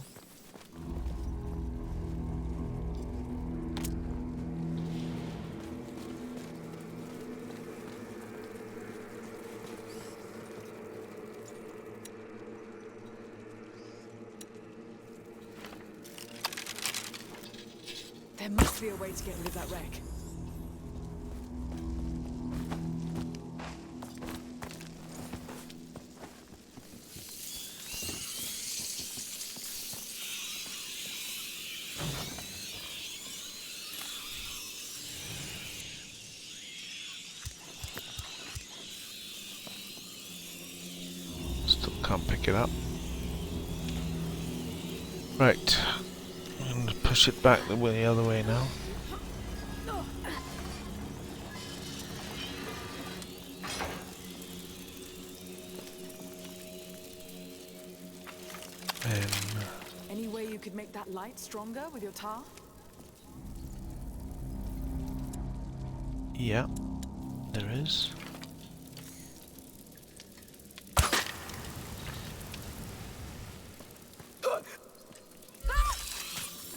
There must be a way to get rid of that wreck. Still can't pick it up. Right. I'm going to push it back the other way now. Any way you could make that light stronger with your tar? Yeah, there is.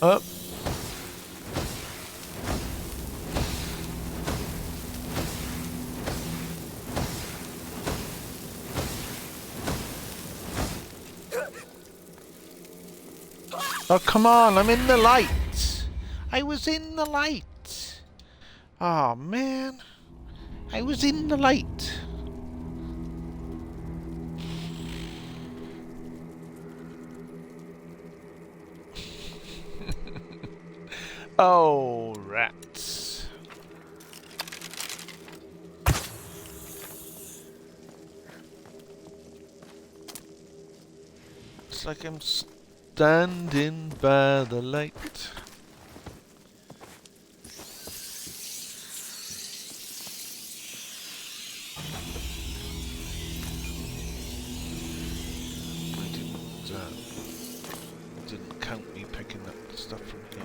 Up. Oh, come on, I'm in the light. I was in the light. Oh, man. I was in the light. Oh, rats. It's like I'm standing by the light. Didn't count me picking up the stuff from here.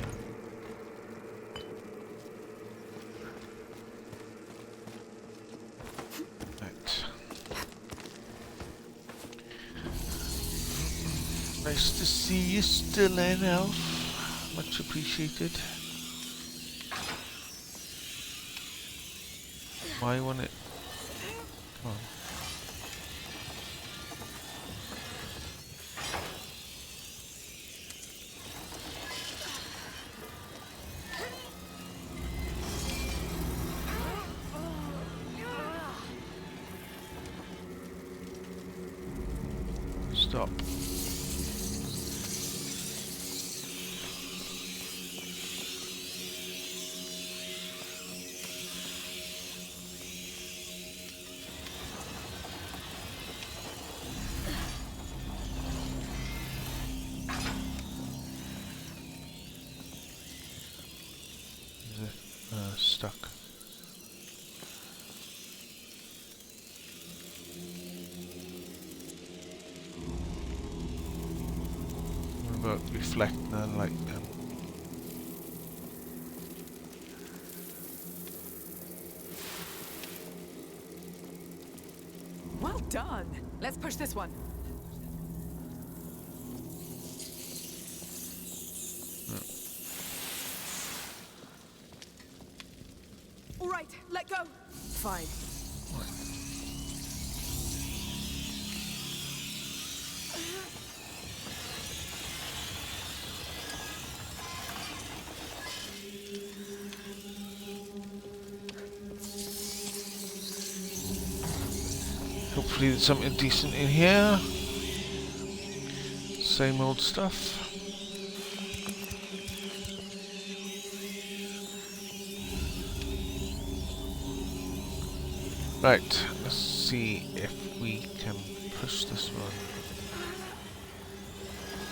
Nice to see you still in, Elf. Much appreciated. Why won't it? Come on. Stop. Stuck. What about reflecting the light then? Well done. Let's push this one. All right, let go. Fine. Hopefully there's something decent in here. Same old stuff. Right, let's see if we can push this one.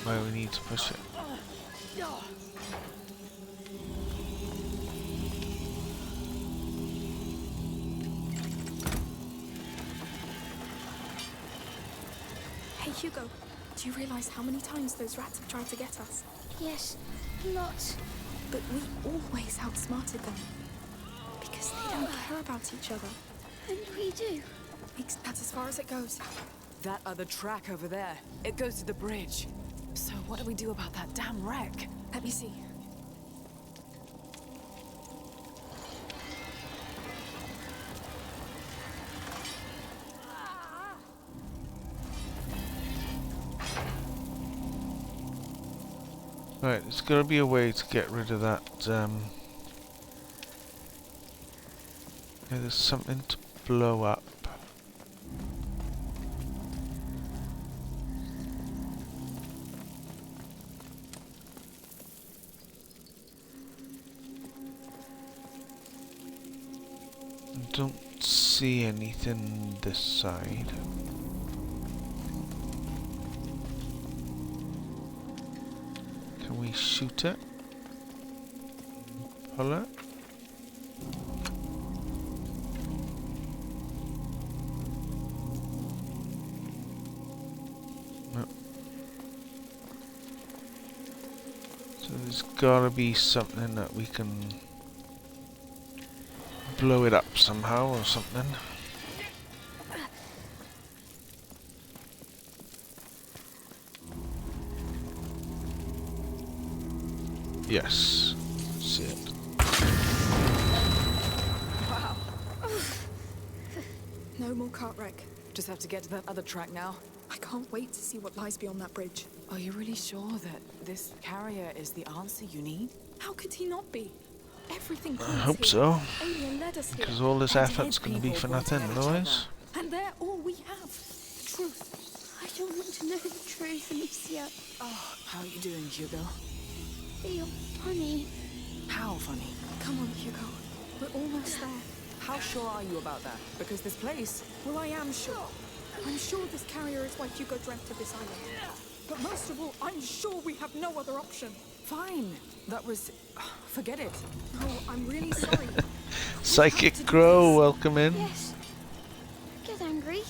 Where we need to push it. Hey, Hugo, do you realize how many times those rats have tried to get us? Yes, lots. But we always outsmarted them. Because they don't care about each other. And we do. That's as far as it goes. That other track over there, it goes to the bridge. So what do we do about that damn wreck? Let me see. Right, there's gotta be a way to get rid of that, yeah, there's something to blow up. I don't see anything this side. Can we shoot it? Pull it? No. So there's gotta be something that we can blow it up somehow or something. Yes, see it. Wow. No more cart wreck. Just have to get to that other track now. I can't wait to see what lies beyond that bridge. Are you really sure that this carrier is the answer you need? How could he not be? Everything I points hope here. so, Alien led us here. because all this And effort's dead going to be people for brought nothing together each otherwise. And they're all we have. The truth. I don't want to know the truth, Alicia. Oh, how are you doing, Hugo? You're funny. How funny? Come on, Hugo. We're almost there. How sure are you about that? Because this place... Well, I am sure. I'm sure this carrier is why Hugo dreamt of this island. But most of all, I'm sure we have no other option. Fine. That was... Forget it. No, I'm really sorry. Psychic Crow, welcome in. Yes. Get angry.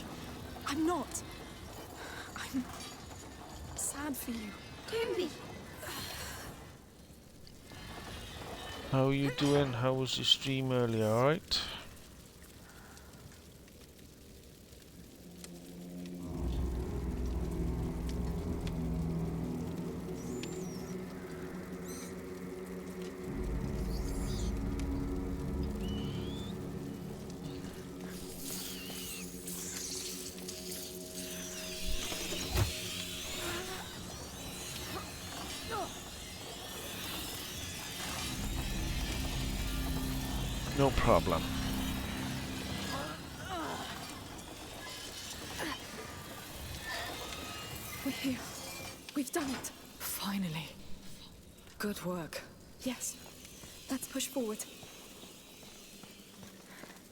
I'm not. I'm sad for you. Don't be. How are you doing? How was your stream earlier, alright? No problem. We're here. We've done it. Finally. Good work. Yes. Let's push forward.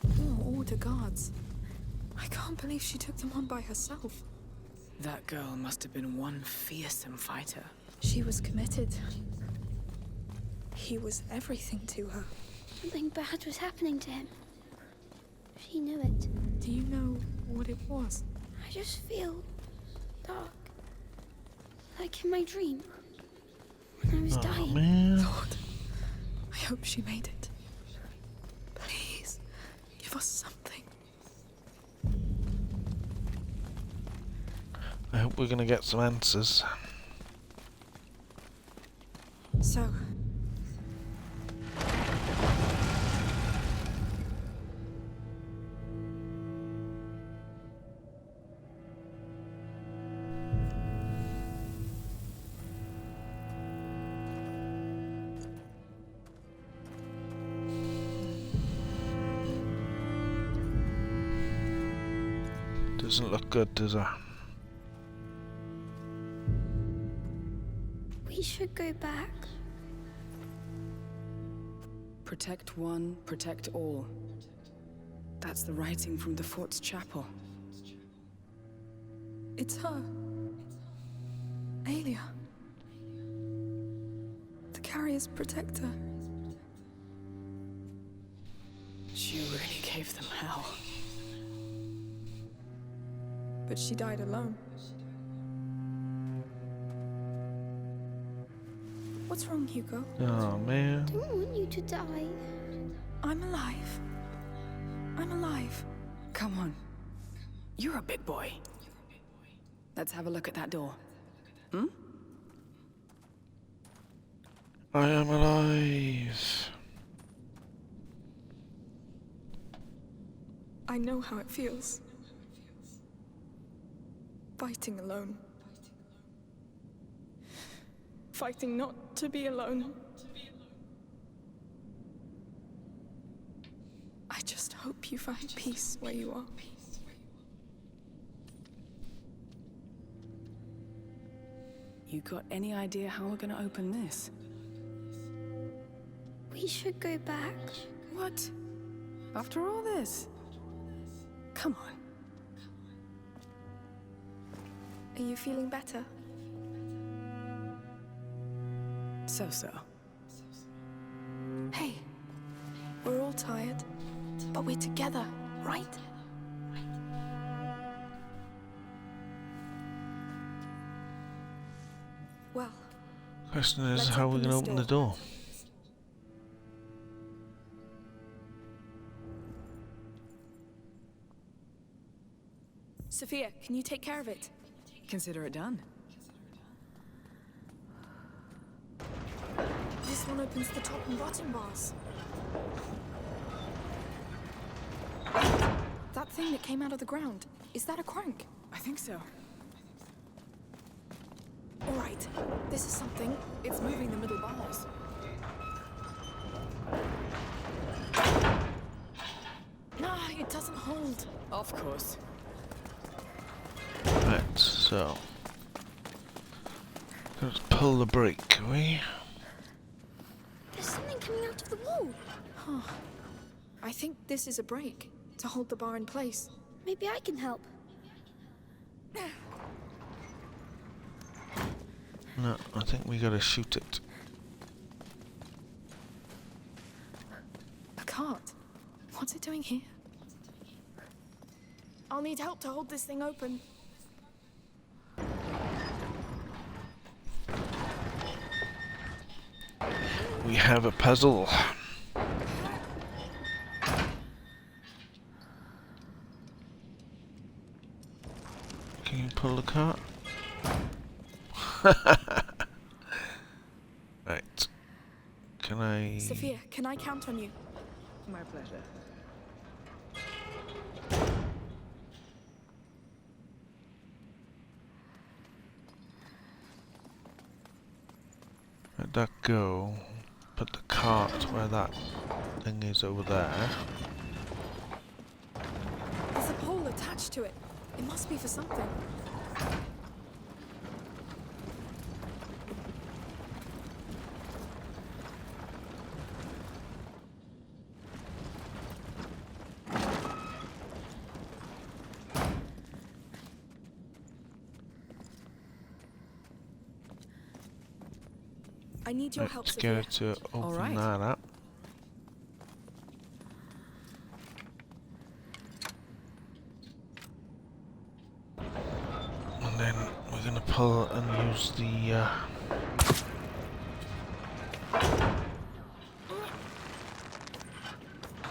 Oh, all the guards. I can't believe she took them on by herself. That girl must have been one fearsome fighter. She was committed. He was everything to her. Something bad was happening to him. She knew it. Do you know what it was? I just feel dark. Like in my dream. When I was Oh dying. man. Lord, I hope she made it. Please, give us something. I hope we're gonna get some answers. So, Doesn't look good, does it? We should go back. Protect one, protect all. That's the writing from the fort's chapel. It's her. Aelia. The carrier's protector. She really gave them hell. But she died alone. What's wrong, Hugo? Oh man. I don't want you to die. I'm alive. I'm alive. Come on. You're a big boy. Let's have a look at that door. Hmm? I am alive. I know how it feels. Fighting alone. Fighting not to be alone. I just hope you find peace where you are. You got any idea how we're gonna open this? We should go back. What? After all this? Come on. Are you feeling better? So-so. Hey, we're all tired, but we're together, right? Well, Question is, Let's how are we open gonna this open the door? Sophia, can you take care of it? Consider it done. This one opens the top and bottom bars. That thing that came out of the ground, is that a crank? I think so. All right, this is something. It's moving the middle bars. Nah, it doesn't hold. Of course. Right, so let's pull the brake, can we? There's something coming out of the wall. Huh. I think this is a brake to hold the bar in place. Maybe I can help. No, I think we gotta shoot it. A cart? What's it doing here? I'll need help to hold this thing open. We have a puzzle. Can you pull the cart? Right. Can I... Sophia, can I count on you? My pleasure. Let that go. Put the cart where that thing is over there. There's a pole attached to it. It must be for something. I need your help, Let's Sophia. get it to open right. that up. And then we're gonna pull and use the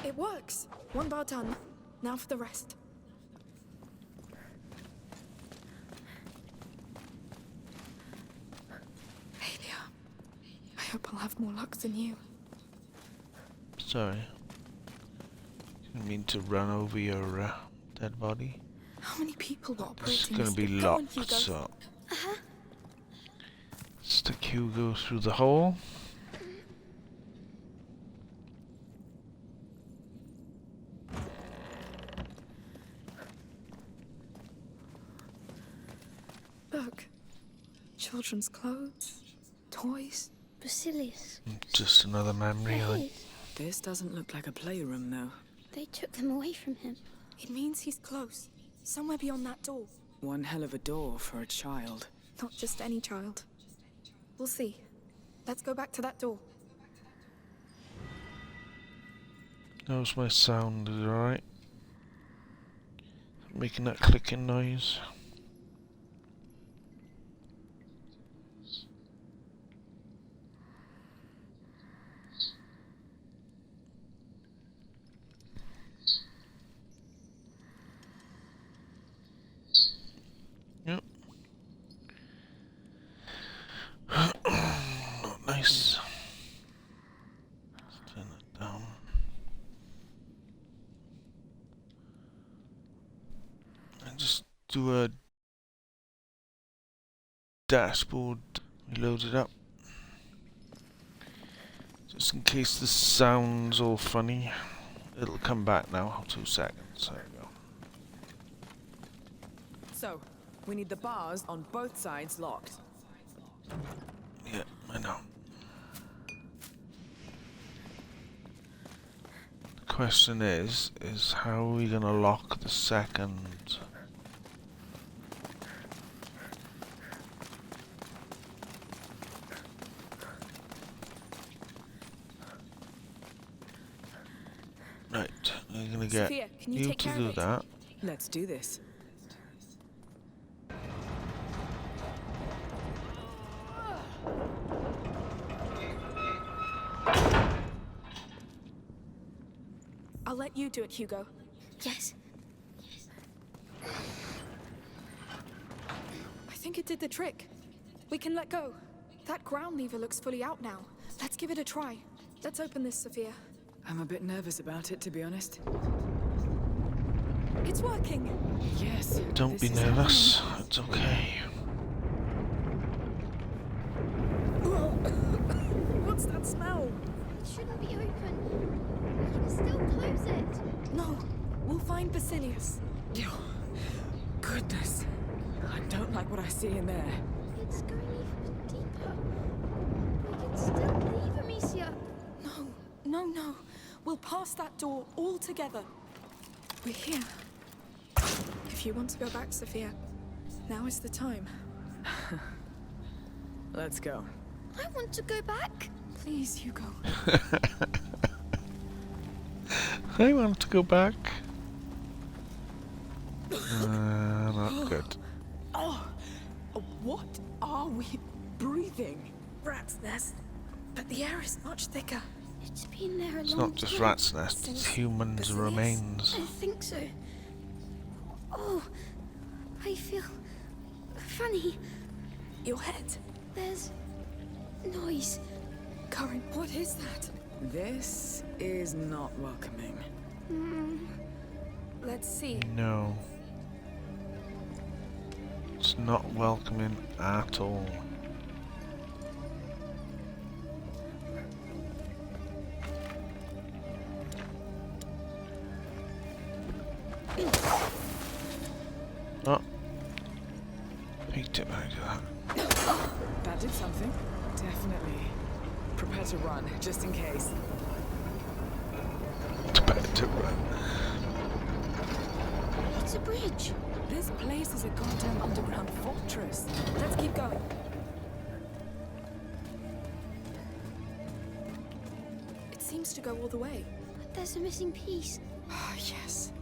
It works. One bar done. Now for the rest. Aelia, I hope I'll have more luck than you. sorry. Didn't mean to run over your dead body. How many people were It's operating gonna this be thing? Go on, locked, Hugo. so stick Hugo through the hole. Children's clothes, toys. Basilius. Just another memory, I They're think. his. This doesn't look like a playroom, though. They took them away from him. It means he's close. Somewhere beyond that door. One hell of a door for a child. Not just any child. We'll see. Let's go back to that door. How's my sound? Is it alright? Making that clicking noise. Yep. Not nice. Let's turn that down. And just do a dashboard, reload it up. Just in case the sound's all funny. It'll come back now, 2 seconds, there we go. So, we need the bars on both sides locked. Yeah, I know. The question is how are we gonna lock the second? Right, we're gonna get Sophia, can you you take to care do of it? that. Let's do this. I'll let you do it, Hugo. Yes. I think it did the trick. We can let go. That ground lever looks fully out now. Let's give it a try. Let's open this, Sophia. I'm a bit nervous about it, to be honest. It's working. Yes. Don't this be is nervous. It's okay. What's that smell? It shouldn't be open. We can still close it. No, we'll find Basilius. Oh, goodness. I don't like what I see in there. It's going even deeper. We can still leave Amicia. No. We'll pass that door all together. We're here. If you want to go back, Sophia, now is the time. Let's go. I want to go back. Please, Hugo. I want to go back. Not good. Oh, what are we breathing? Rat's nest. But the air is much thicker. It's been there a It's long not just time. rat's nest, it's Since humans' Basilius? remains. I think so. Oh, I feel funny. Your head. There's noise. Corin, what is that? This is not welcoming. Let's see. No. It's not welcoming at all. Oh. Hate it when I do that. That did something. Definitely. Prepare to run, just in case. It's better to run. It's a bridge. This place is a goddamn underground fortress. Let's keep going. It seems to go all the way. But there's a missing piece. Ah, yes.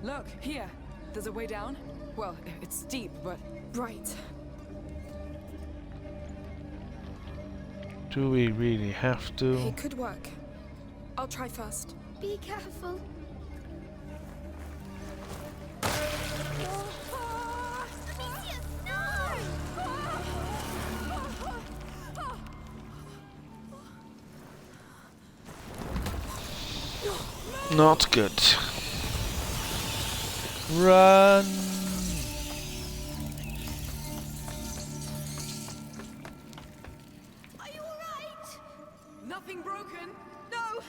Look, here. There's a way down. Well, it's steep, but Right. Do we really have to? It could work. I'll try first. Be careful. Amicia, Not good. Run! Are you alright? nothing broken. No!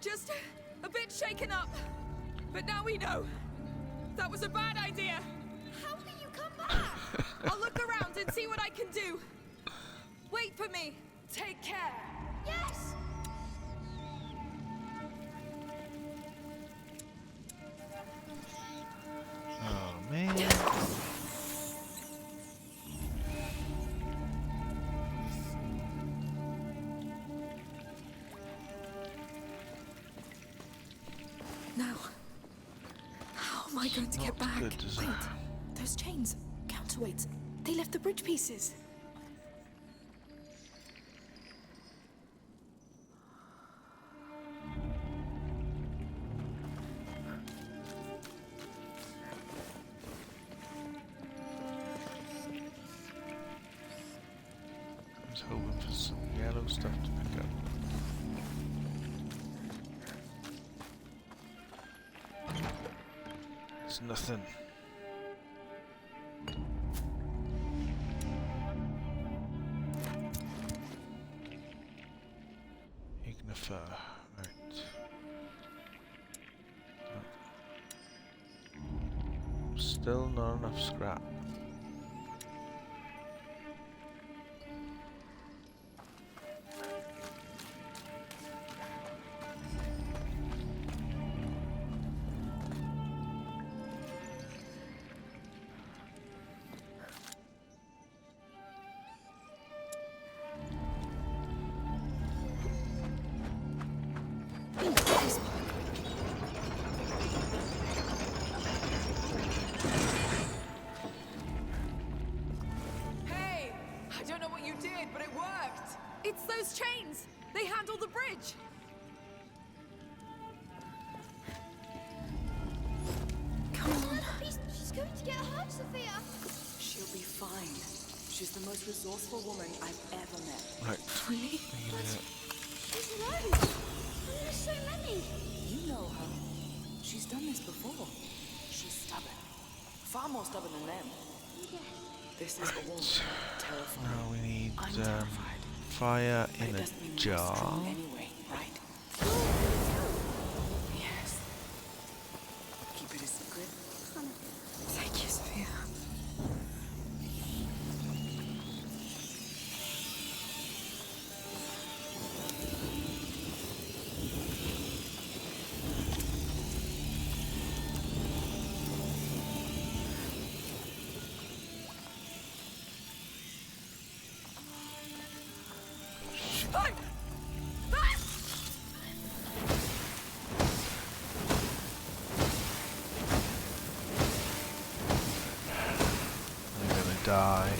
Just a bit shaken up. But now we know. That was a bad idea. How can you come back? I'll look around and see what I can do. Wait for me. Take care. Yes! Oh man. Now, how am I going to get Not back? good, is it? Wait, those chains, counterweights, they left the bridge pieces. I was hoping for some yellow stuff to pick up. It's nothing. Ignifer, right. Still not enough scrap. Hey! I don't know what you did, but it worked! It's those chains! They handle the bridge! Come on. She's going to get hurt, Sophia. She'll be fine. She's the most resourceful woman I've ever met. Right. Really? She's alone. There's so many. You know her. She's done this before. She's stubborn. Far more stubborn than them. Yeah. This is all terrifying. Now we need I'm terrified. fire But in it a doesn't mean we're jar. strong anyway, right? Yes. Keep it a secret. Thank you, Sophia. I'm gonna die.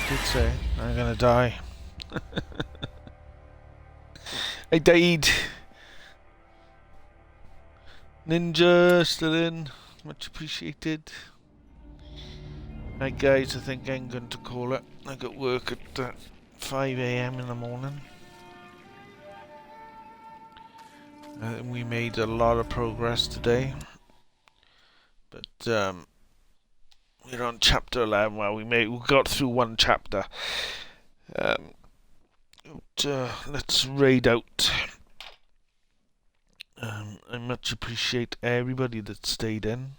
Did say I'm gonna die. I died. Ninja still in. Much appreciated. Right guys, I think I'm going to call it. I got work at 5 AM in the morning. We made a lot of progress today. But we're on chapter 11. Well, we got through one chapter. Let's raid out. I much appreciate everybody that stayed in.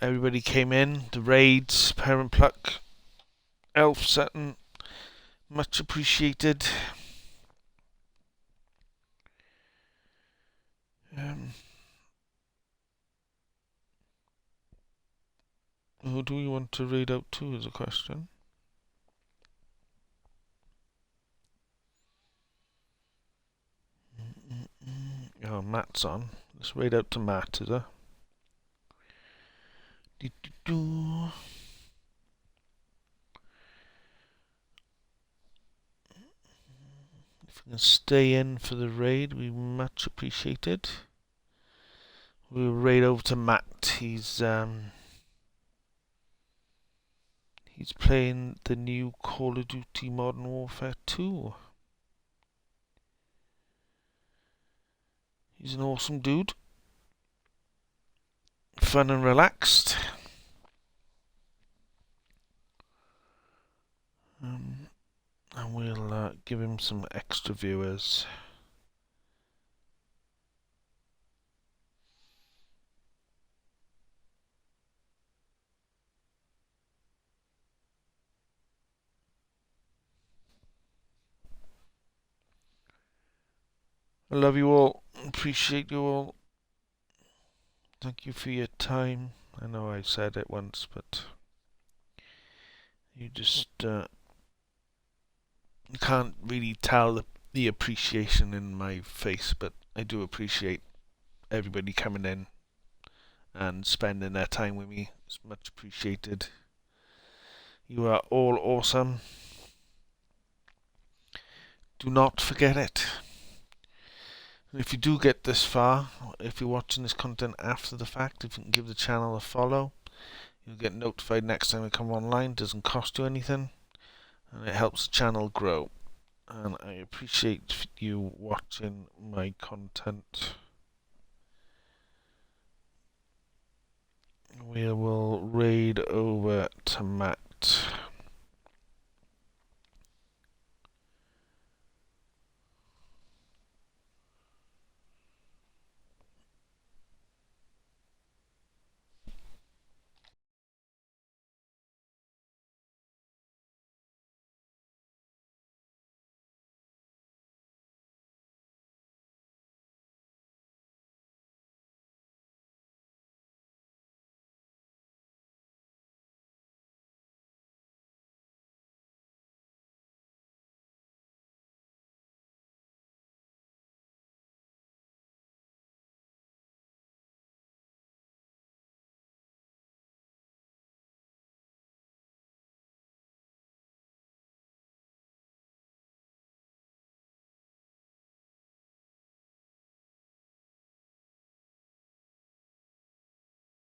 Everybody came in. The raids, Parent Pluck, Elf Sutton, much appreciated. Who do we want to raid out to is a question. Oh, Matt's on. Let's raid out to Matt, is it? Do-do-do. If you can stay in for the raid, we much appreciated. We'll raid over to Matt. He's playing the new Call of Duty Modern Warfare 2. He's an awesome dude. Fun and relaxed. And we'll give him some extra viewers. I love you all. Appreciate you all. Thank you for your time. I know I said it once, but you just can't really tell the appreciation in my face, but I do appreciate everybody coming in and spending their time with me. It's much appreciated. You are all awesome. Do not forget it. And if you do get this far, if you're watching this content after the fact, if you can give the channel a follow, you'll get notified next time I come online. It doesn't cost you anything, and it helps the channel grow. And I appreciate you watching my content. We will raid over to Matt.